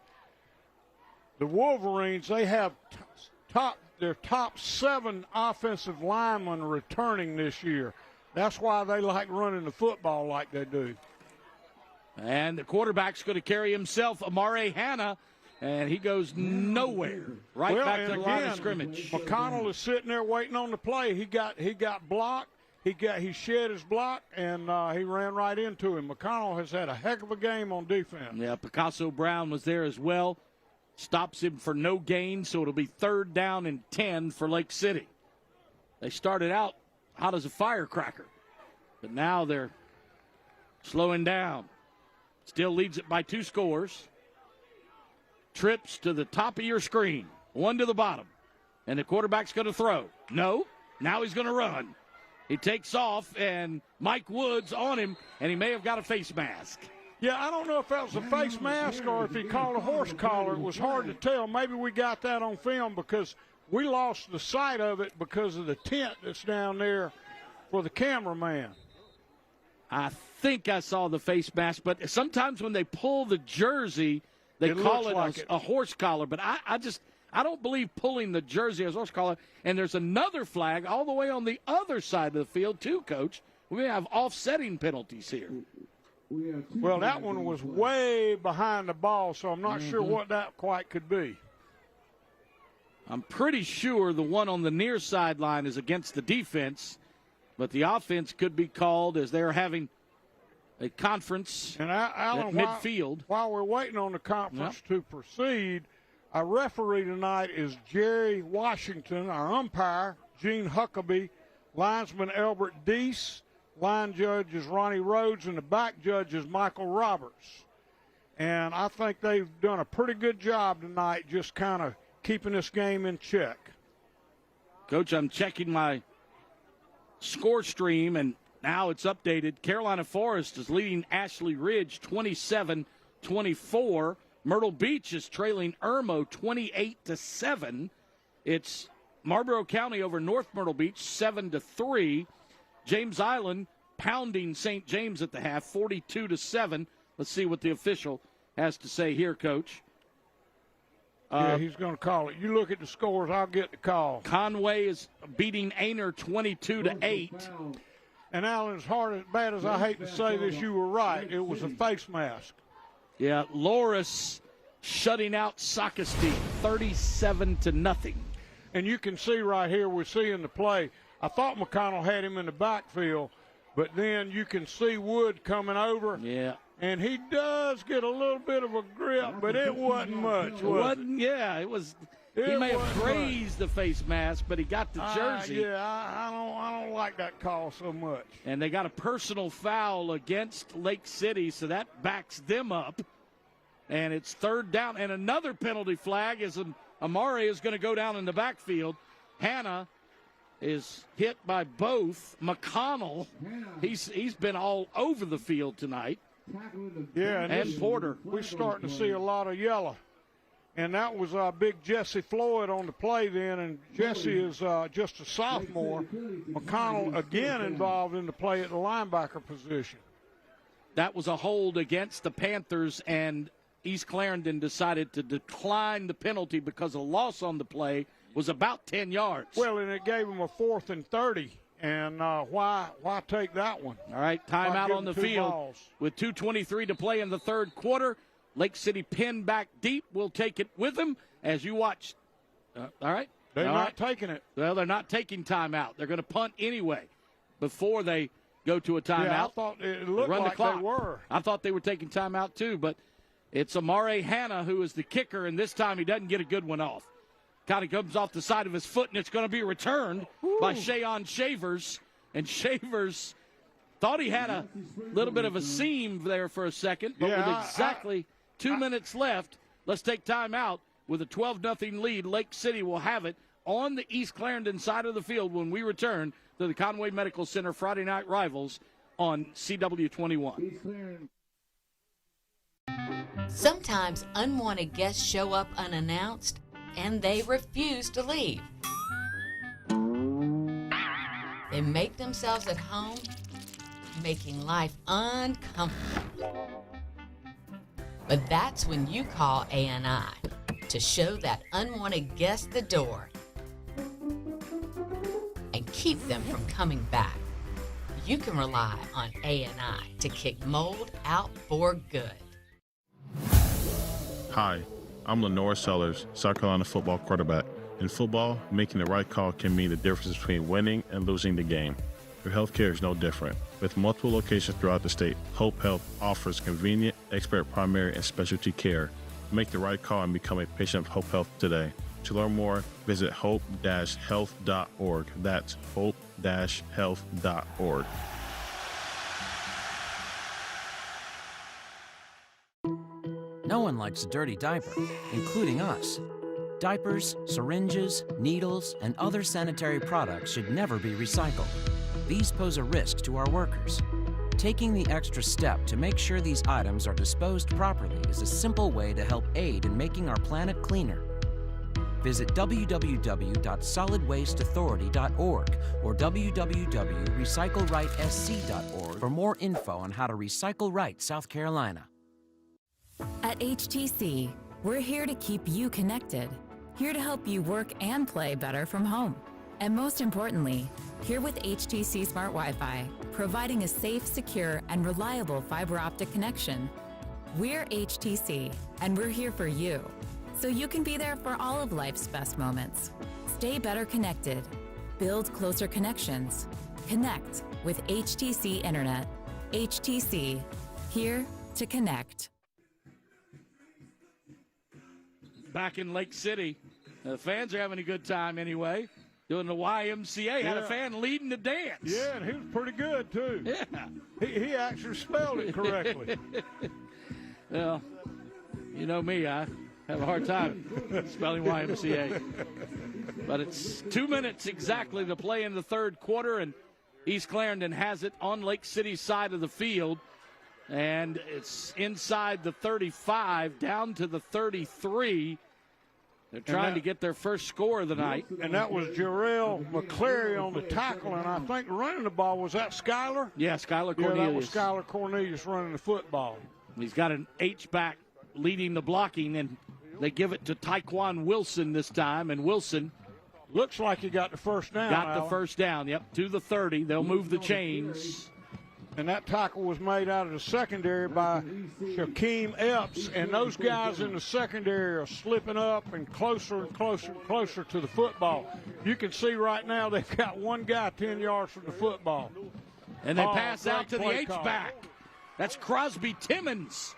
[SPEAKER 2] the Wolverines, they have their top 7 offensive linemen returning this year. That's why they like running the football like they do.
[SPEAKER 1] And the quarterback's going to carry himself, Amare Hanna, and he goes nowhere. Back to the line of scrimmage.
[SPEAKER 2] McConnell is sitting there waiting on the play. He got blocked. He shed his block, and he ran right into him. McConnell has had a heck of a game on defense.
[SPEAKER 1] Yeah, Picasso Brown was there as well. Stops him for no gain, so it'll be 3rd down and 10 for Lake City. They started out hot as a firecracker, but now they're slowing down. Still leads it by 2 scores. Trips to the top of your screen, 1 to the bottom. And the quarterback's going to throw. No, now he's going to run. He takes off, and Mike Woods on him, and he may have got a face mask.
[SPEAKER 2] Yeah, I don't know if that was a face mask or if he called a horse collar. It was hard to tell. Maybe we got that on film because we lost the sight of it because of the tent that's down there for the cameraman.
[SPEAKER 1] I think I saw the face mask, but sometimes when they pull the jersey, they call it a horse collar. But I don't believe pulling the jersey as a horse collar. And there's another flag all the way on the other side of the field, too, Coach. We have offsetting penalties here.
[SPEAKER 2] Well, that one was way behind the ball, so I'm not sure what that quite could be.
[SPEAKER 1] I'm pretty sure the one on the near sideline is against the defense, but the offense could be called as they're having a conference
[SPEAKER 2] and Alan,
[SPEAKER 1] at midfield.
[SPEAKER 2] While we're waiting on the conference to proceed, our referee tonight is Jerry Washington, our umpire, Gene Huckabee, linesman Albert Deese, line judge is Ronnie Rhodes, and the back judge is Michael Roberts. And I think they've done a pretty good job tonight just kind of keeping this game in check.
[SPEAKER 1] Coach, I'm checking my score stream, and now it's updated. Carolina Forest is leading Ashley Ridge 27-24. Myrtle Beach is trailing Irmo 28-7. It's Marlboro County over North Myrtle Beach 7-3. James Island pounding St. James at the half 42-7. Let's see what the official has to say here, Coach.
[SPEAKER 2] Yeah, he's going to call it. You look at the scores, I'll get the call.
[SPEAKER 1] Conway is beating Aner 22-8.
[SPEAKER 2] And Alan, as bad as I hate to say this, you were right. It was a face mask.
[SPEAKER 1] Yeah, Loris shutting out Socastee 37-0.
[SPEAKER 2] And you can see right here, we're seeing the play. I thought McConnell had him in the backfield, but then you can see Wood coming over.
[SPEAKER 1] Yeah.
[SPEAKER 2] And he does get a little bit of a grip, but it wasn't much.
[SPEAKER 1] It wasn't. Yeah, it was. He may have grazed the face mask, but he got the jersey.
[SPEAKER 2] I don't like that call so much.
[SPEAKER 1] And they got a personal foul against Lake City, so that backs them up. And it's third down, and another penalty flag as Amari is going to go down in the backfield. Hannah is hit by both. McConnell, he's been all over the field tonight.
[SPEAKER 2] Yeah,
[SPEAKER 1] and Porter.
[SPEAKER 2] We're starting to see a lot of yellow. And that was big Jesse Floyd on the play then, and Jesse is just a sophomore. McConnell again involved in the play at the linebacker position.
[SPEAKER 1] That was a hold against the Panthers, and East Clarendon decided to decline the penalty because a loss on the play was about 10 yards.
[SPEAKER 2] Well, and it gave him a 4th and 30. And why take that one?
[SPEAKER 1] All right, timeout on the field
[SPEAKER 2] balls.
[SPEAKER 1] With 2:23 to play in the third quarter. Lake City pinned back deep. We'll take it with them as you watch. All right.
[SPEAKER 2] They're not taking it.
[SPEAKER 1] Well, they're not taking timeout. They're going to punt anyway before they go to a timeout.
[SPEAKER 2] Yeah, I thought it looked
[SPEAKER 1] run
[SPEAKER 2] like
[SPEAKER 1] the clock.
[SPEAKER 2] they were.
[SPEAKER 1] I thought they were taking timeout too, but it's Amare Hanna who is the kicker, and this time he doesn't get a good one off. Kind of comes off the side of his foot, and it's going to be returned by Shayon Shavers. And Shavers thought he had a little bit of a seam there for a second, but with exactly 2 minutes left, let's take time out. With a 12-0 lead, Lake City will have it on the East Clarendon side of the field when we return to the Conway Medical Center Friday Night Rivals on CW21.
[SPEAKER 5] Sometimes unwanted guests show up unannounced, and they refuse to leave. They make themselves at home, making life uncomfortable. But that's when you call ANI to show that unwanted guest the door and keep them from coming back. You can rely on ANI to kick mold out for good.
[SPEAKER 11] Hi, I'm Lenore Sellers, South Carolina football quarterback. In football, making the right call can mean the difference between winning and losing the game. Your healthcare is no different. With multiple locations throughout the state, Hope Health offers convenient, expert primary and specialty care. Make the right call and become a patient of Hope Health today. To learn more, visit hope-health.org. That's hope-health.org.
[SPEAKER 6] No one likes a dirty diaper, including us. Diapers, syringes, needles, and other sanitary products should never be recycled. These pose a risk to our workers. Taking the extra step to make sure these items are disposed properly is a simple way to help aid in making our planet cleaner. Visit www.solidwasteauthority.org or www.recyclerightsc.org for more info on how to recycle right South Carolina.
[SPEAKER 15] At HTC, we're here to keep you connected, here to help you work and play better from home. And most importantly, here with HTC Smart Wi-Fi, providing a safe, secure, and reliable fiber optic connection. We're HTC, and we're here for you, so you can be there for all of life's best moments. Stay better connected. Build closer connections. Connect with HTC Internet. HTC, here to connect.
[SPEAKER 1] Back in Lake City, the fans are having a good time anyway. Doing the YMCA, had a fan leading the dance.
[SPEAKER 2] Yeah, and he was pretty good, too.
[SPEAKER 1] Yeah.
[SPEAKER 2] He actually spelled it correctly.
[SPEAKER 1] Well, you know me, I have a hard time spelling YMCA. But it's 2 minutes exactly to play in the third quarter, and East Clarendon has it on Lake City's side of the field. And it's inside the 35, down to the 33. They're trying to get their first score of the night.
[SPEAKER 2] And that was Jarrell McCleary on the tackle, and I think running the ball, was that Skylar?
[SPEAKER 1] Yeah, Skylar Cornelius.
[SPEAKER 2] Yeah, that was Skylar Cornelius running the football.
[SPEAKER 1] He's got an H-back leading the blocking, and they give it to Tyquan Wilson this time, and Wilson
[SPEAKER 2] looks like he got the first down.
[SPEAKER 1] Got the first down, yep, to the 30. They'll move the chains.
[SPEAKER 2] And that tackle was made out of the secondary by Shaquem Epps, and those guys in the secondary are slipping up and closer to the football. You can see right now they've got one guy 10 yards from the football.
[SPEAKER 1] And they pass out to the H-back. That's Crosby Timmons.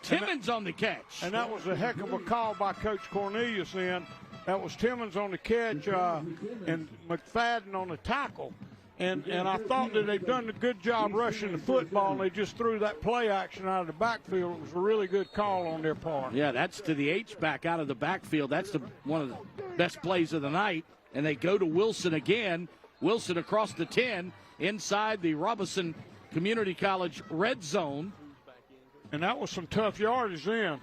[SPEAKER 1] Timmons on the catch.
[SPEAKER 2] And that was a heck of a call by Coach Cornelius then. That was Timmons on the catch and McFadden on the tackle. And I thought that they'd done a good job rushing the football, and they just threw that play action out of the backfield. It was a really good call on their part.
[SPEAKER 1] Yeah, that's to the H-back out of the backfield. That's one of the best plays of the night. And they go to Wilson again. Wilson across the 10 inside the Robinson Community College red zone.
[SPEAKER 2] And that was some tough yardage then.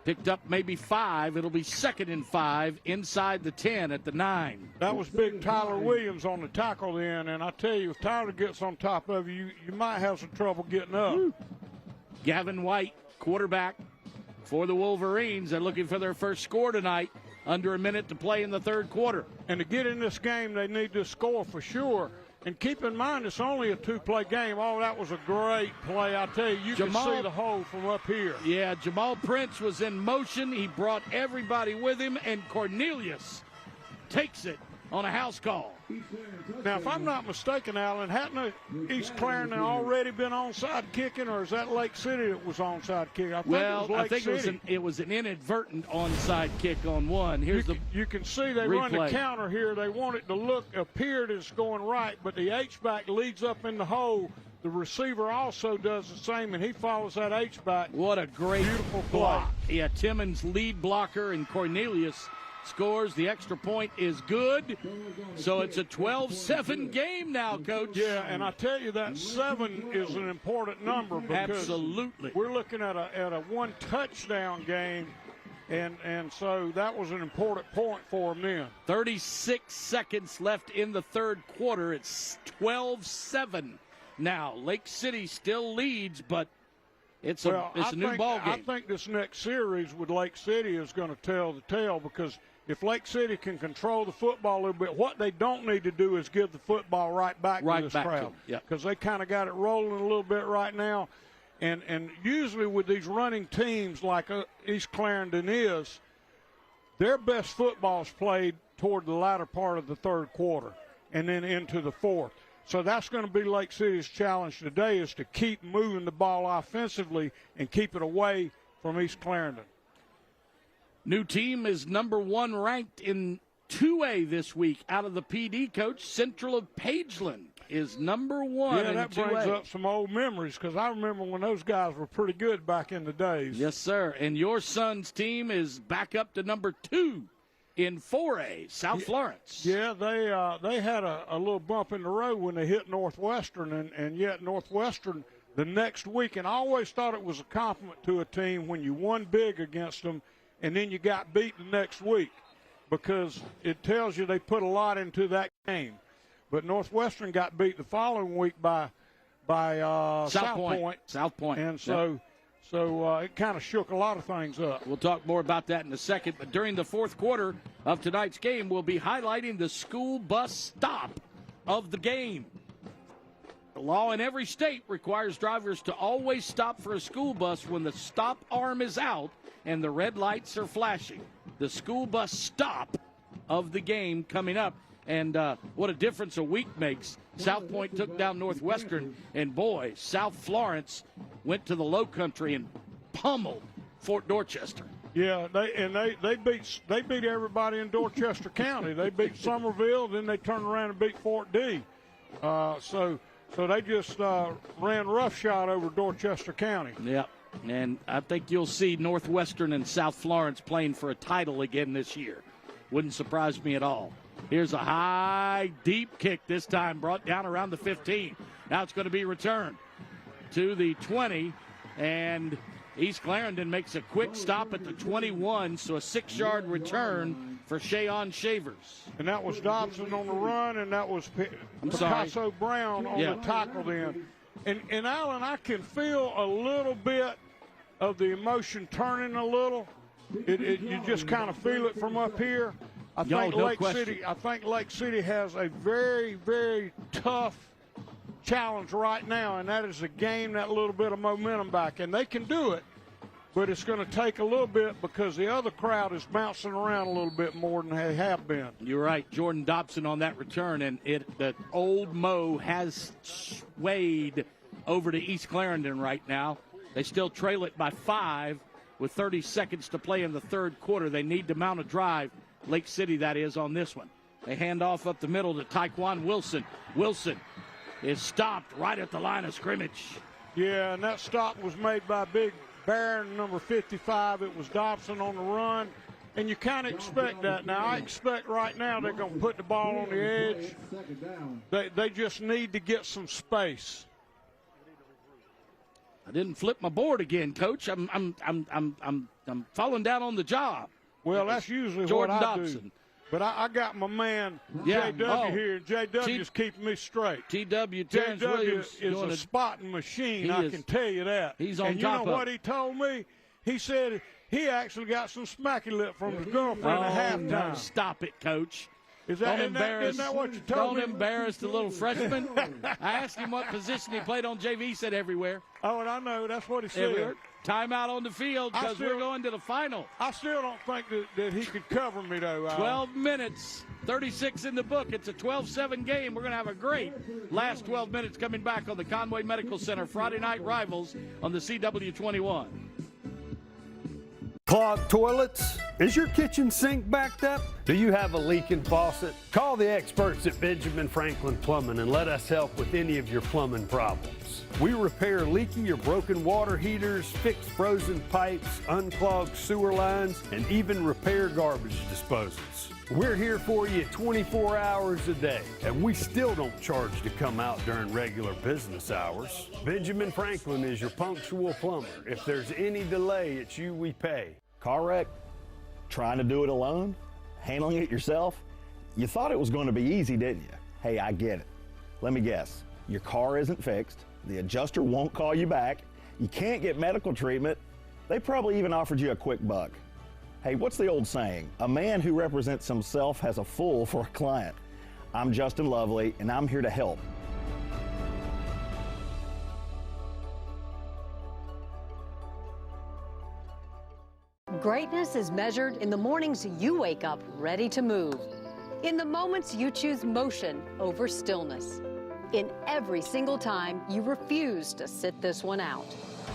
[SPEAKER 1] Picked up maybe 5. It'll be 2nd and 5 inside the 10 at the 9.
[SPEAKER 2] That was big Tyler Williams on the tackle then, and I tell you, if Tyler gets on top of you, you might have some trouble getting up.
[SPEAKER 1] Gavin White, quarterback for the Wolverines. They're looking for their first score tonight. Under a minute to play in the third quarter.
[SPEAKER 2] And to get in this game, they need to score for sure. And keep in mind, it's only a 2-play game. Oh, that was a great play. I tell you, you can see the hole from up here.
[SPEAKER 1] Yeah, Jamal Prince was in motion. He brought everybody with him, and Cornelius takes it on a house call.
[SPEAKER 2] Now, if I'm not mistaken, Alan, hadn't East Clarendon already been onside kicking, or is that Lake City that was onside kicking? I think
[SPEAKER 1] it was an inadvertent onside kick on one.
[SPEAKER 2] You can see they run the counter here. They want it to appear that it's going right, but the H-back leads up in the hole. The receiver also does the same, and he follows that H-back.
[SPEAKER 1] What a great
[SPEAKER 2] beautiful
[SPEAKER 1] block. Yeah, Timmons lead blocker, and Cornelius scores. The extra point is good. So it's a 12-7 game now, Coach.
[SPEAKER 2] Yeah, and I tell you that 7 is an important number because
[SPEAKER 1] absolutely
[SPEAKER 2] we're looking at a one touchdown game, and so that was an important point for them then.
[SPEAKER 1] 36 seconds left in the third quarter. It's 12-7 now. Lake City still leads, but it's a new ball game.
[SPEAKER 2] I think this next series with Lake City is going to tell the tale, because if Lake City can control the football a little bit, what they don't need to do is give the football right back to this crowd, because they kind of got it rolling a little bit right now. And usually with these running teams like East Clarendon is, their best football is played toward the latter part of the third quarter and then into the fourth. So that's going to be Lake City's challenge today, is to keep moving the ball offensively and keep it away from East Clarendon.
[SPEAKER 1] New team is number 1 ranked in 2A this week out of the PD, Coach. Central of Pageland is number 1 in 2A.
[SPEAKER 2] Yeah, that brings up some old memories, because I remember when those guys were pretty good back in the days.
[SPEAKER 1] Yes, sir. And your son's team is back up to number 2 in 4A, South Florence.
[SPEAKER 2] Yeah, they had a little bump in the road when they hit Northwestern, and yet Northwestern the next week, and I always thought it was a compliment to a team when you won big against them and then you got beat the next week, because it tells you they put a lot into that game. But Northwestern got beat the following week by South Point. And so it kind of shook a lot of things up.
[SPEAKER 1] We'll talk more about that in a second. But during the fourth quarter of tonight's game, we'll be highlighting the school bus stop of the game. The law in every state requires drivers to always stop for a school bus when the stop arm is out and the red lights are flashing. The school bus stop of the game coming up. And what a difference a week makes. South Point took down Northwestern, and boy, South Florence went to the Low Country and pummeled Fort Dorchester.
[SPEAKER 2] Yeah, they beat everybody in Dorchester County. They beat Somerville, then they turned around and beat Fort D. So they just ran roughshod over Dorchester County.
[SPEAKER 1] Yep. And I think you'll see Northwestern and South Florence playing for a title again this year. Wouldn't surprise me at all. Here's a high, deep kick this time, brought down around the 15. Now it's going to be returned to the 20, and East Clarendon makes a quick stop at the 21, so a 6-yard return for Shayon Shavers.
[SPEAKER 2] And that was Dobson on the run, and that was Picasso Brown on the tackle then. And Alan, I can feel a little bit of the emotion turning a little. You just kind of feel it from up here. I think Lake City has a very, very tough challenge right now, and that is to gain that little bit of momentum back. And they can do it, but it's going to take a little bit because the other crowd is bouncing around a little bit more than they have been.
[SPEAKER 1] You're right. Jordan Dobson on that return, and the old Mo has swayed over to East Clarendon right now. They still trail it by 5 with 30 seconds to play in the third quarter. They need to mount a drive, Lake City that is, on this one. They hand off up the middle to Tyquan Wilson. Wilson is stopped right at the line of scrimmage.
[SPEAKER 2] Yeah, and that stop was made by Big Bear, number 55. It was Dobson on the run, and you kind of expect that. Now, I expect right now they're going to put the ball on the edge. They just need to get some space.
[SPEAKER 1] I didn't flip my board again, Coach. I'm falling down on the job.
[SPEAKER 2] Well, that's usually
[SPEAKER 1] Jordan
[SPEAKER 2] what I
[SPEAKER 1] Dobson.
[SPEAKER 2] do. But I got my man JW here. JW's keeping me straight.
[SPEAKER 1] JW
[SPEAKER 2] Williams is a spotting machine, I can tell you that.
[SPEAKER 1] He's on
[SPEAKER 2] and
[SPEAKER 1] top of it.
[SPEAKER 2] You know what he told me? He said he actually got some smacky lip from his girlfriend at halftime.
[SPEAKER 1] No, stop it, Coach.
[SPEAKER 2] Isn't that what you told me?
[SPEAKER 1] Don't embarrass the little freshman. I asked him what position he played on JV. He said everywhere.
[SPEAKER 2] Oh, and I know. That's what he said.
[SPEAKER 1] Everywhere. Timeout on the field because we're going to the final.
[SPEAKER 2] I still don't think that he could cover me, though.
[SPEAKER 1] 12 minutes, 36 in the book. It's a 12-7 game. We're going to have a great last 12 minutes coming back on the Conway Medical Center Friday Night Rivals on the CW21.
[SPEAKER 7] Clogged toilets? Is your kitchen sink backed up? Do you have a leaking faucet? Call the experts at Benjamin Franklin Plumbing and let us help with any of your plumbing problems. We repair leaky or broken water heaters, fix frozen pipes, unclog sewer lines, and even repair garbage disposals. We're here for you 24 hours a day, and we still don't charge to come out during regular business hours. Benjamin Franklin is your punctual plumber. If there's any delay, it's you we pay.
[SPEAKER 10] Car wreck? Trying to do it alone? Handling it yourself? You thought it was going to be easy, didn't you? Hey, I get it. Let me guess. Your car isn't fixed. The adjuster won't call you back. You can't get medical treatment. They probably even offered you a quick buck. Hey, what's the old saying? A man who represents himself has a fool for a client. I'm Justin Lovely, and I'm here to help.
[SPEAKER 3] Greatness is measured in the mornings you wake up ready to move, in the moments you choose motion over stillness, in every single time you refuse to sit this one out.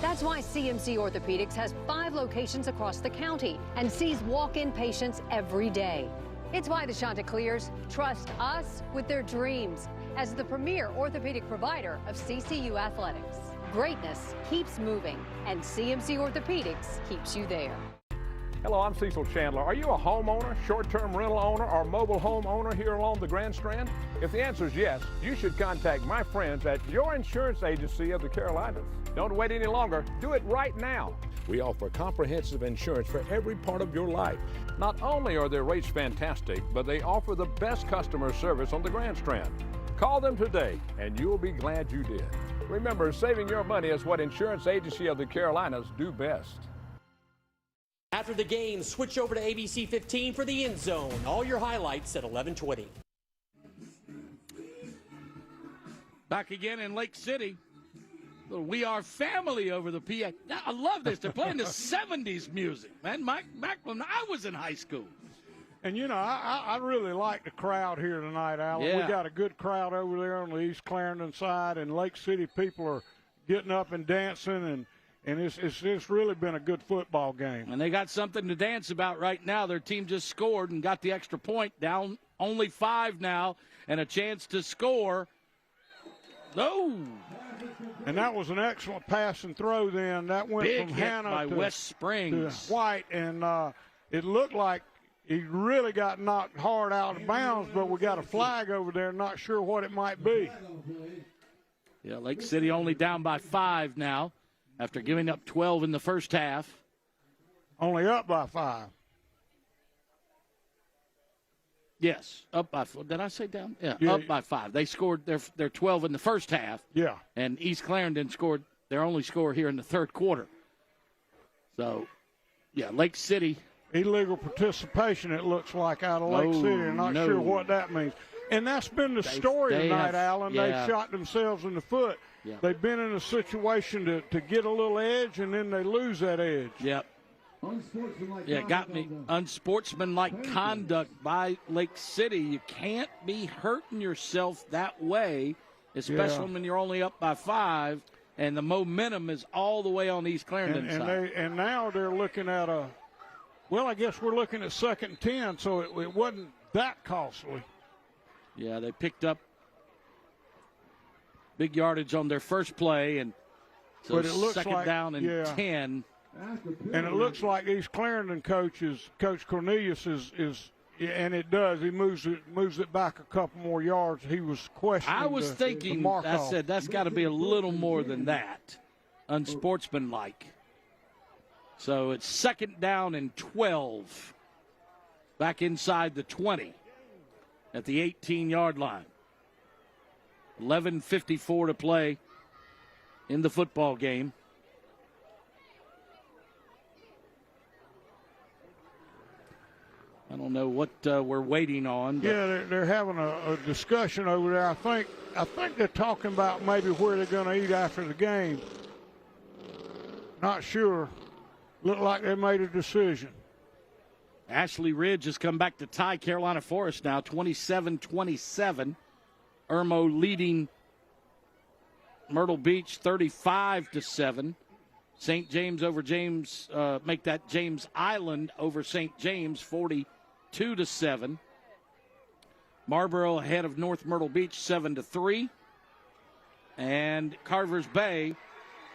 [SPEAKER 3] That's why CMC Orthopedics has 5 locations across the county and sees walk-in patients every day. It's why the Chanticleers trust us with their dreams as the premier orthopedic provider of CCU athletics. Greatness keeps moving, and CMC Orthopedics keeps you there.
[SPEAKER 8] Hello, I'm Cecil Chandler. Are you a homeowner, short-term rental owner, or mobile home owner here along the Grand Strand? If the answer is yes, you should contact my friends at your insurance agency of the Carolinas. Don't wait any longer. Do it right now. We offer comprehensive insurance for every part of your life. Not only are their rates fantastic, but they offer the best customer service on the Grand Strand. Call them today, and you'll be glad you did. Remember, saving your money is what Insurance Agency of the Carolinas do best.
[SPEAKER 14] After the game, switch over to ABC 15 for the End Zone. All your highlights at 11:20.
[SPEAKER 1] Back again in Lake City. We Are Family over the PA. I love this. They're playing the 70s music, man. Back when I was in high school.
[SPEAKER 2] And, you know, I really like the crowd here tonight, Alan.
[SPEAKER 1] Yeah.
[SPEAKER 2] We got a good crowd over there on the East Clarendon side, and Lake City people are getting up and dancing, and it's really been a good football game.
[SPEAKER 1] And they got something to dance about right now. Their team just scored and got the extra point, down only 5 now, and a chance to score. No.
[SPEAKER 2] And that was an excellent pass and throw then. That went
[SPEAKER 1] Big
[SPEAKER 2] from
[SPEAKER 1] hit
[SPEAKER 2] Hannah
[SPEAKER 1] by
[SPEAKER 2] to
[SPEAKER 1] West Springs.
[SPEAKER 2] to White, and it looked like he really got knocked hard out of bounds, but we got a flag over there, not sure what it might be.
[SPEAKER 1] Yeah, Lake City only down by 5 now after giving up 12 in the first half.
[SPEAKER 2] Only up by 5.
[SPEAKER 1] Yes, up by 4. Did I say down? Yeah,
[SPEAKER 2] Yeah.
[SPEAKER 1] up by 5. They scored their 12 in the first half.
[SPEAKER 2] Yeah.
[SPEAKER 1] And East Clarendon scored their only score here in the third quarter. So, yeah, Lake City.
[SPEAKER 2] Illegal participation, it looks like, out of Lake City. I'm not sure what that means. And that's been the story tonight, Alan.
[SPEAKER 1] Yeah.
[SPEAKER 2] They shot themselves in the foot.
[SPEAKER 1] Yeah.
[SPEAKER 2] They've been in a situation to get a little edge, and then they lose that edge.
[SPEAKER 1] Yep. Yeah, it got me. Unsportsmanlike conduct by Lake City. You can't be hurting yourself that way, especially when you're only up by 5, and the momentum is all the way on East Clarendon side.
[SPEAKER 2] And now they're looking at I guess we're looking at 2nd and 10, so it wasn't that costly.
[SPEAKER 1] Yeah, they picked up big yardage on their first play, and so
[SPEAKER 2] but it looks
[SPEAKER 1] 2nd
[SPEAKER 2] like,
[SPEAKER 1] down and 10.
[SPEAKER 2] And it looks like East Clarendon Coach Cornelius is and it does. He moves it back a couple more yards. He was questioning.
[SPEAKER 1] I was thinking, I said that's got to be a little more than that, unsportsmanlike. So it's 2nd down and 12, back inside the 20 at the 18-yard line. 11:54 to play in the football game. I don't know what we're waiting on. But
[SPEAKER 2] yeah, they're having a discussion over there. I think they're talking about maybe where they're going to eat after the game. Not sure. Look like they made a decision.
[SPEAKER 1] Ashley Ridge has come back to tie Carolina Forest now, 27-27. Irmo leading Myrtle Beach 35-7. St. James over James, make that James Island over St. James 42-7. Marlboro ahead of North Myrtle Beach 7-3. And Carvers Bay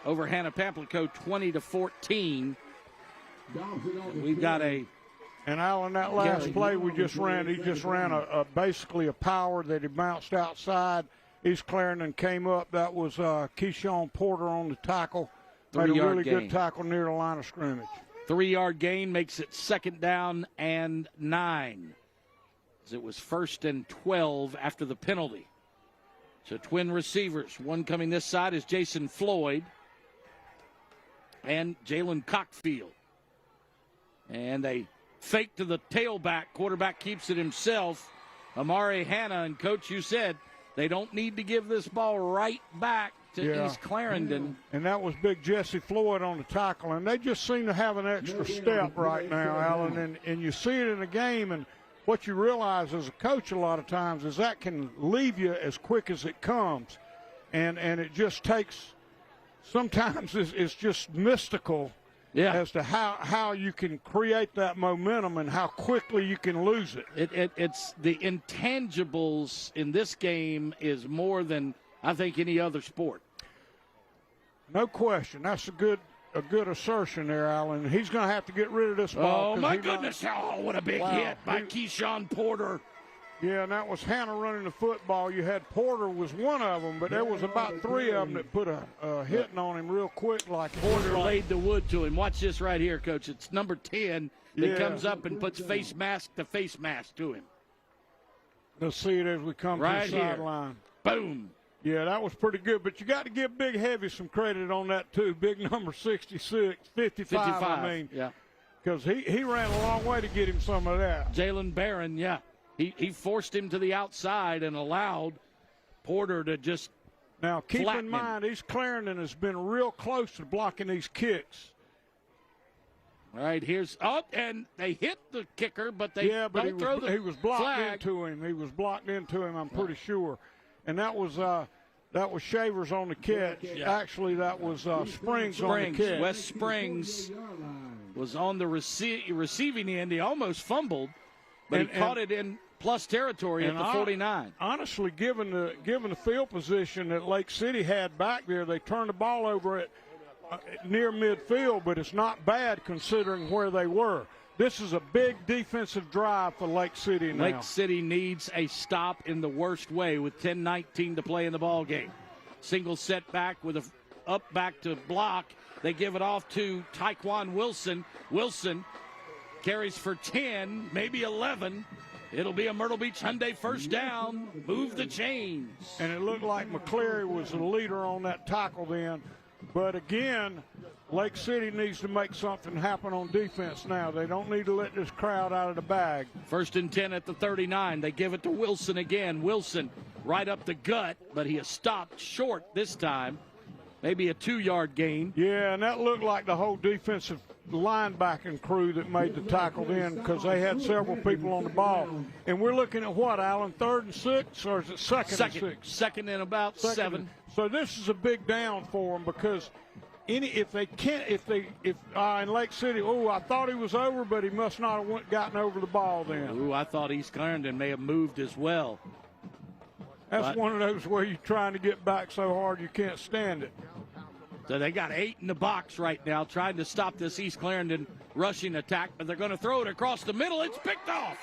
[SPEAKER 1] over Hannah Pamplico 20-14. We've got
[SPEAKER 2] And Alan, that last play we just ran, he just ran basically a power that he bounced outside. East Clarendon came up. That was Keyshawn Porter on the tackle. Made a really good tackle near the line of scrimmage.
[SPEAKER 1] 3-yard gain makes it 2nd down and 9. As it was 1st and 12 after the penalty. So twin receivers. One coming this side is Jason Floyd and Jalen Cockfield. And they fake to the tailback. Quarterback keeps it himself. Amari Hanna, and Coach, you said they don't need to give this ball right back to East Clarendon.
[SPEAKER 2] And that was big Jesse Floyd on the tackle. And they just seem to have an extra step right now, Alan. And you see it in the game. And what you realize as a coach a lot of times is that can leave you as quick as it comes. And it just takes – sometimes it's just mystical.
[SPEAKER 1] Yeah.
[SPEAKER 2] As to how you can create that momentum and how quickly you can lose it.
[SPEAKER 1] It's the intangibles in this game is more than I think any other sport.
[SPEAKER 2] No question. That's a good assertion there, Alan. He's going to have to get rid of this ball.
[SPEAKER 1] Oh, my goodness. What a big hit by Keyshawn Porter.
[SPEAKER 2] Yeah, and that was Hannah running the football. You had Porter was one of them, but there was about 3 of them that put a hitting on him real quick. Like
[SPEAKER 1] Porter laid the wood to him. Watch this right here, Coach. It's number 10 that comes up and puts face mask to face mask to him.
[SPEAKER 2] Let's see it as we come
[SPEAKER 1] right
[SPEAKER 2] to the sideline.
[SPEAKER 1] Boom.
[SPEAKER 2] Yeah, that was pretty good. But you got to give Big Heavy some credit on that, too. Big number 66, 55, I mean.
[SPEAKER 1] Yeah.
[SPEAKER 2] Because he ran a long way to get him some of that.
[SPEAKER 1] Jalen Barron, yeah. He forced him to the outside and allowed Porter to just
[SPEAKER 2] Now, keep in mind, East Clarendon has been real close to blocking these kicks.
[SPEAKER 1] All right, and they hit the kicker, but they
[SPEAKER 2] he
[SPEAKER 1] don't
[SPEAKER 2] was blocked
[SPEAKER 1] flag.
[SPEAKER 2] into him. He was blocked into him, I'm pretty sure. And that was Shavers on the catch.
[SPEAKER 1] Yeah.
[SPEAKER 2] Actually, that was Springs on the catch.
[SPEAKER 1] Wes Springs was on the receiving end. He almost fumbled, but he caught it in plus territory at the 49.
[SPEAKER 2] Honestly, given the field position that Lake City had back there, they turned the ball over at near midfield, but it's not bad considering where they were. This is a big defensive drive for Lake City now.
[SPEAKER 1] Lake City needs a stop in the worst way with 10:19 to play in the ball game. Single setback with up back to block. They give it off to Tyquan Wilson. Wilson carries for 10, maybe 11. It'll be a Myrtle Beach Hyundai first down. Move the chains.
[SPEAKER 2] And it looked like McCleary was the leader on that tackle then. But again, Lake City needs to make something happen on defense now. They don't need to let this crowd out of the bag.
[SPEAKER 1] 1st and 10 at the 39. They give it to Wilson again. Wilson right up the gut, but he has stopped short this time. Maybe a 2-yard gain.
[SPEAKER 2] Yeah, and that looked like the whole defensive linebacking crew that made the tackle then, because they had several people on the ball. And we're looking at what, Alan, 3rd and 6, or is it second and 6?
[SPEAKER 1] Second and about 7.
[SPEAKER 2] So this is a big down for them, because in Lake City, I thought he was over, but he must not have gotten over the ball then.
[SPEAKER 1] I thought East Clarendon may have moved as well.
[SPEAKER 2] That's one of those where you're trying to get back so hard you can't stand it.
[SPEAKER 1] So they got 8 in the box right now, trying to stop this East Clarendon rushing attack, but they're going to throw it across the middle. It's picked off.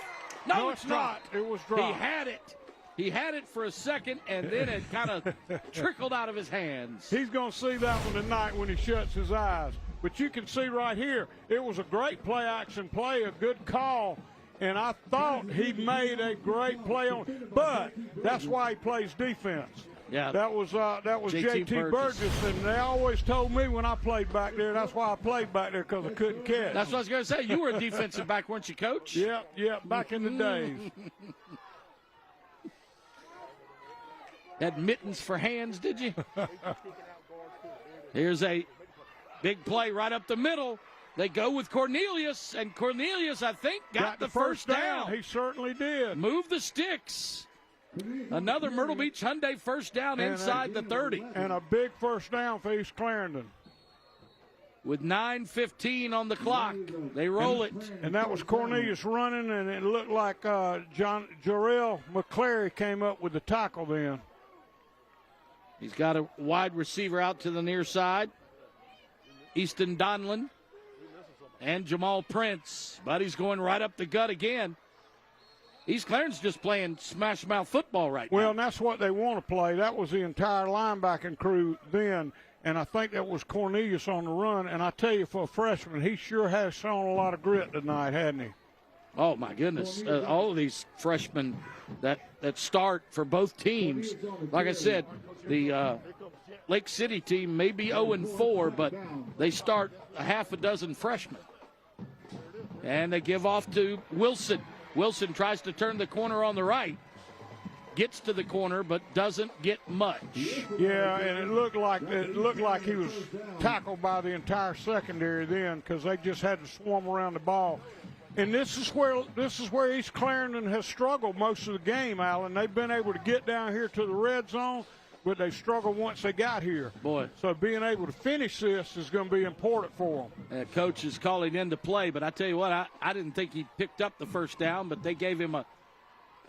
[SPEAKER 2] No, it's not. It was dropped.
[SPEAKER 1] He had it. He had it for a second, and then it kind of trickled out of his hands.
[SPEAKER 2] He's going to see that one tonight when he shuts his eyes. But you can see right here, it was a great play-action play, a good call. And I thought he made a great play on it. But that's why he plays defense.
[SPEAKER 1] Yeah,
[SPEAKER 2] that was JT Burgess, and they always told me when I played back there, that's why I played back there, because I couldn't catch.
[SPEAKER 1] That's what I was going to say. You were a defensive back, weren't you, Coach?
[SPEAKER 2] Yeah, back in the days.
[SPEAKER 1] Had mittens for hands, did you? Here's a big play right up the middle. They go with Cornelius, and Cornelius, I think, got the first down.
[SPEAKER 2] He certainly did.
[SPEAKER 1] Move the sticks. Another Myrtle Beach Hyundai first down inside the 30.
[SPEAKER 2] And a big first down for East Clarendon.
[SPEAKER 1] With 9:15 on the clock, they roll it.
[SPEAKER 2] And that was Cornelius running, and it looked like Jarrell McCleary came up with the tackle then.
[SPEAKER 1] He's got a wide receiver out to the near side. Easton Donlin and Jamal Prince. But he's going right up the gut again. East Clarendon's just playing smash-mouth football right now.
[SPEAKER 2] Well, and that's what they want to play. That was the entire linebacking crew then, and I think that was Cornelius on the run. And I tell you, for a freshman, he sure has shown a lot of grit tonight, hasn't he?
[SPEAKER 1] Oh, my goodness. All of these freshmen that start for both teams, like I said, the Lake City team may be 0-4, but they start a half a dozen freshmen. And they give off to Wilson. Wilson tries to turn the corner on the right. Gets to the corner, but doesn't get much.
[SPEAKER 2] Yeah, and it looked like he was tackled by the entire secondary then, because they just had to swarm around the ball. And this is where East Clarendon has struggled most of the game, Alan. They've been able to get down here to the red zone, but they struggled once they got here.
[SPEAKER 1] Boy.
[SPEAKER 2] So being able to finish this is going to be important for them.
[SPEAKER 1] Coach is calling into play, but I tell you what, I didn't think he picked up the first down, but they gave him a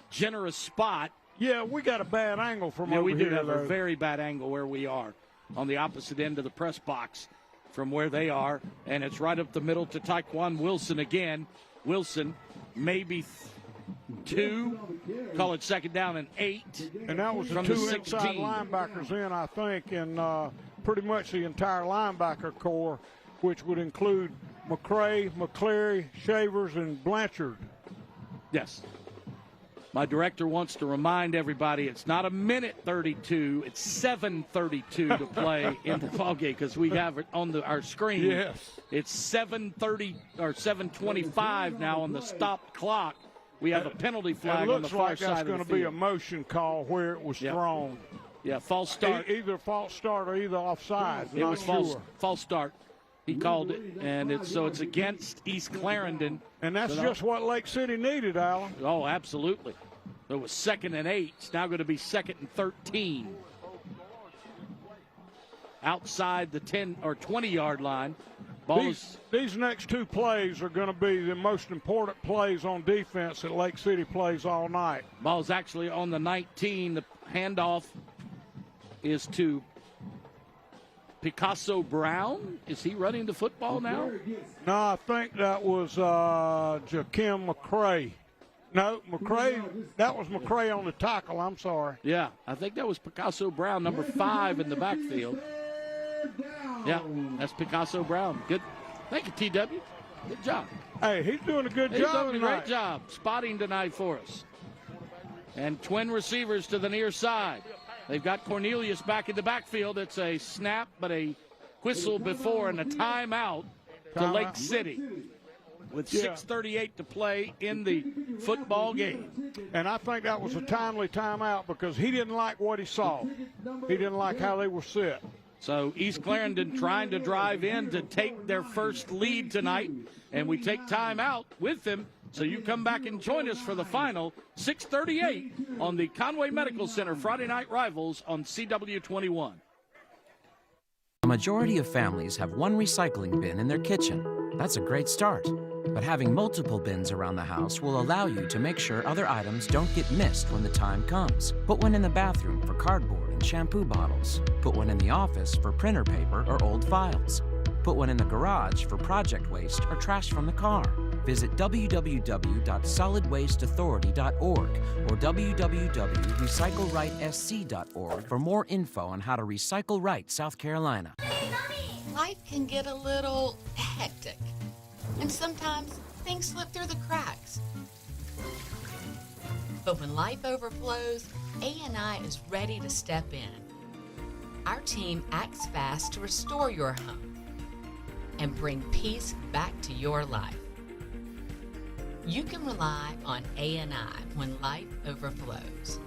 [SPEAKER 1] generous spot.
[SPEAKER 2] Yeah, we got a bad angle from over here.
[SPEAKER 1] We do have a very bad angle where we are, on the opposite end of the press box from where they are, and it's right up the middle to Tyquan Wilson again. Wilson, maybe 2, call it second down and 8.
[SPEAKER 2] And that was the 2 inside linebackers in, I think, and pretty much the entire linebacker core, which would include McCray, McCleary, Shavers, and Blanchard.
[SPEAKER 1] Yes. My director wants to remind everybody it's not a minute 32, it's 7:32 to play in the ballgame, because we have it on our screen.
[SPEAKER 2] Yes.
[SPEAKER 1] It's 7:30 or 7:25 now on the stopped clock. We have a penalty flag on the far side of the field.
[SPEAKER 2] It looks like that's going to be a motion call where it was thrown.
[SPEAKER 1] Yeah, false start.
[SPEAKER 2] Either false start or either offside.
[SPEAKER 1] It was false start. He called it, and it's against East Clarendon.
[SPEAKER 2] And that's just what Lake City needed, Alan.
[SPEAKER 1] Oh, absolutely. It was 2nd and 8. It's now going to be 2nd and 13. Outside the 10 or 20-yard line.
[SPEAKER 2] These next 2 plays are going to be the most important plays on defense that Lake City plays all night.
[SPEAKER 1] Ball's actually on the 19. The handoff is to Picasso Brown. Is he running the football now?
[SPEAKER 2] No, I think that was Jakim McCray. No, McCray. That was McCray on the tackle. I'm sorry.
[SPEAKER 1] Yeah, I think that was Picasso Brown, number 5 in the backfield. Yeah, that's Picasso Brown. Good. Thank you, TW. Good job.
[SPEAKER 2] Hey, he's doing a good job.
[SPEAKER 1] He's doing a
[SPEAKER 2] tonight.
[SPEAKER 1] great job spotting tonight for us. And twin receivers to the near side. They've got Cornelius back in the backfield. It's a snap, but a whistle before and a timeout to Lake City with 6:38 to play in the football game.
[SPEAKER 2] And I think that was a timely timeout because he didn't like what he saw. He didn't like how they were set.
[SPEAKER 1] So East Clarendon trying to drive in to take their first lead tonight, and we take time out with them. So you come back and join us for the final 6:38 on the Conway Medical Center Friday Night Rivals on CW21.
[SPEAKER 6] A majority of families have one recycling bin in their kitchen. That's a great start. But having multiple bins around the house will allow you to make sure other items don't get missed when the time comes. Put one in the bathroom for cardboard and shampoo bottles. Put one in the office for printer paper or old files. Put one in the garage for project waste or trash from the car. Visit www.solidwasteauthority.org or www.recyclerightsc.org for more info on how to recycle right South Carolina.
[SPEAKER 5] Life can get a little hectic, and sometimes things slip through the cracks. But when life overflows, A&I is ready to step in. Our team acts fast to restore your home and bring peace back to your life. You can rely on A&I when life overflows.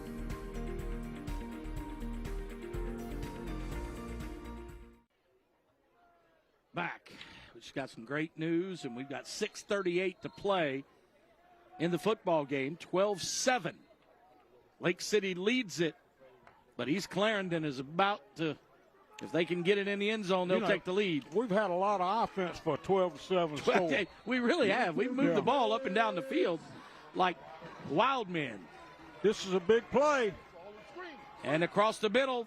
[SPEAKER 1] Back. We just got some great news, and we've got 6:38 to play in the football game, 12-7. Lake City leads it, but East Clarendon is about to, if they can get it in the end zone, they'll take the lead.
[SPEAKER 2] We've had a lot of offense for a 12-7 score.
[SPEAKER 1] We really have. We've moved the ball up and down the field like wild men.
[SPEAKER 2] This is a big play.
[SPEAKER 1] And across the middle.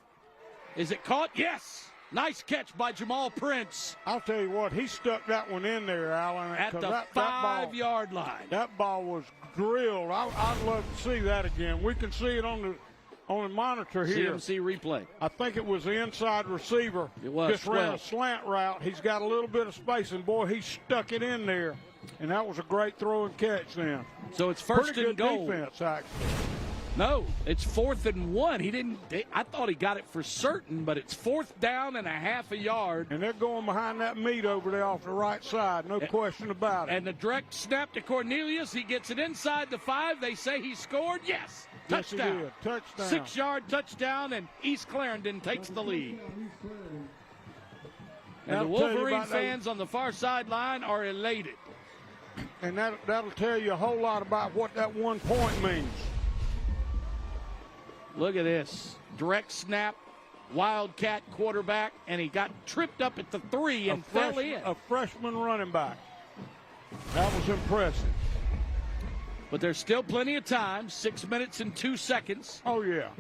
[SPEAKER 1] Is it caught? Yes. Nice catch by Jamal Prince.
[SPEAKER 2] I'll tell you what, he stuck that one in there, Alan.
[SPEAKER 1] At the 5-yard line.
[SPEAKER 2] That ball was drilled. I'd love to see that again. We can see it on the monitor here.
[SPEAKER 1] CMC replay.
[SPEAKER 2] I think it was the inside receiver.
[SPEAKER 1] It was.
[SPEAKER 2] Just ran a slant route. He's got a little bit of space, and boy, he stuck it in there. And that was a great throw and catch then.
[SPEAKER 1] So it's first
[SPEAKER 2] Pretty
[SPEAKER 1] and
[SPEAKER 2] good
[SPEAKER 1] goal.
[SPEAKER 2] defense, actually.
[SPEAKER 1] No, it's 4th and 1. I thought he got it for certain, but it's 4th down and a half a yard.
[SPEAKER 2] And they're going behind that meat over there off the right side, no question about it.
[SPEAKER 1] And the direct snap to Cornelius. He gets it inside the 5. They say he scored. Yes. Touchdown.
[SPEAKER 2] Yes, he did. Touchdown.
[SPEAKER 1] 6-yard touchdown, and East Clarendon takes the lead. And the Wolverine fans on the far sideline are elated.
[SPEAKER 2] And that'll tell you a whole lot about what that 1 point means.
[SPEAKER 1] Look at this. Direct snap, Wildcat quarterback, and he got tripped up at the 3 and fell in.
[SPEAKER 2] A freshman running back. That was impressive.
[SPEAKER 1] But there's still plenty of time. 6 minutes and 2 seconds.
[SPEAKER 2] Oh, yeah.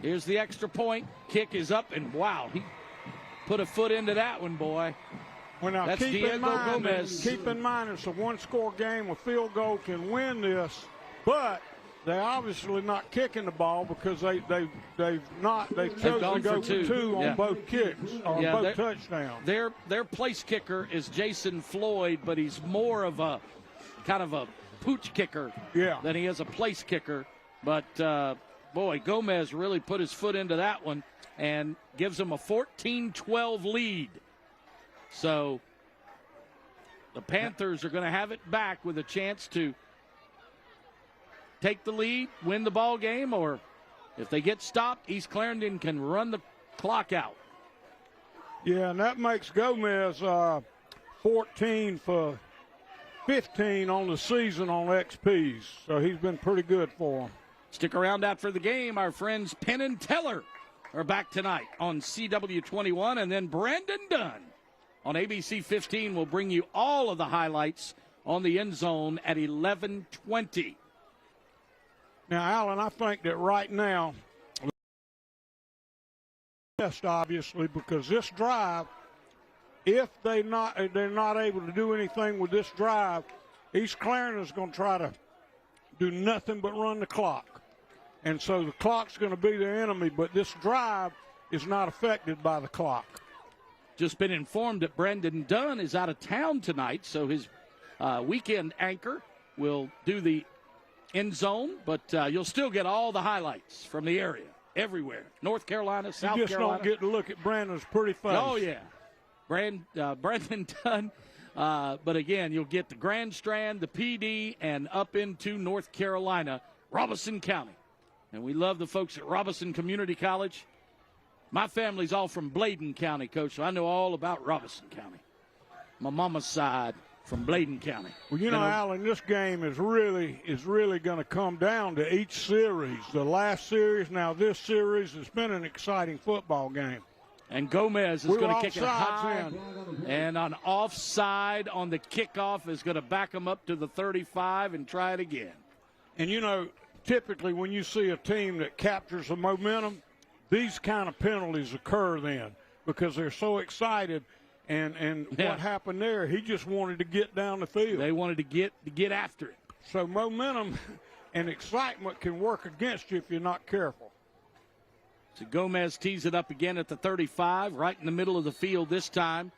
[SPEAKER 1] Here's the extra point. Kick is up, and wow, he put a foot into that one, boy.
[SPEAKER 2] Well, now,
[SPEAKER 1] That's
[SPEAKER 2] keep
[SPEAKER 1] Diego
[SPEAKER 2] in mind,
[SPEAKER 1] Gomez.
[SPEAKER 2] Keep in mind, it's a 1-score game. A field goal can win this, but they're obviously not kicking the ball because they've chosen to go for two on both kicks or both touchdowns.
[SPEAKER 1] Their place kicker is Jason Floyd, but he's more of a kind of a pooch kicker than he is a place kicker. But boy, Gomez really put his foot into that one and gives them a 14-12 lead. So the Panthers are going to have it back with a chance to take the lead, win the ball game, or if they get stopped, East Clarendon can run the clock out.
[SPEAKER 2] Yeah, and that makes Gomez 14 for 15 on the season on XPs. So he's been pretty good for them.
[SPEAKER 1] Stick around after the game. Our friends Penn and Teller are back tonight on CW21, and then Brandon Dunn on ABC 15 will bring you all of the highlights on the end zone at 11:20.
[SPEAKER 2] Now, Alan, I think that right now, best obviously, because this drive, if they're not able to do anything with this drive, East Clarendon is going to try to do nothing but run the clock. And so the clock's going to be their enemy, but this drive is not affected by the clock.
[SPEAKER 1] just been informed that Brendan Dunn is out of town tonight, so his weekend anchor will do the end zone, but you'll still get all the highlights from the area, everywhere. North Carolina, South Carolina.
[SPEAKER 2] You just don't get to look at Brandon's pretty face.
[SPEAKER 1] Oh, yeah. Brendan Dunn. But, again, you'll get the Grand Strand, the PD, and up into North Carolina, Robeson County. And we love the folks at Robeson Community College. My family's all from Bladen County, Coach, so I know all about Robeson County. My mama's side from Bladen County.
[SPEAKER 2] Well, you know, Alan, this game is really going to come down to each series. The last series, now this series, it's been an exciting football game.
[SPEAKER 1] And Gomez is going to kick it high, and an offside on the kickoff is going to back him up to the 35 and try it again.
[SPEAKER 2] And, you know, typically when you see a team that captures the momentum, these kind of penalties occur then because they're so excited. And what happened there, he just wanted to get down the field.
[SPEAKER 1] They wanted to get after it.
[SPEAKER 2] So momentum and excitement can work against you if you're not careful.
[SPEAKER 1] So Gomez tees it up again at the 35, right in the middle of the field this time.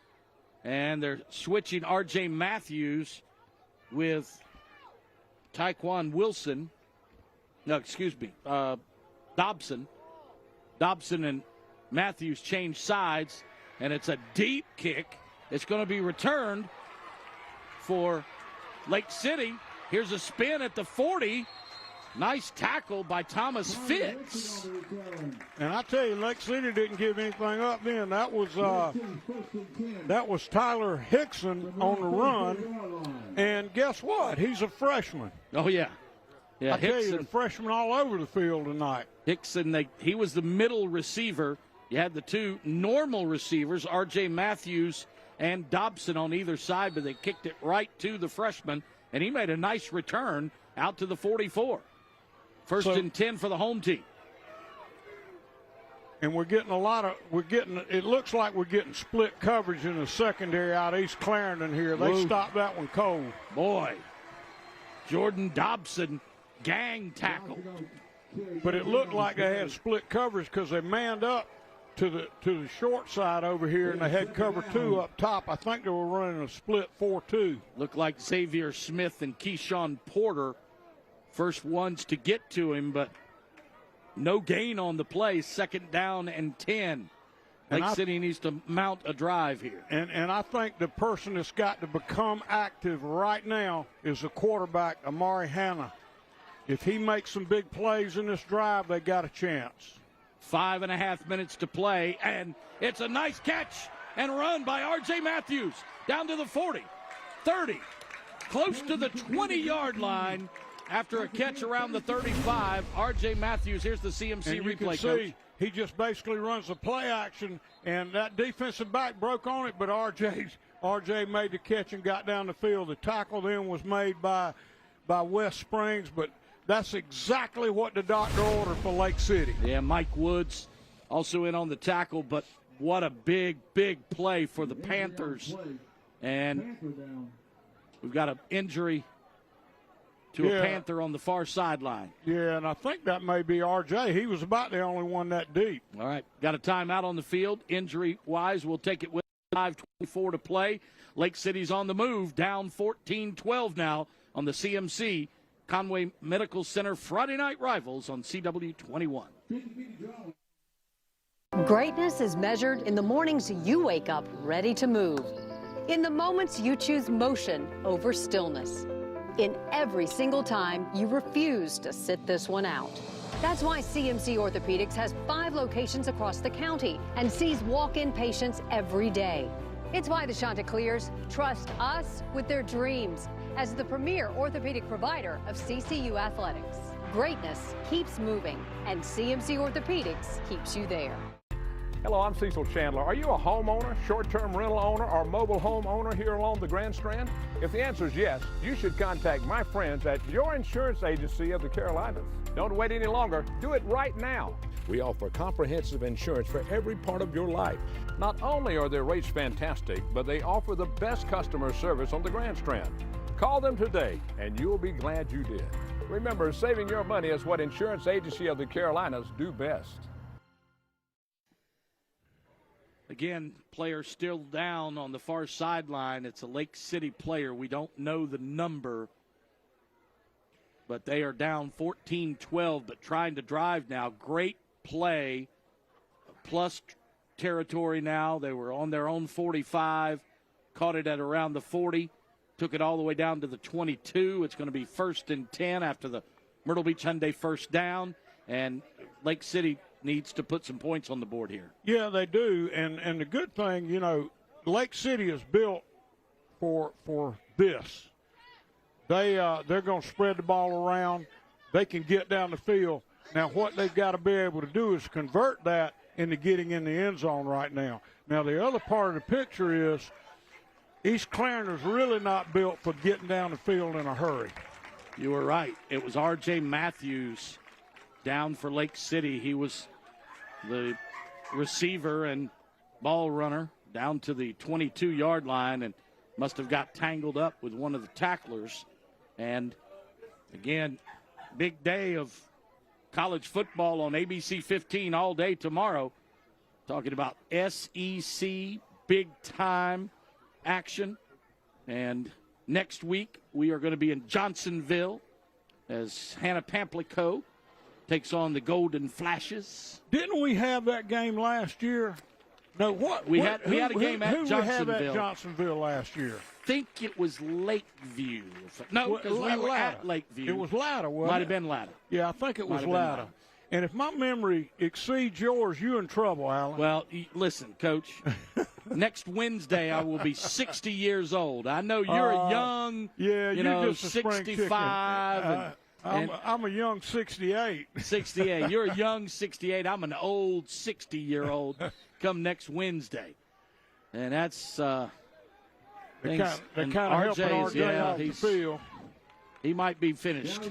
[SPEAKER 1] And they're switching R.J. Matthews with Tyquan Wilson. No, excuse me, Dobson. Dobson and Matthews change sides, and it's a deep kick. It's going to be returned for Lake City. Here's a spin at the 40. Nice tackle by Thomas Fitz.
[SPEAKER 2] And I tell you, Lake City didn't give anything up then. That was Tyler Hickson on the run. And guess what? He's a freshman.
[SPEAKER 1] Oh, yeah. Yeah,
[SPEAKER 2] I tell you, the freshman all over the field tonight.
[SPEAKER 1] Hickson, he was the middle receiver. You had the two normal receivers, R.J. Matthews and Dobson on either side, but they kicked it right to the freshman, and he made a nice return out to the 44. First and 10 for the home team.
[SPEAKER 2] And it looks like we're getting split coverage in the secondary out East Clarendon here. They stopped that one cold.
[SPEAKER 1] Boy, Jordan Dobson gang tackle.
[SPEAKER 2] But it looked like they had split coverage because they manned up to the short side over here, and they had cover 2 up top. I think they were running a split 4-2.
[SPEAKER 1] Looked like Xavier Smith and Keyshawn Porter first ones to get to him, but no gain on the play. Second down and 10. Lake City needs to mount a drive here.
[SPEAKER 2] And I think the person that's got to become active right now is the quarterback, Amari Hanna. If he makes some big plays in this drive, they got a chance.
[SPEAKER 1] 5.5 minutes to play, and it's a nice catch and run by R.J. Matthews down to the 40, 30, close to the 20-yard line after a catch around the 35. R.J. Matthews, here's the CMC
[SPEAKER 2] and you
[SPEAKER 1] replay,
[SPEAKER 2] can see,
[SPEAKER 1] Coach.
[SPEAKER 2] He just basically runs the play action, and that defensive back broke on it, but R.J. made the catch and got down the field. The tackle then was made by West Springs, but that's exactly what the doctor ordered for Lake City.
[SPEAKER 1] Yeah, Mike Woods also in on the tackle, but what a big, big play for the Panthers. And we've got an injury to a Panther on the far sideline.
[SPEAKER 2] Yeah, and I think that may be R.J. He was about the only one that deep.
[SPEAKER 1] All right, got a timeout on the field. Injury-wise, we'll take it with 5:24 to play. Lake City's on the move, down 14-12 now on the CMC Conway Medical Center Friday Night Rivals on CW21.
[SPEAKER 3] Greatness is measured in the mornings you wake up ready to move, in the moments you choose motion over stillness, in every single time you refuse to sit this one out. That's why CMC Orthopedics has 5 locations across the county and sees walk-in patients every day. It's why the Chanticleers trust us with their dreams as the premier orthopedic provider of CCU athletics. Greatness keeps moving, and CMC Orthopedics keeps you there.
[SPEAKER 8] Hello, I'm Cecil Chandler. Are you a homeowner, short-term rental owner, or mobile home owner here along the Grand Strand? If the answer is yes, you should contact my friends at your insurance agency of the Carolinas. Don't wait any longer. Do it right now. We offer comprehensive insurance for every part of your life. Not only are their rates fantastic, but they offer the best customer service on the Grand Strand. Call them today, and you'll be glad you did. Remember, saving your money is what Insurance Agency of the Carolinas do best.
[SPEAKER 1] Again, player still down on the far sideline. It's a Lake City player. We don't know the number, but they are down 14-12, but trying to drive now. Great play, plus territory now. They were on their own 45, caught it at around the 40, took it all the way down to the 22. It's going to be 1st and 10 after the Myrtle Beach Hyundai first down, and Lake City needs to put some points on the board here.
[SPEAKER 2] Yeah, they do, and the good thing, you know, Lake City is built for this. They're going to spread the ball around. They can get down the field. Now, what they've got to be able to do is convert that into getting in the end zone right now. Now, the other part of the picture is East Clarendon is really not built for getting down the field in a hurry.
[SPEAKER 1] You were right. It was R.J. Matthews down for Lake City. He was the receiver and ball runner down to the 22-yard line and must have got tangled up with one of the tacklers. And, again, big day of college football on ABC 15 all day tomorrow. Talking about SEC big-time action. And next week we are going to be in Johnsonville as Hannah Pamplico takes on the Golden Flashes.
[SPEAKER 2] Didn't we have that game last year? No, what?
[SPEAKER 1] We had a game at Johnsonville.
[SPEAKER 2] Who we had at Johnsonville last year?
[SPEAKER 1] I think it was Lakeview. No, because we were at Lakeview.
[SPEAKER 2] It was Latta, wasn't it?
[SPEAKER 1] Might have been Latta.
[SPEAKER 2] Yeah, I think it was Latta. And if my memory exceeds yours, you're in trouble, Alan.
[SPEAKER 1] Well, listen, Coach. Next Wednesday, I will be 60 years old. I know you're a young,
[SPEAKER 2] just a
[SPEAKER 1] 65.
[SPEAKER 2] I'm a young 68.
[SPEAKER 1] 68. You're a young 68. I'm an old 60-year-old come next Wednesday. And that's
[SPEAKER 2] they're kind of helping RJ off the field.
[SPEAKER 1] He might be finished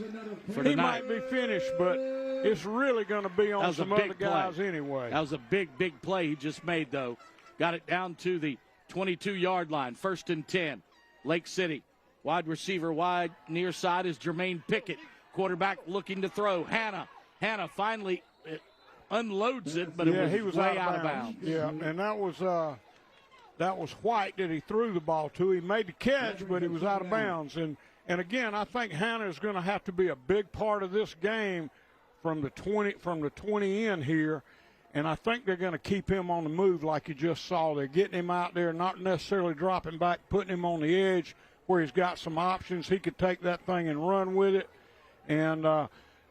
[SPEAKER 1] for tonight.
[SPEAKER 2] He might be finished, but it's really going to be on some other guys anyway.
[SPEAKER 1] That was a big play he just made, though. Got it down to the 22-yard line. 1st and 10. Lake City. Wide receiver wide. Near side is Jermaine Pickett. Quarterback looking to throw. Hannah finally unloads it, but it was way out of bounds.
[SPEAKER 2] Yeah, and that was White that he threw the ball to. He made the catch, but he was out of bounds. And again, I think Hannah is going to have to be a big part of this game from the 20 in here. And I think they're going to keep him on the move like you just saw. They're getting him out there, not necessarily dropping back, putting him on the edge where he's got some options. He could take that thing and run with it. And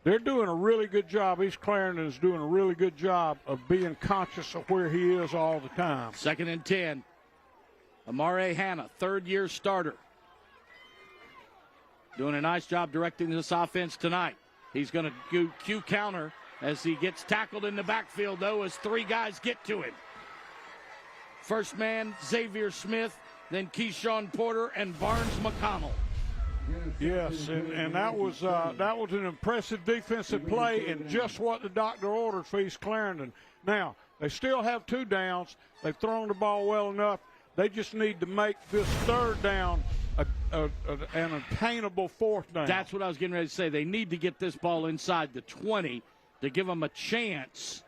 [SPEAKER 2] they're doing a really good job. East Clarendon is doing a really good job of being conscious of where he is all the time.
[SPEAKER 1] 2nd and 10. Amare Hannah, third-year starter. Doing a nice job directing this offense tonight. He's going to do Q counter as he gets tackled in the backfield, though, as 3 guys get to him. First man, Xavier Smith, then Keyshawn Porter and Barnes McConnell.
[SPEAKER 2] Yes, and that was an impressive defensive play and just what the doctor ordered for East Clarendon. Now, they still have 2 downs. They've thrown the ball well enough. They just need to make this 3rd down an attainable 4th down.
[SPEAKER 1] That's what I was getting ready to say. They need to get this ball inside the 20 to give them a chance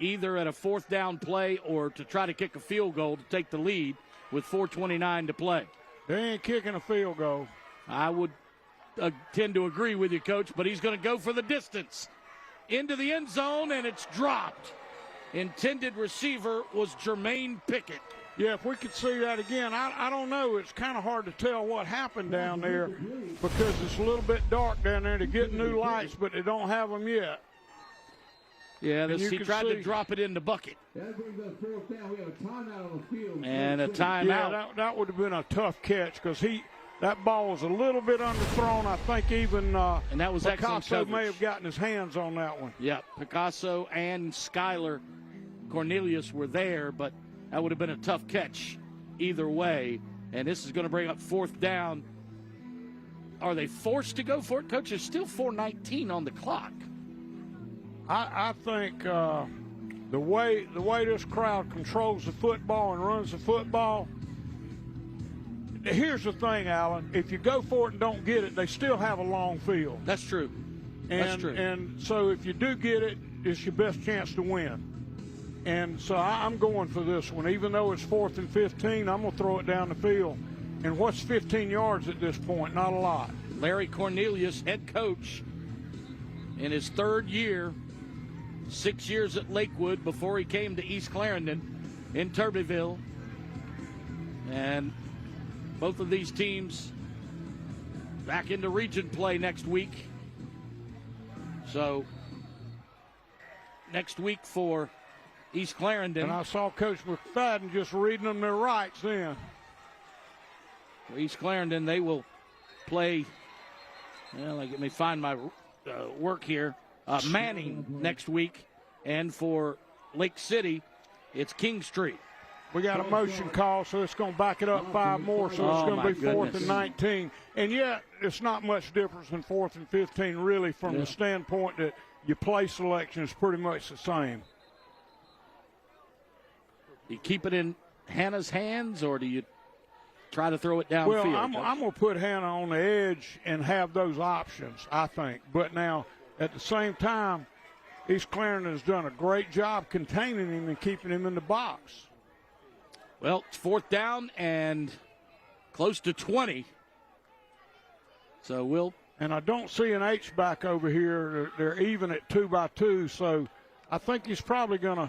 [SPEAKER 1] either at a 4th down play or to try to kick a field goal to take the lead with 4:29 to play.
[SPEAKER 2] They ain't kicking a field goal.
[SPEAKER 1] I would tend to agree with you, Coach, but he's going to go for the distance. Into the end zone, and it's dropped. Intended receiver was Jermaine Pickett.
[SPEAKER 2] Yeah, if we could see that again, I don't know. It's kind of hard to tell what happened down there because it's a little bit dark down there to get new lights, but they don't have them yet.
[SPEAKER 1] Yeah, he tried to drop it in the bucket. And a timeout.
[SPEAKER 2] Yeah, that would have been a tough catch because that ball was a little bit underthrown. I think even
[SPEAKER 1] and that was
[SPEAKER 2] Picasso may have gotten his hands on that one.
[SPEAKER 1] Yeah, Picasso and Skylar Cornelius were there, but that would have been a tough catch either way. And this is going to bring up 4th down. Are they forced to go for it, Coach? There's still 4:19 on the clock.
[SPEAKER 2] I think the way this crowd controls the football and runs the football, here's the thing, Alan. If you go for it and don't get it, they still have a long field.
[SPEAKER 1] That's true. That's true.
[SPEAKER 2] And so if you do get it, it's your best chance to win. And so I'm going for this one. Even though it's 4th and 15, I'm going to throw it down the field. And what's 15 yards at this point? Not a lot.
[SPEAKER 1] Larry Cornelius, head coach, in his 3rd year, 6 years at Lakewood before he came to East Clarendon in Turbeville. And both of these teams back into region play next week. So next week for East Clarendon.
[SPEAKER 2] And I saw Coach McFadden just reading them their rights then.
[SPEAKER 1] For East Clarendon, they will play, well, let me find my work here, Manning next week. And for Lake City, it's King Street.
[SPEAKER 2] We got a motion call, so it's going to back it up 5 more, so it's going to be 4th and 19. And yet, it's not much difference in 4th and 15, really, from the standpoint that your play selection is pretty much the same.
[SPEAKER 1] Do you keep it in Hannah's hands, or do you try to throw it downfield?
[SPEAKER 2] Well, I'm going to put Hannah on the edge and have those options, I think. But now, at the same time, East Clarendon has done a great job containing him and keeping him in the box.
[SPEAKER 1] Well, it's 4th down and close to 20. So we'll.
[SPEAKER 2] And I don't see an H-back over here. They're even at 2-by-2, so I think he's probably going to,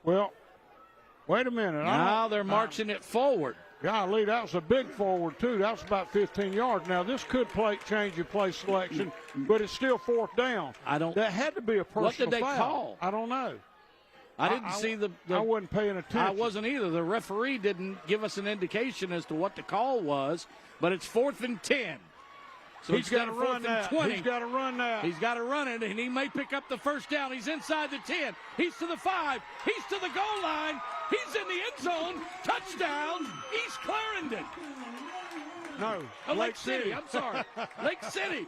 [SPEAKER 2] well, wait a minute.
[SPEAKER 1] Now they're marching it forward.
[SPEAKER 2] Golly, that was a big forward, too. That was about 15 yards. Now, this could change your play selection, but it's still 4th down. That had to be a personal
[SPEAKER 1] What did they
[SPEAKER 2] foul.
[SPEAKER 1] call?
[SPEAKER 2] I don't know.
[SPEAKER 1] I didn't see the
[SPEAKER 2] I wasn't paying attention.
[SPEAKER 1] I wasn't either. The referee didn't give us an indication as to what the call was, but it's 4th and 10. So
[SPEAKER 2] he's got to run that.
[SPEAKER 1] 20.
[SPEAKER 2] He's got to run that.
[SPEAKER 1] He's got to run it, and he may pick up the 1st down. He's inside the 10. He's to the 5. He's to the goal line. He's in the end zone. Touchdown, East Clarendon.
[SPEAKER 2] No,
[SPEAKER 1] Lake City. I'm sorry, Lake City.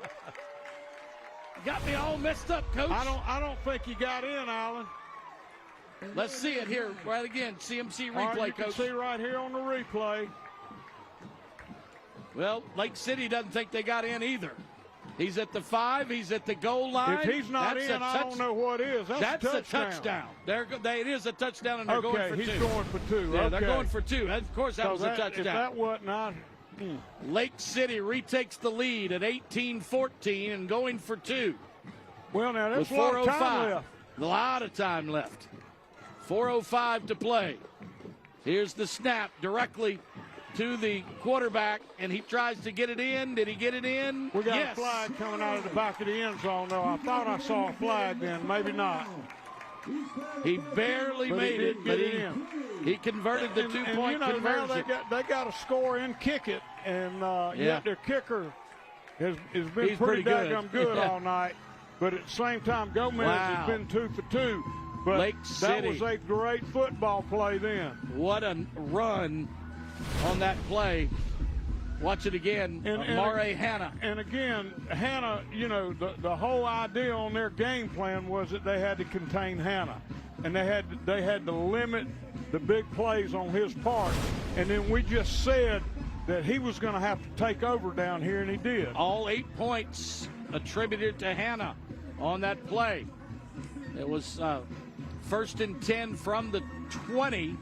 [SPEAKER 1] Got me all messed up, Coach.
[SPEAKER 2] I don't think he got in, Alan.
[SPEAKER 1] Let's see it here right again. CMC replay,
[SPEAKER 2] right, you
[SPEAKER 1] Coach.
[SPEAKER 2] can see right here on the replay.
[SPEAKER 1] Well, Lake City doesn't think they got in either. He's at the 5. He's at the goal line.
[SPEAKER 2] If he's not in, I don't know what is. That's
[SPEAKER 1] a touchdown. It is a touchdown, and they're going for 2.
[SPEAKER 2] Okay, he's going for 2.
[SPEAKER 1] Yeah,
[SPEAKER 2] okay.
[SPEAKER 1] They're going for 2. Of course, that was a touchdown.
[SPEAKER 2] If that wasn't,
[SPEAKER 1] Lake City retakes the lead at 18-14 and going for 2.
[SPEAKER 2] Well, now there's a lot of time left.
[SPEAKER 1] A lot of time left. 4:05 to play. Here's the snap directly to the quarterback, and he tries to get it in. Did he get it in?
[SPEAKER 2] We got a flag coming out of the back of the end zone, though. I thought I saw a flag then. Maybe not.
[SPEAKER 1] He barely made it, but he converted the 2-point conversion.
[SPEAKER 2] Now they got to score and kick it, and yet their kicker has been pretty daggum good all night. But at the same time, Gomez has been 2 for 2. But
[SPEAKER 1] Lake City.
[SPEAKER 2] That was a great football play then.
[SPEAKER 1] What a run on that play. Watch it again. Amare Hannah.
[SPEAKER 2] And again, Hannah, you know, the whole idea on their game plan was that they had to contain Hannah. And they had to limit the big plays on his part. And then we just said that he was going to have to take over down here, and he did.
[SPEAKER 1] All 8 points attributed to Hannah on that play. It was 1st and 10 from the 20,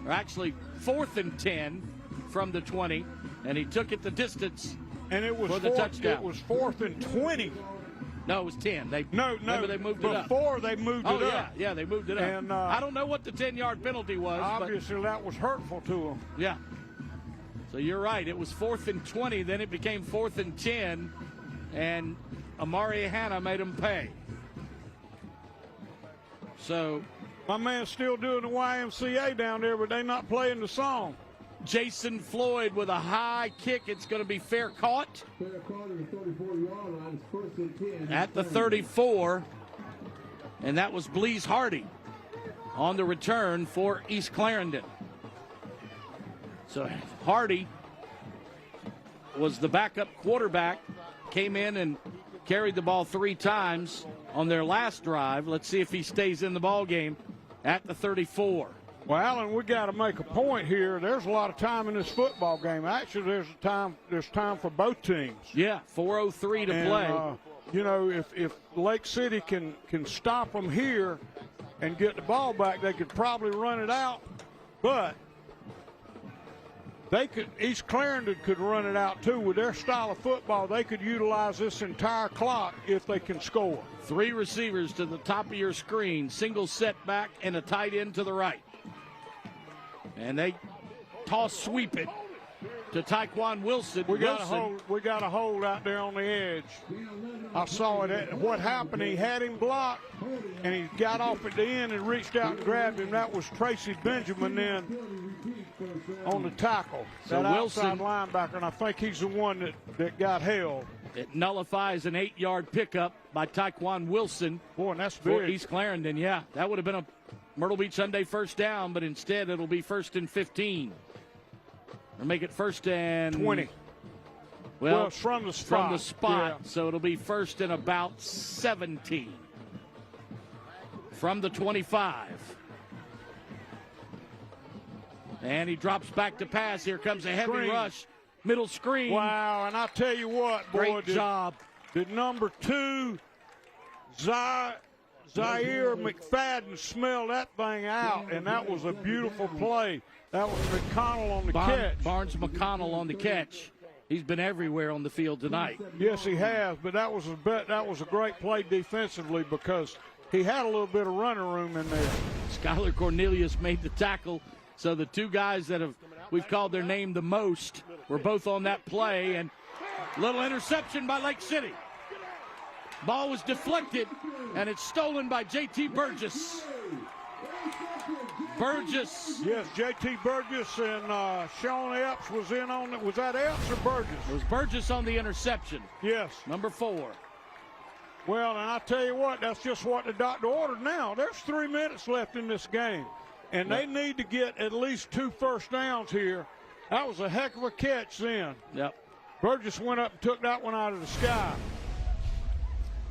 [SPEAKER 1] or actually 4th and 10 from the 20, and he took it the distance
[SPEAKER 2] and it was
[SPEAKER 1] for the touchdown.
[SPEAKER 2] It was 4th and 20.
[SPEAKER 1] No, it was 10.
[SPEAKER 2] Remember
[SPEAKER 1] they moved it up.
[SPEAKER 2] Before they moved it up.
[SPEAKER 1] Yeah, they moved it up.
[SPEAKER 2] And,
[SPEAKER 1] I don't know what the 10-yard penalty was.
[SPEAKER 2] Obviously, that was hurtful to them.
[SPEAKER 1] Yeah. So you're right. It was 4th and 20. Then it became 4th and 10, and Amari Hannah made him pay. So
[SPEAKER 2] my man's still doing the YMCA down there, but they're not playing the song.
[SPEAKER 1] Jason Floyd with a high kick. It's going to be fair caught.
[SPEAKER 16] Fair caught at the 34-yard line. It's 1st and 10.
[SPEAKER 1] At the 34. And that was Blease Hardy on the return for East Clarendon. So Hardy was the backup quarterback, came in and carried the ball 3 times on their last drive. Let's see if he stays in the ball game at the 34.
[SPEAKER 2] Well, Alan, we got to make a point here. There's a lot of time in this football game. Actually, there's time for both teams.
[SPEAKER 1] Yeah, 4:03 to play.
[SPEAKER 2] You know, if Lake City can stop them here, and get the ball back, they could probably run it out, but East Clarendon could run it out too. With their style of football, they could utilize this entire clock if they can score.
[SPEAKER 1] 3 receivers to the top of your screen, single setback and a tight end to the right. And they toss sweep it to Tyquan Wilson.
[SPEAKER 2] We got a hold out there on the edge. I saw it. What happened, he had him blocked, and he got off at the end and reached out and grabbed him. That was Tracy Benjamin then on the tackle.
[SPEAKER 1] So
[SPEAKER 2] that
[SPEAKER 1] Wilson,
[SPEAKER 2] outside linebacker, and I think he's the one that got held.
[SPEAKER 1] It nullifies an 8-yard pickup by Tyquan Wilson.
[SPEAKER 2] Boy, and that's
[SPEAKER 1] for
[SPEAKER 2] big.
[SPEAKER 1] East Clarendon. Yeah, that would have been a Myrtle Beach Sunday first down, but instead it'll be 1st and 15. Or make it 1st and
[SPEAKER 2] 20. Well, it's from the spot.
[SPEAKER 1] From the spot,
[SPEAKER 2] yeah.
[SPEAKER 1] So it'll be 1st and about 17. From the 25. And he drops back to pass. Here comes a heavy rush. Middle screen.
[SPEAKER 2] Wow, and I tell you what, boy.
[SPEAKER 1] Great job.
[SPEAKER 2] Did number 2, Zaire McFadden, smell that thing out, and that was a beautiful play. That was McConnell on the catch.
[SPEAKER 1] Barnes McConnell on the catch. He's been everywhere on the field tonight.
[SPEAKER 2] Yes, he has, but that was a great play defensively because he had a little bit of running room in there.
[SPEAKER 1] Skylar Cornelius made the tackle, so the 2 guys that we've called their name the most were both on that play, and little interception by Lake City. Ball was deflected, and it's stolen by J.T. Burgess.
[SPEAKER 2] Yes, J.T. Burgess and Sean Epps was in on it. Was that Epps or Burgess?
[SPEAKER 1] It was Burgess on the interception.
[SPEAKER 2] Yes.
[SPEAKER 1] Number 4.
[SPEAKER 2] Well, and I tell you what, that's just what the doctor ordered now. There's 3 minutes left in this game, and they need to get at least 2 first downs here. That was a heck of a catch then.
[SPEAKER 1] Yep.
[SPEAKER 2] Burgess went up and took that one out of the sky.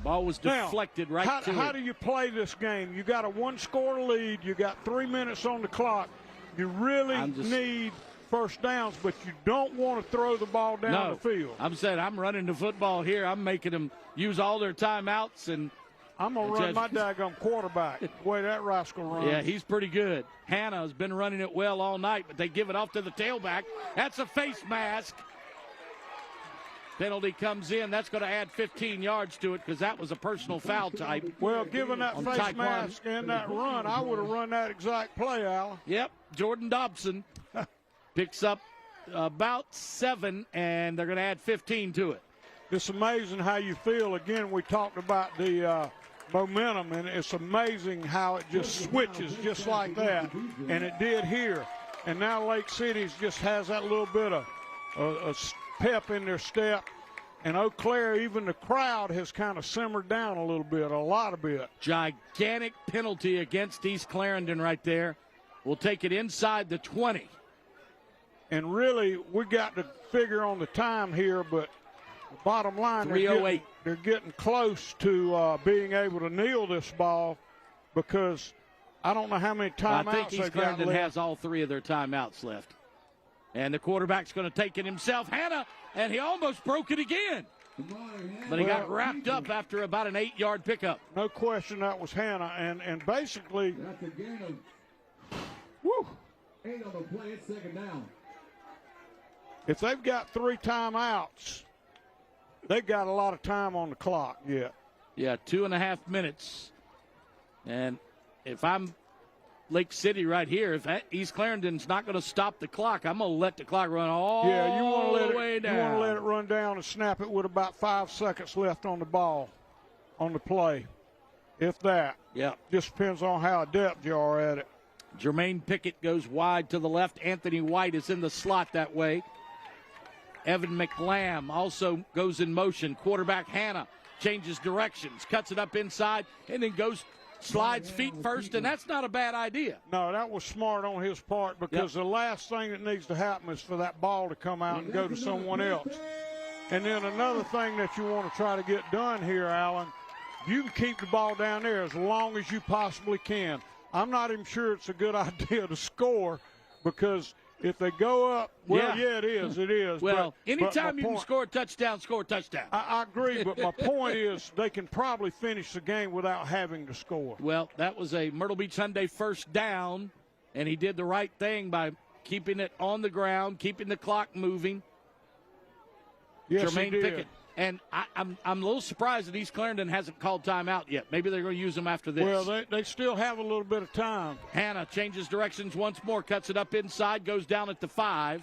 [SPEAKER 1] Ball was deflected
[SPEAKER 2] now, how do you play this game? You got a 1-score lead. You got 3 minutes on the clock. You really need first downs, but you don't want to throw the ball down the field.
[SPEAKER 1] I'm saying I'm running the football here. I'm making them use all their timeouts, and
[SPEAKER 2] I'm going to run my daggum quarterback the way that rascal runs.
[SPEAKER 1] Yeah, he's pretty good. Hannah has been running it well all night, but they give it off to the tailback. That's a face mask. Penalty comes in. That's going to add 15 yards to it because that was a personal foul type.
[SPEAKER 2] Well, given that face mask and that run, I would have run that exact play, Alan.
[SPEAKER 1] Yep. Jordan Dobson picks up about 7, and they're going to add 15 to it.
[SPEAKER 2] It's amazing how you feel. Again, we talked about the momentum, and it's amazing how it just switches just like that, and it did here. And now Lake City just has that little bit of a pep in their step, and Eau Claire, even the crowd has kind of simmered down a little bit, a lot of bit.
[SPEAKER 1] Gigantic penalty against East Clarendon right there. We'll take it inside the 20.
[SPEAKER 2] And really, we got to figure on the time here, but the bottom line,
[SPEAKER 1] 3:08.
[SPEAKER 2] They're getting close to being able to kneel this ball because I don't know how many timeouts
[SPEAKER 1] I think East Clarendon has all 3 of their timeouts left. And the quarterback's going to take it himself, Hannah, and he almost broke it again. But he got wrapped up after about an 8-yard pickup.
[SPEAKER 2] No question that was Hannah, and basically,
[SPEAKER 16] That's a gain of 8 on the play. It's 2nd down.
[SPEAKER 2] If they've got 3 timeouts, they've got a lot of time on the clock yet.
[SPEAKER 1] Yeah, 2.5 minutes. And if I'm Lake City right here, if East Clarendon's not going to stop the clock, I'm going to let the clock run all the way down.
[SPEAKER 2] You want to let it run down and snap it with about 5 seconds left on the ball, on the play, if that.
[SPEAKER 1] Yeah.
[SPEAKER 2] Just depends on how adept you are at it.
[SPEAKER 1] Jermaine Pickett goes wide to the left. Anthony White is in the slot that way. Evan McLam also goes in motion. Quarterback Hannah changes directions, cuts it up inside, and then slides feet first, and that's not a bad idea.
[SPEAKER 2] No, that was smart on his part because the last thing that needs to happen is for that ball to come out and go to someone else. And then another thing that you want to try to get done here, Alan, you can keep the ball down there as long as you possibly can. I'm not even sure it's a good idea to score because If they go up, well, yeah, it is. It is.
[SPEAKER 1] Well,
[SPEAKER 2] but
[SPEAKER 1] anytime
[SPEAKER 2] my
[SPEAKER 1] you can score a touchdown, score a touchdown.
[SPEAKER 2] I agree, but my point is they can probably finish the game without having to score.
[SPEAKER 1] Well, that was a Myrtle Beach Hyundai first down, and he did the right thing by keeping it on the ground, keeping the clock moving.
[SPEAKER 2] Yes,
[SPEAKER 1] Jermaine
[SPEAKER 2] he did.
[SPEAKER 1] Pickett. And I'm a little surprised that East Clarendon hasn't called timeout yet. Maybe they're going to use them after this.
[SPEAKER 2] Well, they still have a little bit of time.
[SPEAKER 1] Hannah changes directions once more, cuts it up inside, goes down at the 5.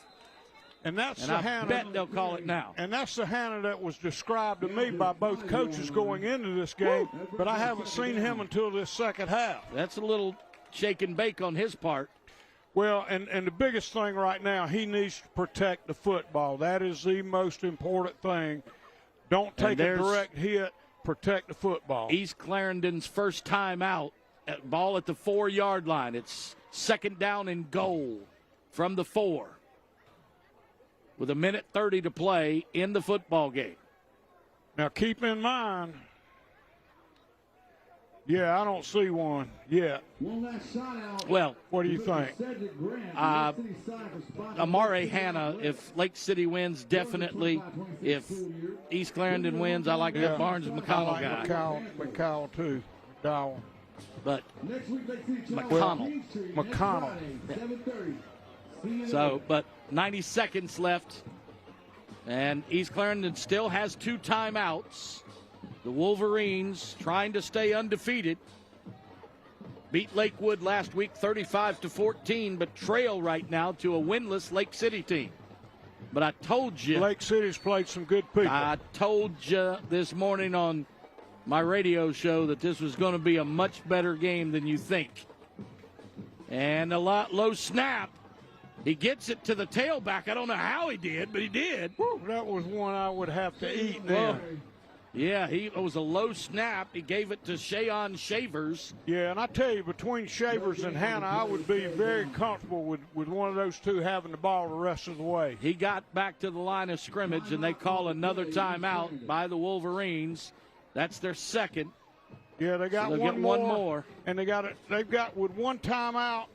[SPEAKER 2] And that's
[SPEAKER 1] and
[SPEAKER 2] the
[SPEAKER 1] I
[SPEAKER 2] Hannah.
[SPEAKER 1] bet they'll call it now.
[SPEAKER 2] And that's the Hannah that was described to me by both coaches going into this game, but I haven't seen him until this second half.
[SPEAKER 1] That's a little shake and bake on his part.
[SPEAKER 2] Well, and the biggest thing right now, he needs to protect the football. That is the most important thing. Don't take a direct hit. Protect the football.
[SPEAKER 1] East Clarendon's first time out. Ball at the 4-yard line. It's second down and goal from the 4. With 1:30 to play in the football game.
[SPEAKER 2] Now keep in mind, I don't see one yet.
[SPEAKER 1] Well,
[SPEAKER 2] what do you think?
[SPEAKER 1] Amare Hannah, if Lake City wins, definitely. If East Clarendon wins, I like that Barnes and McConnell guy.
[SPEAKER 2] McConnell too. McDowell.
[SPEAKER 1] But McConnell. So, but 90 seconds left, and East Clarendon still has 2 timeouts. The Wolverines trying to stay undefeated. Beat Lakewood last week 35-14, but trail right now to a winless Lake City team. But I told you.
[SPEAKER 2] Lake City's played some good people.
[SPEAKER 1] I told you this morning on my radio show that this was going to be a much better game than you think. And a low snap. He gets it to the tailback. I don't know how he did, but he did.
[SPEAKER 2] Woo, that was one I would have to eat now.
[SPEAKER 1] Yeah, it was a low snap. He gave it to Shayon Shavers.
[SPEAKER 2] Yeah, and I tell you, between Shavers and Hannah, I would be very comfortable with one of those two having the ball the rest of the way.
[SPEAKER 1] He got back to the line of scrimmage, and they call another timeout by the Wolverines. That's their second.
[SPEAKER 2] Yeah, they got one more. And they've got with one timeout,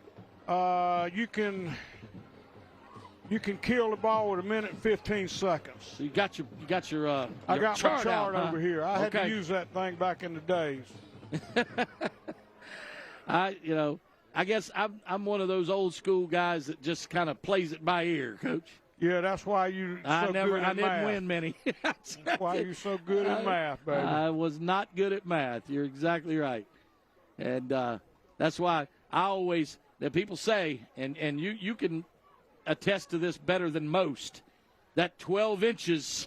[SPEAKER 2] you can kill the ball with 1:15. So
[SPEAKER 1] you got your
[SPEAKER 2] I got
[SPEAKER 1] chart
[SPEAKER 2] my chart
[SPEAKER 1] out,
[SPEAKER 2] over here. I had to use that thing back in the days.
[SPEAKER 1] I guess I'm one of those old school guys that just kind of plays it by ear, Coach.
[SPEAKER 2] Yeah, that's why you. I
[SPEAKER 1] didn't win many.
[SPEAKER 2] That's why you're so good at math, baby.
[SPEAKER 1] I was not good at math. You're exactly right, and that's why I always that people say, and you can attest to this better than most, that 12 inches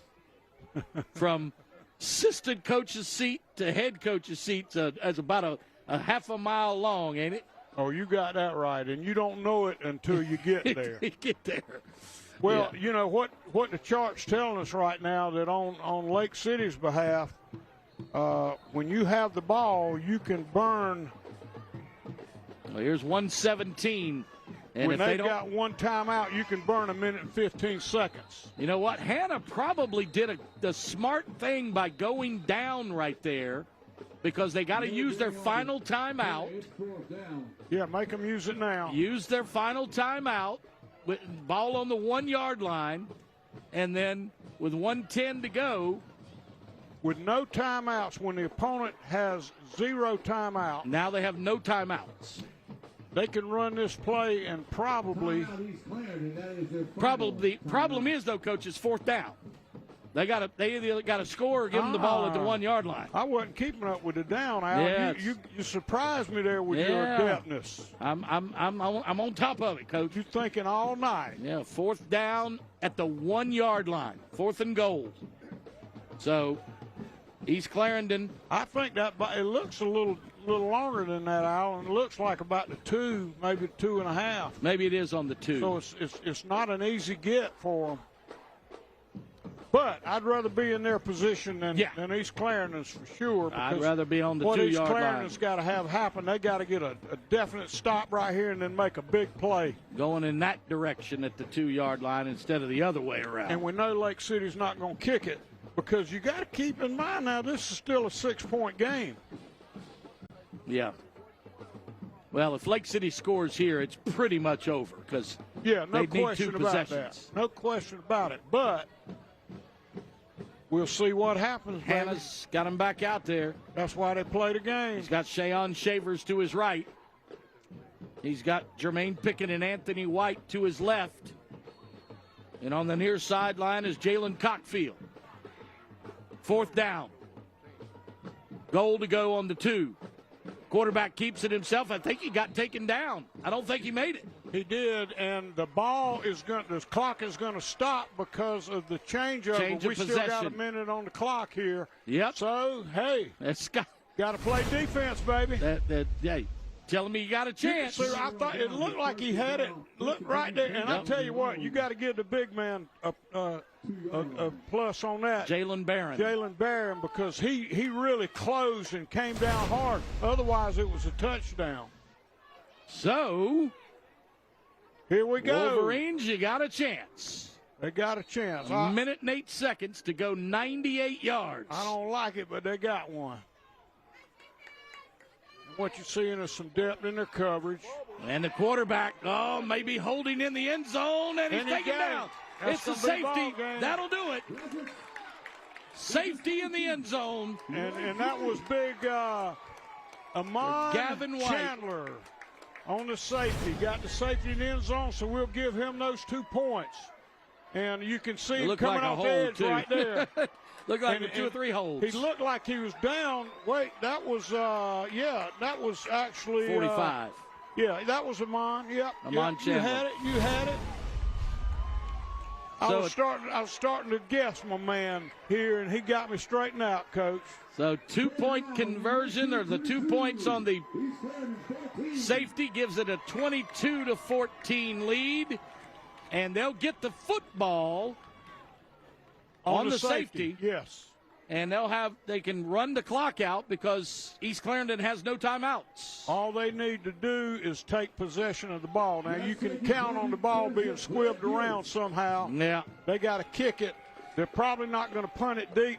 [SPEAKER 1] from assistant coach's seat to head coach's seat is about a half a mile long, ain't it?
[SPEAKER 2] Oh, you got that right, and you don't know it until you get there.
[SPEAKER 1] You get there.
[SPEAKER 2] Well, you know what the chart's telling us right now, that on Lake City's behalf, when you have the ball, you can burn.
[SPEAKER 1] Well, here's 1:17. And
[SPEAKER 2] when they got one timeout, you can burn 1:15.
[SPEAKER 1] You know what? Hannah probably did the smart thing by going down right there, because they got to use their final timeout.
[SPEAKER 2] Yeah, make them use it now.
[SPEAKER 1] Use their final timeout with ball on the 1-yard line, and then with 1:10 to go.
[SPEAKER 2] With no timeouts, when the opponent has 0 timeout.
[SPEAKER 1] Now they have no timeouts.
[SPEAKER 2] They can run this play and probably.
[SPEAKER 1] Problem is, though, Coach, it's 4th down. They either got to score or give them the ball at the 1-yard line.
[SPEAKER 2] I wasn't keeping up with the down, Al.
[SPEAKER 1] Yeah,
[SPEAKER 2] you surprised me there with your adeptness.
[SPEAKER 1] I'm on top of it, Coach.
[SPEAKER 2] You're thinking all night.
[SPEAKER 1] Yeah, 4th down at the 1-yard line, 4th and goal. So East Clarendon.
[SPEAKER 2] I think that it looks a little longer than that, Al. It looks like about the 2, maybe 2.5.
[SPEAKER 1] Maybe it is on the 2.
[SPEAKER 2] So it's not an easy get for them. But I'd rather be in their position than East Clarendon's for sure.
[SPEAKER 1] I'd rather be on the 2-yard line.
[SPEAKER 2] What East Clarendon's got to have happen, they got to get a definite stop right here and then make a big play.
[SPEAKER 1] Going in that direction at the 2-yard line instead of the other way around.
[SPEAKER 2] And we know Lake City's not going to kick it, because you got to keep in mind now this is still a 6-point game.
[SPEAKER 1] Yeah. Well, if Lake City scores here, it's pretty much over, because
[SPEAKER 2] Yeah, no
[SPEAKER 1] They'd need
[SPEAKER 2] question
[SPEAKER 1] 2
[SPEAKER 2] about
[SPEAKER 1] possessions.
[SPEAKER 2] that. No question about it. But we'll see what happens.
[SPEAKER 1] Hannah's got him back out there.
[SPEAKER 2] That's why they play the game.
[SPEAKER 1] He's got Shayon Shavers to his right. He's got Jermaine Pickett and Anthony White to his left. And on the near sideline is Jalen Cockfield. 4th down. Goal to go on the 2. Quarterback keeps it himself. I think he got taken down. I don't think he made it.
[SPEAKER 2] He did, and the clock is going to stop because of the changeover. We still got a minute on the clock here.
[SPEAKER 1] Yep.
[SPEAKER 2] So, hey, got to play defense, baby.
[SPEAKER 1] Hey, telling me you got a chance.
[SPEAKER 2] I thought it looked like he had it. Look right there, and I tell you what, you got to give the big man a plus on that.
[SPEAKER 1] Jalen
[SPEAKER 2] Barron, because he really closed and came down hard. Otherwise, it was a touchdown.
[SPEAKER 1] So,
[SPEAKER 2] here we go.
[SPEAKER 1] Wolverines, you got a chance.
[SPEAKER 2] They got a chance.
[SPEAKER 1] A minute and 8 seconds to go 98 yards.
[SPEAKER 2] I don't like it, but they got one. What you're seeing is some depth in their coverage.
[SPEAKER 1] And the quarterback, maybe holding in the end zone, and he's taken down. It's a safety. That'll do it. Safety in the end zone.
[SPEAKER 2] And that was big Amon
[SPEAKER 1] Gavin White.
[SPEAKER 2] Chandler on the safety. Got the safety in the end zone, so we'll give him those 2 points. And you can see him coming off the edge right there.
[SPEAKER 1] Looked like 2 or 3 holds.
[SPEAKER 2] He looked like he was down. Wait, that was that was actually
[SPEAKER 1] 45.
[SPEAKER 2] That was Amon. Yep.
[SPEAKER 1] Amon Chandler.
[SPEAKER 2] You had it. I was starting to guess my man here, and he got me straightened out, Coach.
[SPEAKER 1] So 2-point conversion, or the 2 points on the safety, gives it a 22-14 lead, and they'll get the football on the safety.
[SPEAKER 2] Yes.
[SPEAKER 1] And they can run the clock out because East Clarendon has no timeouts.
[SPEAKER 2] All they need to do is take possession of the ball. Now, you can count on the ball being squibbed around somehow.
[SPEAKER 1] Yeah.
[SPEAKER 2] They got to kick it. They're probably not going to punt it deep.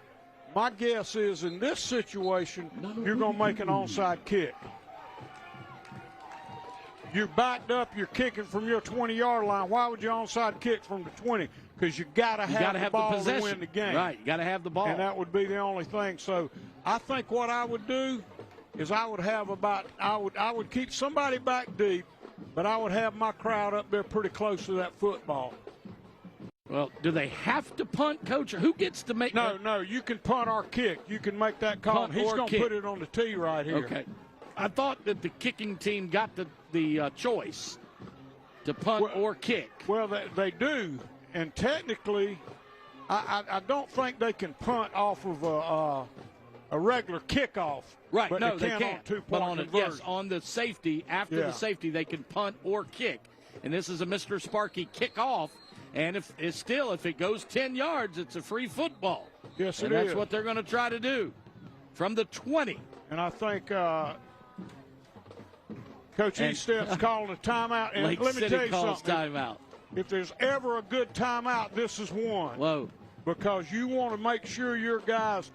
[SPEAKER 2] My guess is in this situation, you're going to make an onside kick. You're backed up, you're kicking from your 20-yard line. Why would you onside kick from the 20? Because you got to have the ball to win the game.
[SPEAKER 1] Right, you got to have the ball.
[SPEAKER 2] And that would be the only thing. So I think what I would do is I would keep somebody back deep, but I would have my crowd up there pretty close to that football.
[SPEAKER 1] Well, do they have to punt, Coach, or who gets to make
[SPEAKER 2] No, you can punt or kick. You can make that call. He's going to put it on the tee right here.
[SPEAKER 1] Okay. I thought that the kicking team got the choice to punt or kick.
[SPEAKER 2] Well, they do. And technically, I don't think they can punt off of a regular kickoff.
[SPEAKER 1] Right,
[SPEAKER 2] but
[SPEAKER 1] no,
[SPEAKER 2] they
[SPEAKER 1] can't.
[SPEAKER 2] On 2-point
[SPEAKER 1] but on
[SPEAKER 2] conversion.
[SPEAKER 1] on the safety, after the safety, they can punt or kick. And this is a Mr. Sparky kickoff. And if it goes 10 yards, it's a free football.
[SPEAKER 2] Yes,
[SPEAKER 1] and that's what they're going to try to do from the 20.
[SPEAKER 2] And I think Coach Eastep's calling a timeout. And
[SPEAKER 1] Lake
[SPEAKER 2] let me
[SPEAKER 1] City
[SPEAKER 2] tell you
[SPEAKER 1] calls
[SPEAKER 2] something.
[SPEAKER 1] timeout.
[SPEAKER 2] If there's ever a good timeout, this is one.
[SPEAKER 1] Whoa.
[SPEAKER 2] Because you want to make sure your guys,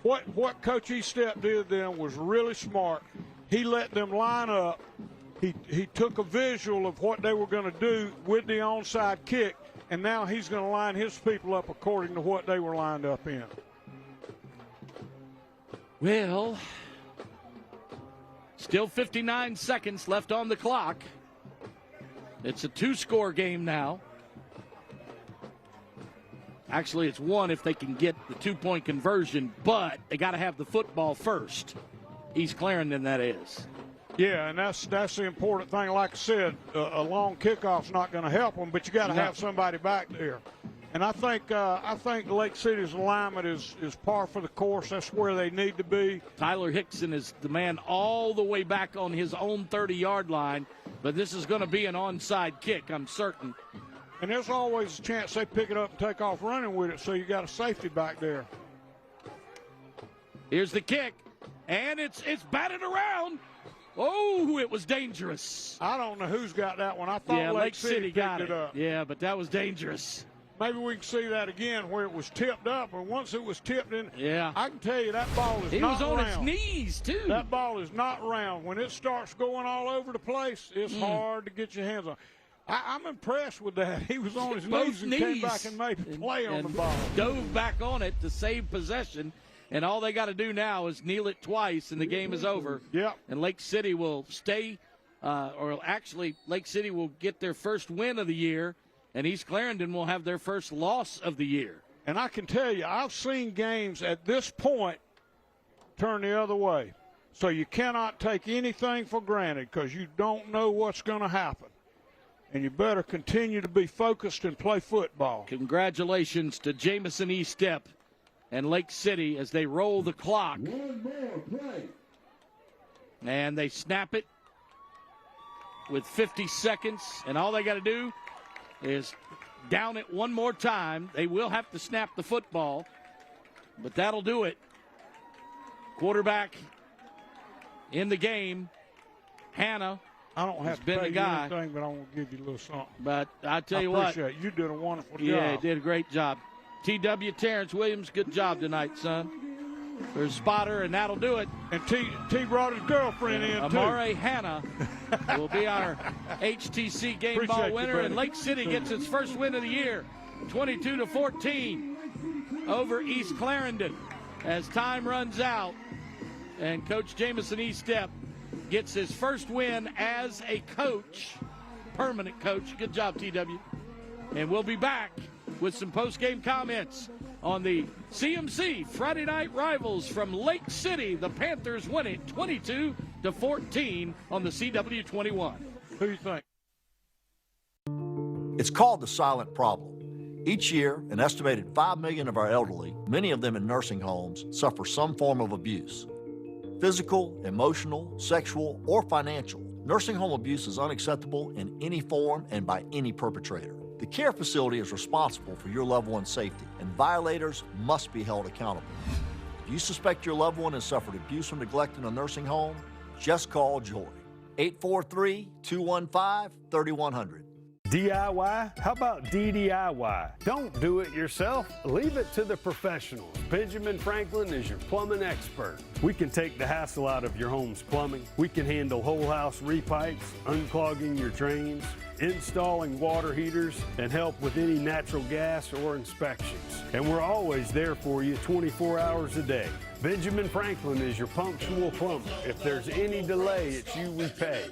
[SPEAKER 2] what Coach Eastep did then was really smart. He let them line up. He took a visual of what they were going to do with the onside kick, and now he's going to line his people up according to what they were lined up in.
[SPEAKER 1] Well, still 59 seconds left on the clock. It's a 2-score game now. Actually, it's 1 if they can get the 2-point conversion, but they got to have the football first. East Clarendon, that is.
[SPEAKER 2] Yeah, and that's the important thing. Like I said, a long kickoff's not going to help them, but you got to have somebody back there. And I think Lake City's alignment is par for the course. That's where they need to be.
[SPEAKER 1] Tyler Hickson is the man all the way back on his own 30-yard line, but this is going to be an onside kick, I'm certain.
[SPEAKER 2] And there's always a chance they pick it up and take off running with it, so you got a safety back there.
[SPEAKER 1] Here's the kick, and it's batted around. Oh, it was dangerous.
[SPEAKER 2] I don't know who's got that one. I thought Lake City
[SPEAKER 1] got
[SPEAKER 2] picked it up.
[SPEAKER 1] Yeah, but that was dangerous.
[SPEAKER 2] Maybe we can see that again where it was tipped up, and once it was tipped in,
[SPEAKER 1] yeah,
[SPEAKER 2] I can tell you that ball is not round.
[SPEAKER 1] He was on his knees, too.
[SPEAKER 2] That ball is not round. When it starts going all over the place, it's hard to get your hands on. I'm impressed with that. He was on his knees and came back and made a play on the ball.
[SPEAKER 1] Dove back on it to save possession. And all they got to do now is kneel it twice, and the game is over.
[SPEAKER 2] Yep.
[SPEAKER 1] And Lake City will stay, or actually Lake City will get their first win of the year, and East Clarendon will have their first loss of the year.
[SPEAKER 2] And I can tell you, I've seen games at this point turn the other way. So you cannot take anything for granted because you don't know what's going to happen. And you better continue to be focused and play football.
[SPEAKER 1] Congratulations to Jamison E-Step and Lake City as they roll the clock.
[SPEAKER 16] One more play.
[SPEAKER 1] And they snap it with 50 seconds. And all they got to do is down it one more time. They will have to snap the football, but that'll do it. Quarterback in the game, Hannah.
[SPEAKER 2] I don't have to
[SPEAKER 1] been
[SPEAKER 2] pay
[SPEAKER 1] the
[SPEAKER 2] you
[SPEAKER 1] guy,
[SPEAKER 2] anything, but I'm going to give you a little something.
[SPEAKER 1] But I tell you what.
[SPEAKER 2] Appreciate it. You did a wonderful job.
[SPEAKER 1] Yeah, did a great job. T.W. Terrence Williams, good job tonight, son. There's spotter, and that'll do it.
[SPEAKER 2] And T brought his girlfriend in, too.
[SPEAKER 1] Amare Hannah will be our HTC game ball winner, and Lake City gets its first win of the year, 22-14 over East Clarendon. As time runs out, and Coach Jamison E-Step gets his first win as a coach, permanent coach. Good job, TW. And we'll be back with some post-game comments on the CMC Friday Night Rivals from Lake City. The Panthers win it 22-14 on the CW21.
[SPEAKER 2] Who do you think?
[SPEAKER 17] It's called the silent problem. Each year, an estimated 5 million of our elderly, many of them in nursing homes, suffer some form of abuse. Physical, emotional, sexual, or financial. Nursing home abuse is unacceptable in any form and by any perpetrator. The care facility is responsible for your loved one's safety, and violators must be held accountable. If you suspect your loved one has suffered abuse or neglect in a nursing home, just call Joy. 843-215-3100.
[SPEAKER 7] DIY? How about DDIY? Don't do it yourself. Leave it to the professionals. Benjamin Franklin is your plumbing expert. We can take the hassle out of your home's plumbing. We can handle whole house repipes, unclogging your drains, installing water heaters, and help with any natural gas or inspections. And we're always there for you 24 hours a day. Benjamin Franklin is your punctual plumber. If there's any delay, it's you we pay.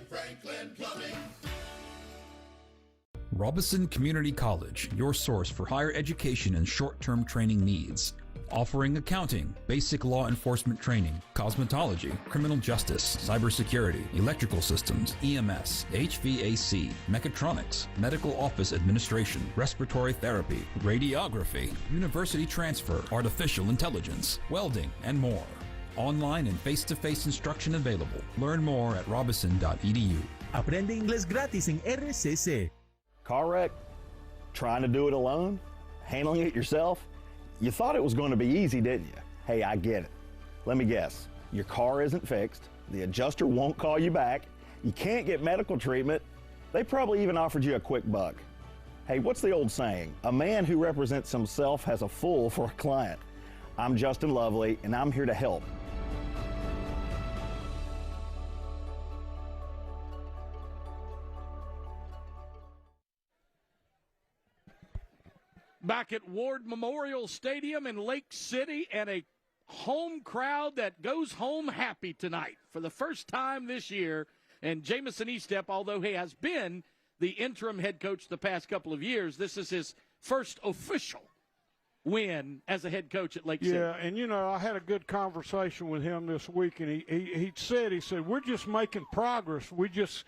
[SPEAKER 18] Robison Community College, your source for higher education and short-term training needs. Offering accounting, basic law enforcement training, cosmetology, criminal justice, cybersecurity, electrical systems, EMS, HVAC, mechatronics, medical office administration, respiratory therapy, radiography, university transfer, artificial intelligence, welding, and more. Online and face-to-face instruction available. Learn more at robison.edu.
[SPEAKER 19] Aprende inglés gratis en RCC.
[SPEAKER 10] Car wreck? Trying to do it alone? Handling it yourself? You thought it was going to be easy, didn't you? Hey, I get it. Let me guess. Your car isn't fixed. The adjuster won't call you back. You can't get medical treatment. They probably even offered you a quick buck. Hey, what's the old saying? A man who represents himself has a fool for a client. I'm Justin Lovely, and I'm here to help.
[SPEAKER 1] Back at Ward Memorial Stadium in Lake City, and a home crowd that goes home happy tonight for the first time this year. And Jamison E-Step, although he has been the interim head coach the past couple of years, this is his first official win as a head coach at Lake City.
[SPEAKER 2] Yeah, and, you know, I had a good conversation with him this week, and he said, we're just making progress. We just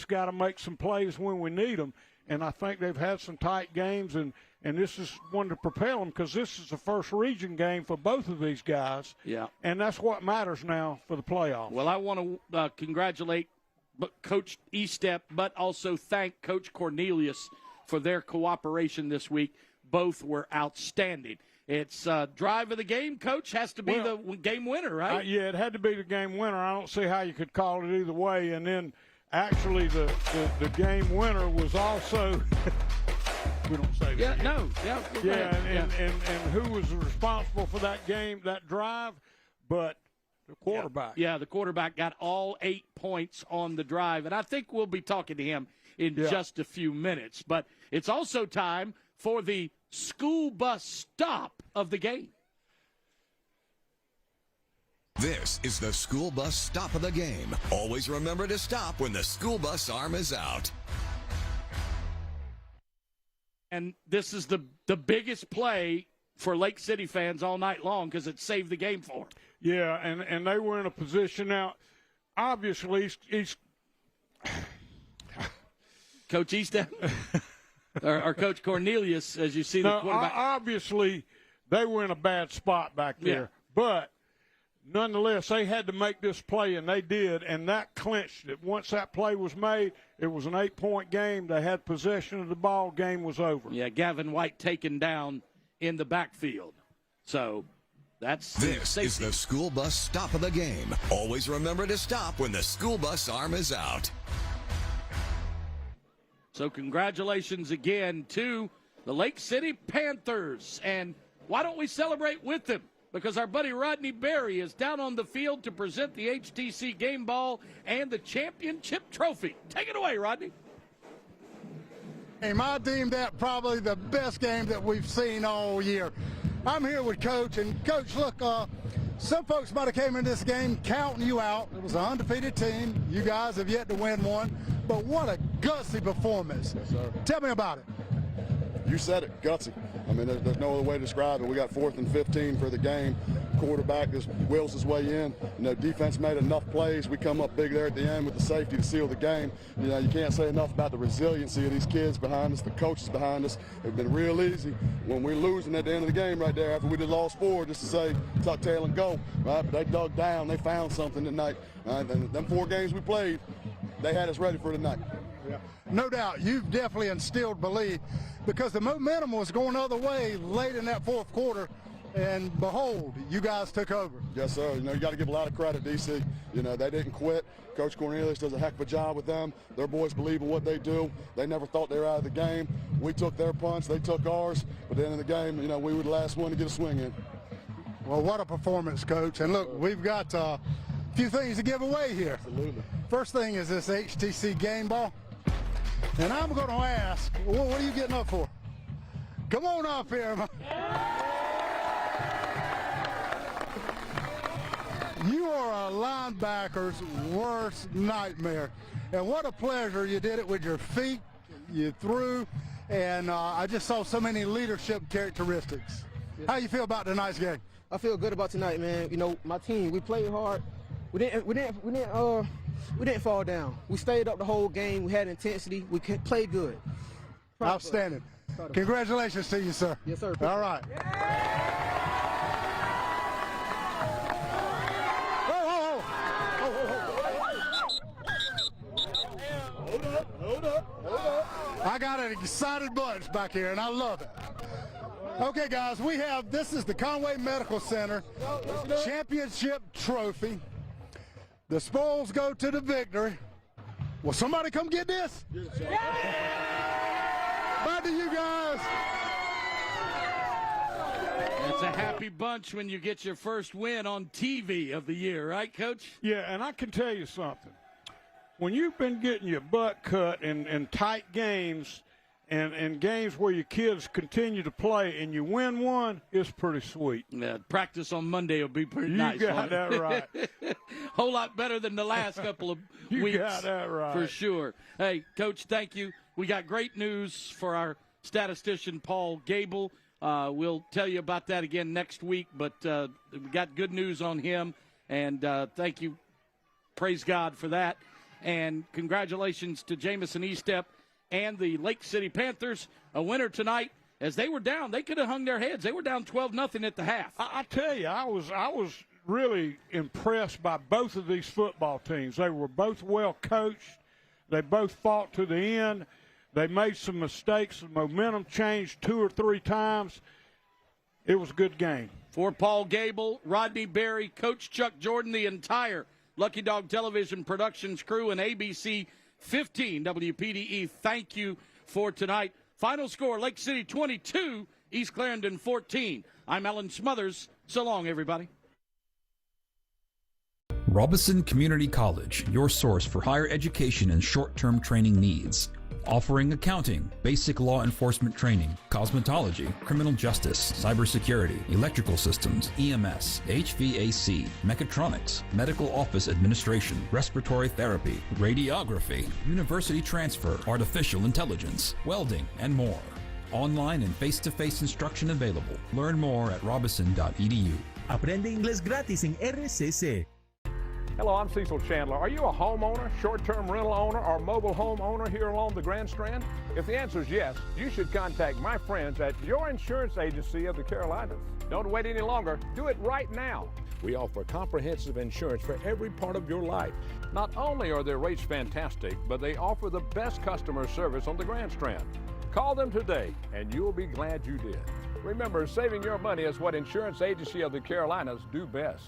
[SPEAKER 2] got to make some plays when we need them. And I think they've had some tight games, and this is one to propel them because this is the first region game for both of these guys.
[SPEAKER 1] Yeah.
[SPEAKER 2] And that's what matters now for the playoffs.
[SPEAKER 1] Well, I want to congratulate Coach E-Step, but also thank Coach Cornelius for their cooperation this week. Both were outstanding. It's drive of the game, Coach, has to be the game winner, right?
[SPEAKER 2] Yeah, it had to be the game winner. I don't see how you could call it either way. And then actually the game winner was also we don't say that.
[SPEAKER 1] Yeah,
[SPEAKER 2] yet.
[SPEAKER 1] no. Yeah.
[SPEAKER 2] Yeah, and who was responsible for that game, that drive? But the quarterback.
[SPEAKER 1] Yeah, the quarterback got all 8 points on the drive. And I think we'll be talking to him in just a few minutes. But it's also time for the school bus stop of the game.
[SPEAKER 12] This is the school bus stop of the game. Always remember to stop when the school bus arm is out.
[SPEAKER 1] And this is the biggest play for Lake City fans all night long because it saved the game for them.
[SPEAKER 2] Yeah, and they were in a position now. Obviously, he's
[SPEAKER 1] Coach Easton or Coach Cornelius, as you see the quarterback.
[SPEAKER 2] Obviously, they were in a bad spot back there.
[SPEAKER 1] Yeah.
[SPEAKER 2] But nonetheless, they had to make this play, and they did, and that clinched it. Once that play was made, it was an 8-point game. They had possession of the ball. Game was over.
[SPEAKER 1] Yeah, Gavin White taken down in the backfield. So that's
[SPEAKER 12] this is the school bus stop of the game. Always remember to stop when the school bus arm is out.
[SPEAKER 1] So congratulations again to the Lake City Panthers. And why don't we celebrate with them? Because our buddy Rodney Berry is down on the field to present the HTC game ball and the championship trophy. Take it away, Rodney.
[SPEAKER 13] I deem that probably the best game that we've seen all year. I'm here with Coach, and Coach, look, some folks might have came in this game counting you out. It was an undefeated team. You guys have yet to win one, but what a gutsy performance.
[SPEAKER 21] Yes, sir.
[SPEAKER 13] Tell me about it.
[SPEAKER 21] You said it, gutsy. I mean, there's no other way to describe it. We got 4th and 15 for the game. Quarterback just wills his way in. Defense made enough plays. We come up big there at the end with the safety to seal the game. You can't say enough about the resiliency of these kids behind us, the coaches behind us. It's been real easy when we're losing at the end of the game right there after we just lost 4 just to say, tuck tail and go. Right? But they dug down. They found something tonight. And them 4 games we played, they had us ready for tonight.
[SPEAKER 13] Yeah. No doubt, you've definitely instilled belief because the momentum was going the other way late in that 4th quarter, and behold, you guys took over.
[SPEAKER 21] Yes, sir. You got to give a lot of credit, DC. They didn't quit. Coach Cornelius does a heck of a job with them. Their boys believe in what they do. They never thought they were out of the game. We took their punch. They took ours. But at the end of the game, we were the last one to get a swing in.
[SPEAKER 13] Well, what a performance, Coach. And look, we've got a few things to give away here.
[SPEAKER 21] Absolutely.
[SPEAKER 13] First thing is this HTC game ball. And I'm going to ask, what are you getting up for? Come on up here. You are a linebacker's worst nightmare. And what a pleasure. You did it with your feet. You threw. And I just saw so many leadership characteristics. How you feel about tonight's game?
[SPEAKER 22] I feel good about tonight, man. My team, we played hard. We didn't fall down. We stayed up the whole game. We had intensity. We played good.
[SPEAKER 13] Outstanding. Congratulations to you, sir.
[SPEAKER 22] Yes, sir.
[SPEAKER 13] All right. Hold up. I got an excited bunch back here, and I love it. Okay, guys, this is the Conway Medical Center championship trophy. The spoils go to the victor. Will somebody come get this? Bye to you guys.
[SPEAKER 1] It's a happy bunch when you get your first win on TV of the year, right, Coach?
[SPEAKER 2] Yeah, and I can tell you something. When you've been getting your butt cut in tight games and games where your kids continue to play and you win one, it's pretty sweet.
[SPEAKER 1] Yeah, practice on Monday will be pretty nice.
[SPEAKER 2] You got that right.
[SPEAKER 1] Whole lot better than the last couple of weeks.
[SPEAKER 2] You got that right.
[SPEAKER 1] For sure. Hey, Coach, thank you. We got great news for our statistician, Paul Gable. We'll tell you about that again next week, but we got good news on him, and thank you. Praise God for that. And congratulations to Jamison Estep and the Lake City Panthers, a winner tonight. As they were down, they could have hung their heads. They were down 12-0 at the half.
[SPEAKER 2] I tell you, I was really impressed by both of these football teams. They were both well coached. They both fought to the end. They made some mistakes. The momentum changed 2 or 3 times. It was a good game.
[SPEAKER 1] For Paul Gable, Rodney Berry, Coach Chuck Jordan, the entire Lucky Dog Television Productions crew, and ABC 15 WPDE, thank you for tonight. Final score, Lake City 22, East Clarendon 14. I'm Alan Smothers. So long, everybody.
[SPEAKER 18] Robinson Community College, your source for higher education and short-term training needs. Offering accounting, basic law enforcement training, cosmetology, criminal justice, cybersecurity, electrical systems, EMS, HVAC, mechatronics, medical office administration, respiratory therapy, radiography, university transfer, artificial intelligence, welding, and more. Online and face-to-face instruction available. Learn more at robinson.edu.
[SPEAKER 19] Aprende inglés gratis en RCC.
[SPEAKER 8] Hello, I'm Cecil Chandler. Are you a homeowner, short-term rental owner, or mobile home owner here along the Grand Strand? If the answer is yes, you should contact my friends at your insurance agency of the Carolinas. Don't wait any longer. Do it right now. We offer comprehensive insurance for every part of your life. Not only are their rates fantastic, but they offer the best customer service on the Grand Strand. Call them today, and you'll be glad you did. Remember, saving your money is what Insurance Agency of the Carolinas do best.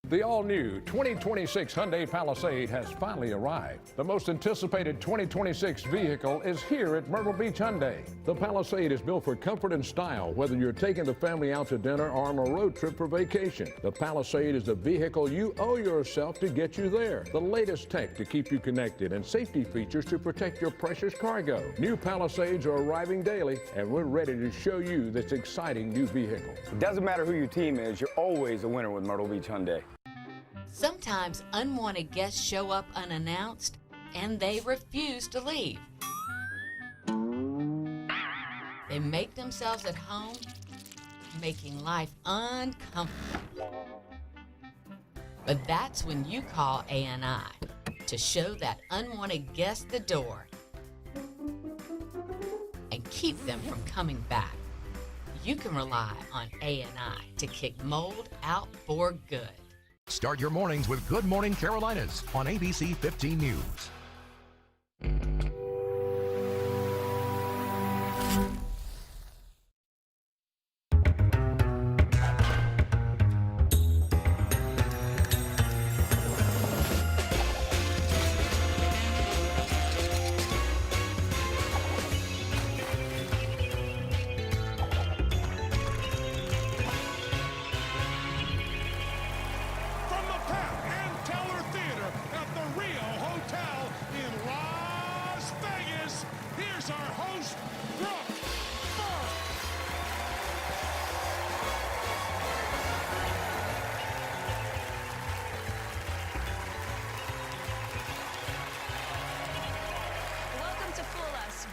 [SPEAKER 8] The all-new 2026 Hyundai Palisade has finally arrived. The most anticipated 2026 vehicle is here at Myrtle Beach Hyundai. The Palisade is built for comfort and style, whether you're taking the family out to dinner or on a road trip for vacation. The Palisade is the vehicle you owe yourself to get you there. The latest tech to keep you connected and safety features to protect your precious cargo. New Palisades are arriving daily, and we're ready to show you this exciting new vehicle.
[SPEAKER 9] It doesn't matter who your team is, you're always a winner with Myrtle Beach Hyundai.
[SPEAKER 5] Sometimes unwanted guests show up unannounced and they refuse to leave. They make themselves at home, making life uncomfortable. But that's when you call A&I to show that unwanted guest the door and keep them from coming back. You can rely on A&I to kick mold out for good.
[SPEAKER 20] Start your mornings with Good Morning Carolinas on ABC 15 News.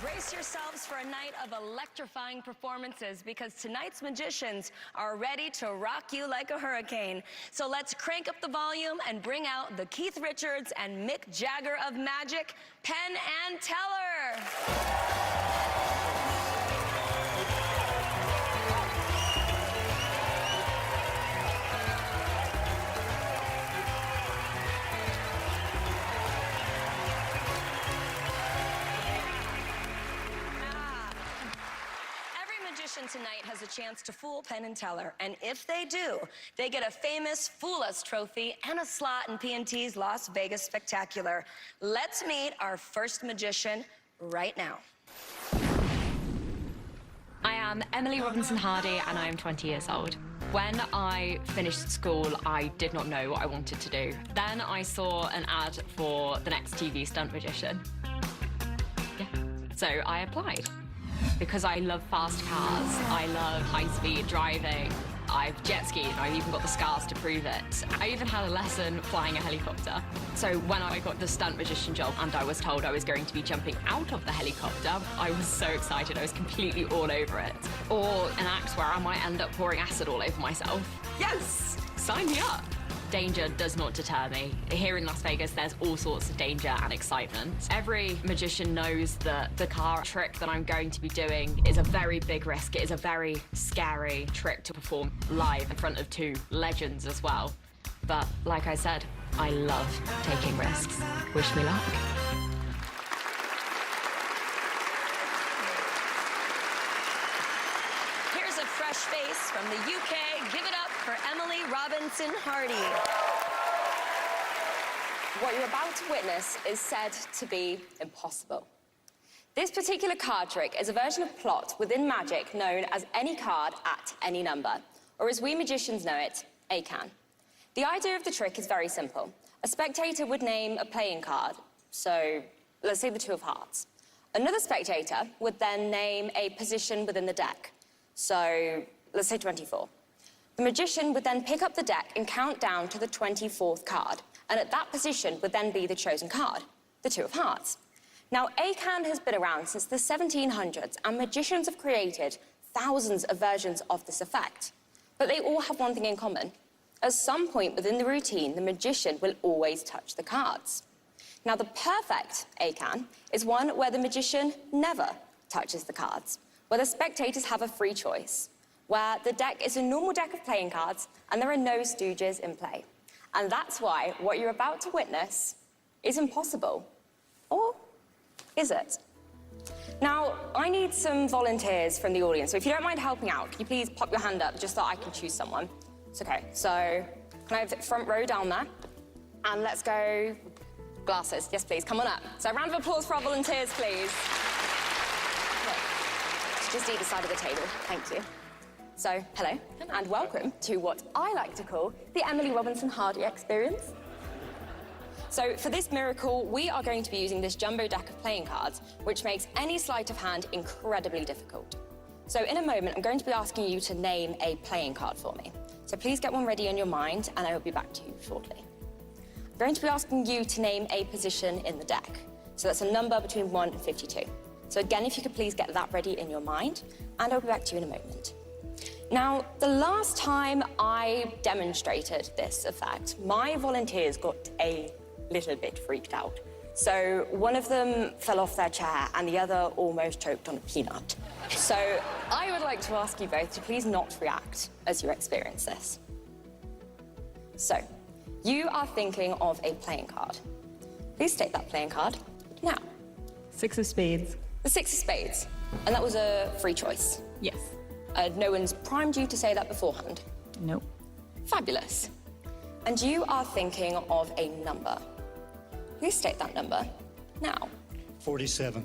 [SPEAKER 23] Brace yourselves for a night of electrifying performances because tonight's magicians are ready to rock you like a hurricane. So let's crank up the volume and bring out the Keith Richards and Mick Jagger of magic, Penn and Teller. Tonight has a chance to fool Penn and Teller, and if they do, they get a famous Fool Us trophy and a slot in P&T's Las Vegas Spectacular. Let's meet our first magician right now.
[SPEAKER 24] I am Emily Robinson Hardy and I am 20 years old. When I finished school, I did not know what I wanted to do. Then I saw an ad for the next TV stunt magician. Yeah. So I applied. Because I love fast cars, I love high-speed driving, I've jet skied, and I've even got the scars to prove it. I even had a lesson flying a helicopter. So when I got the stunt magician job and I was told I was going to be jumping out of the helicopter, I was so excited, I was completely all over it. Or an act where I might end up pouring acid all over myself. Yes! Sign me up! Danger does not deter me. Here in Las Vegas, there's all sorts of danger and excitement. Every magician knows that the car trick that I'm going to be doing is a very big risk. It is a very scary trick to perform live in front of two legends as well. But like I said, I love taking risks. Wish me luck.
[SPEAKER 23] Here's a fresh face from the UK. Give it up for Emily Robinson Hardy.
[SPEAKER 25] What you're about to witness is said to be impossible. This particular card trick is a version of plot within magic known as any card at any number, or as we magicians know it, ACAN. The idea of the trick is very simple. A spectator would name a playing card, so let's say the 2 of hearts. Another spectator would then name a position within the deck, so let's say 24. The magician would then pick up the deck and count down to the 24th card, and at that position would then be the chosen card, the 2 of hearts. Now, ACAN has been around since the 1700s, and magicians have created thousands of versions of this effect. But they all have one thing in common. At some point within the routine, the magician will always touch the cards. Now, the perfect ACAN is one where the magician never touches the cards, where the spectators have a free choice, where the deck is a normal deck of playing cards and there are no stooges in play. And that's why what you're about to witness is impossible. Or is it? Now, I need some volunteers from the audience, so if you don't mind helping out, can you please pop your hand up just so I can choose someone? It's okay. So, can I have the front row down there? And let's go glasses. Yes, please, come on up. So, a round of applause for our volunteers, please. Just either side of the table. Thank you. So, hello, and welcome to what I like to call the Emily Robinson Hardy experience. So, for this miracle, we are going to be using this jumbo deck of playing cards, which makes any sleight of hand incredibly difficult. So, in a moment, I'm going to be asking you to name a playing card for me. So, please get one ready in your mind, and I will be back to you shortly. I'm going to be asking you to name a position in the deck. So, that's a number between 1 and 52. So, again, if you could please get that ready in your mind, and I'll be back to you in a moment. Now, the last time I demonstrated this effect, my volunteers got a little bit freaked out. So one of them fell off their chair and the other almost choked on a peanut. So I would like to ask you both to please not react as you experience this. So, you are thinking of a playing card. Please state that playing card now.
[SPEAKER 4] 6 of spades.
[SPEAKER 25] The 6 of spades. And that was a free choice?
[SPEAKER 4] Yes.
[SPEAKER 25] No one's primed you to say that beforehand?
[SPEAKER 4] Nope.
[SPEAKER 25] Fabulous. And you are thinking of a number. Please state that number now.
[SPEAKER 6] 47.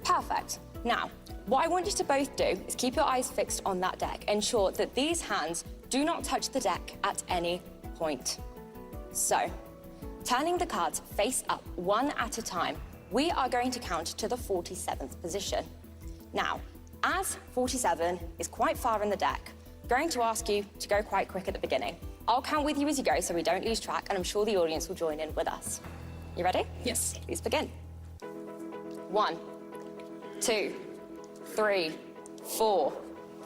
[SPEAKER 25] Perfect. Now, what I want you to both do is keep your eyes fixed on that deck. Ensure that these hands do not touch the deck at any point. So, turning the cards face up one at a time, we are going to count to the 47th position. Now, as 47 is quite far in the deck, I'm going to ask you to go quite quick at the beginning. I'll count with you as you go so we don't lose track, and I'm sure the audience will join in with us. You ready?
[SPEAKER 4] Yes.
[SPEAKER 25] Please begin. 1, 2, 3, 4,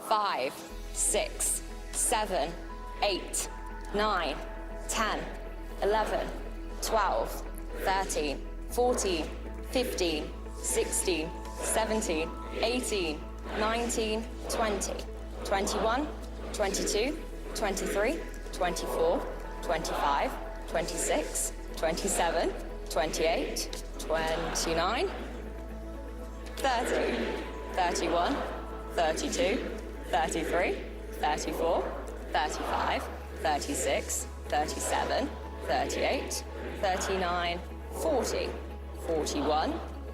[SPEAKER 25] 5, 6, 7, 8, 9, 10, 11, 12, 13, 14, 15, 16, 17, 18, 19, 20, 21, 22, 23, 24, 25, 26, 27, 28, 29, 30, 31, 32, 33, 34, 35, 36, 37, 38, 39, 40, 41,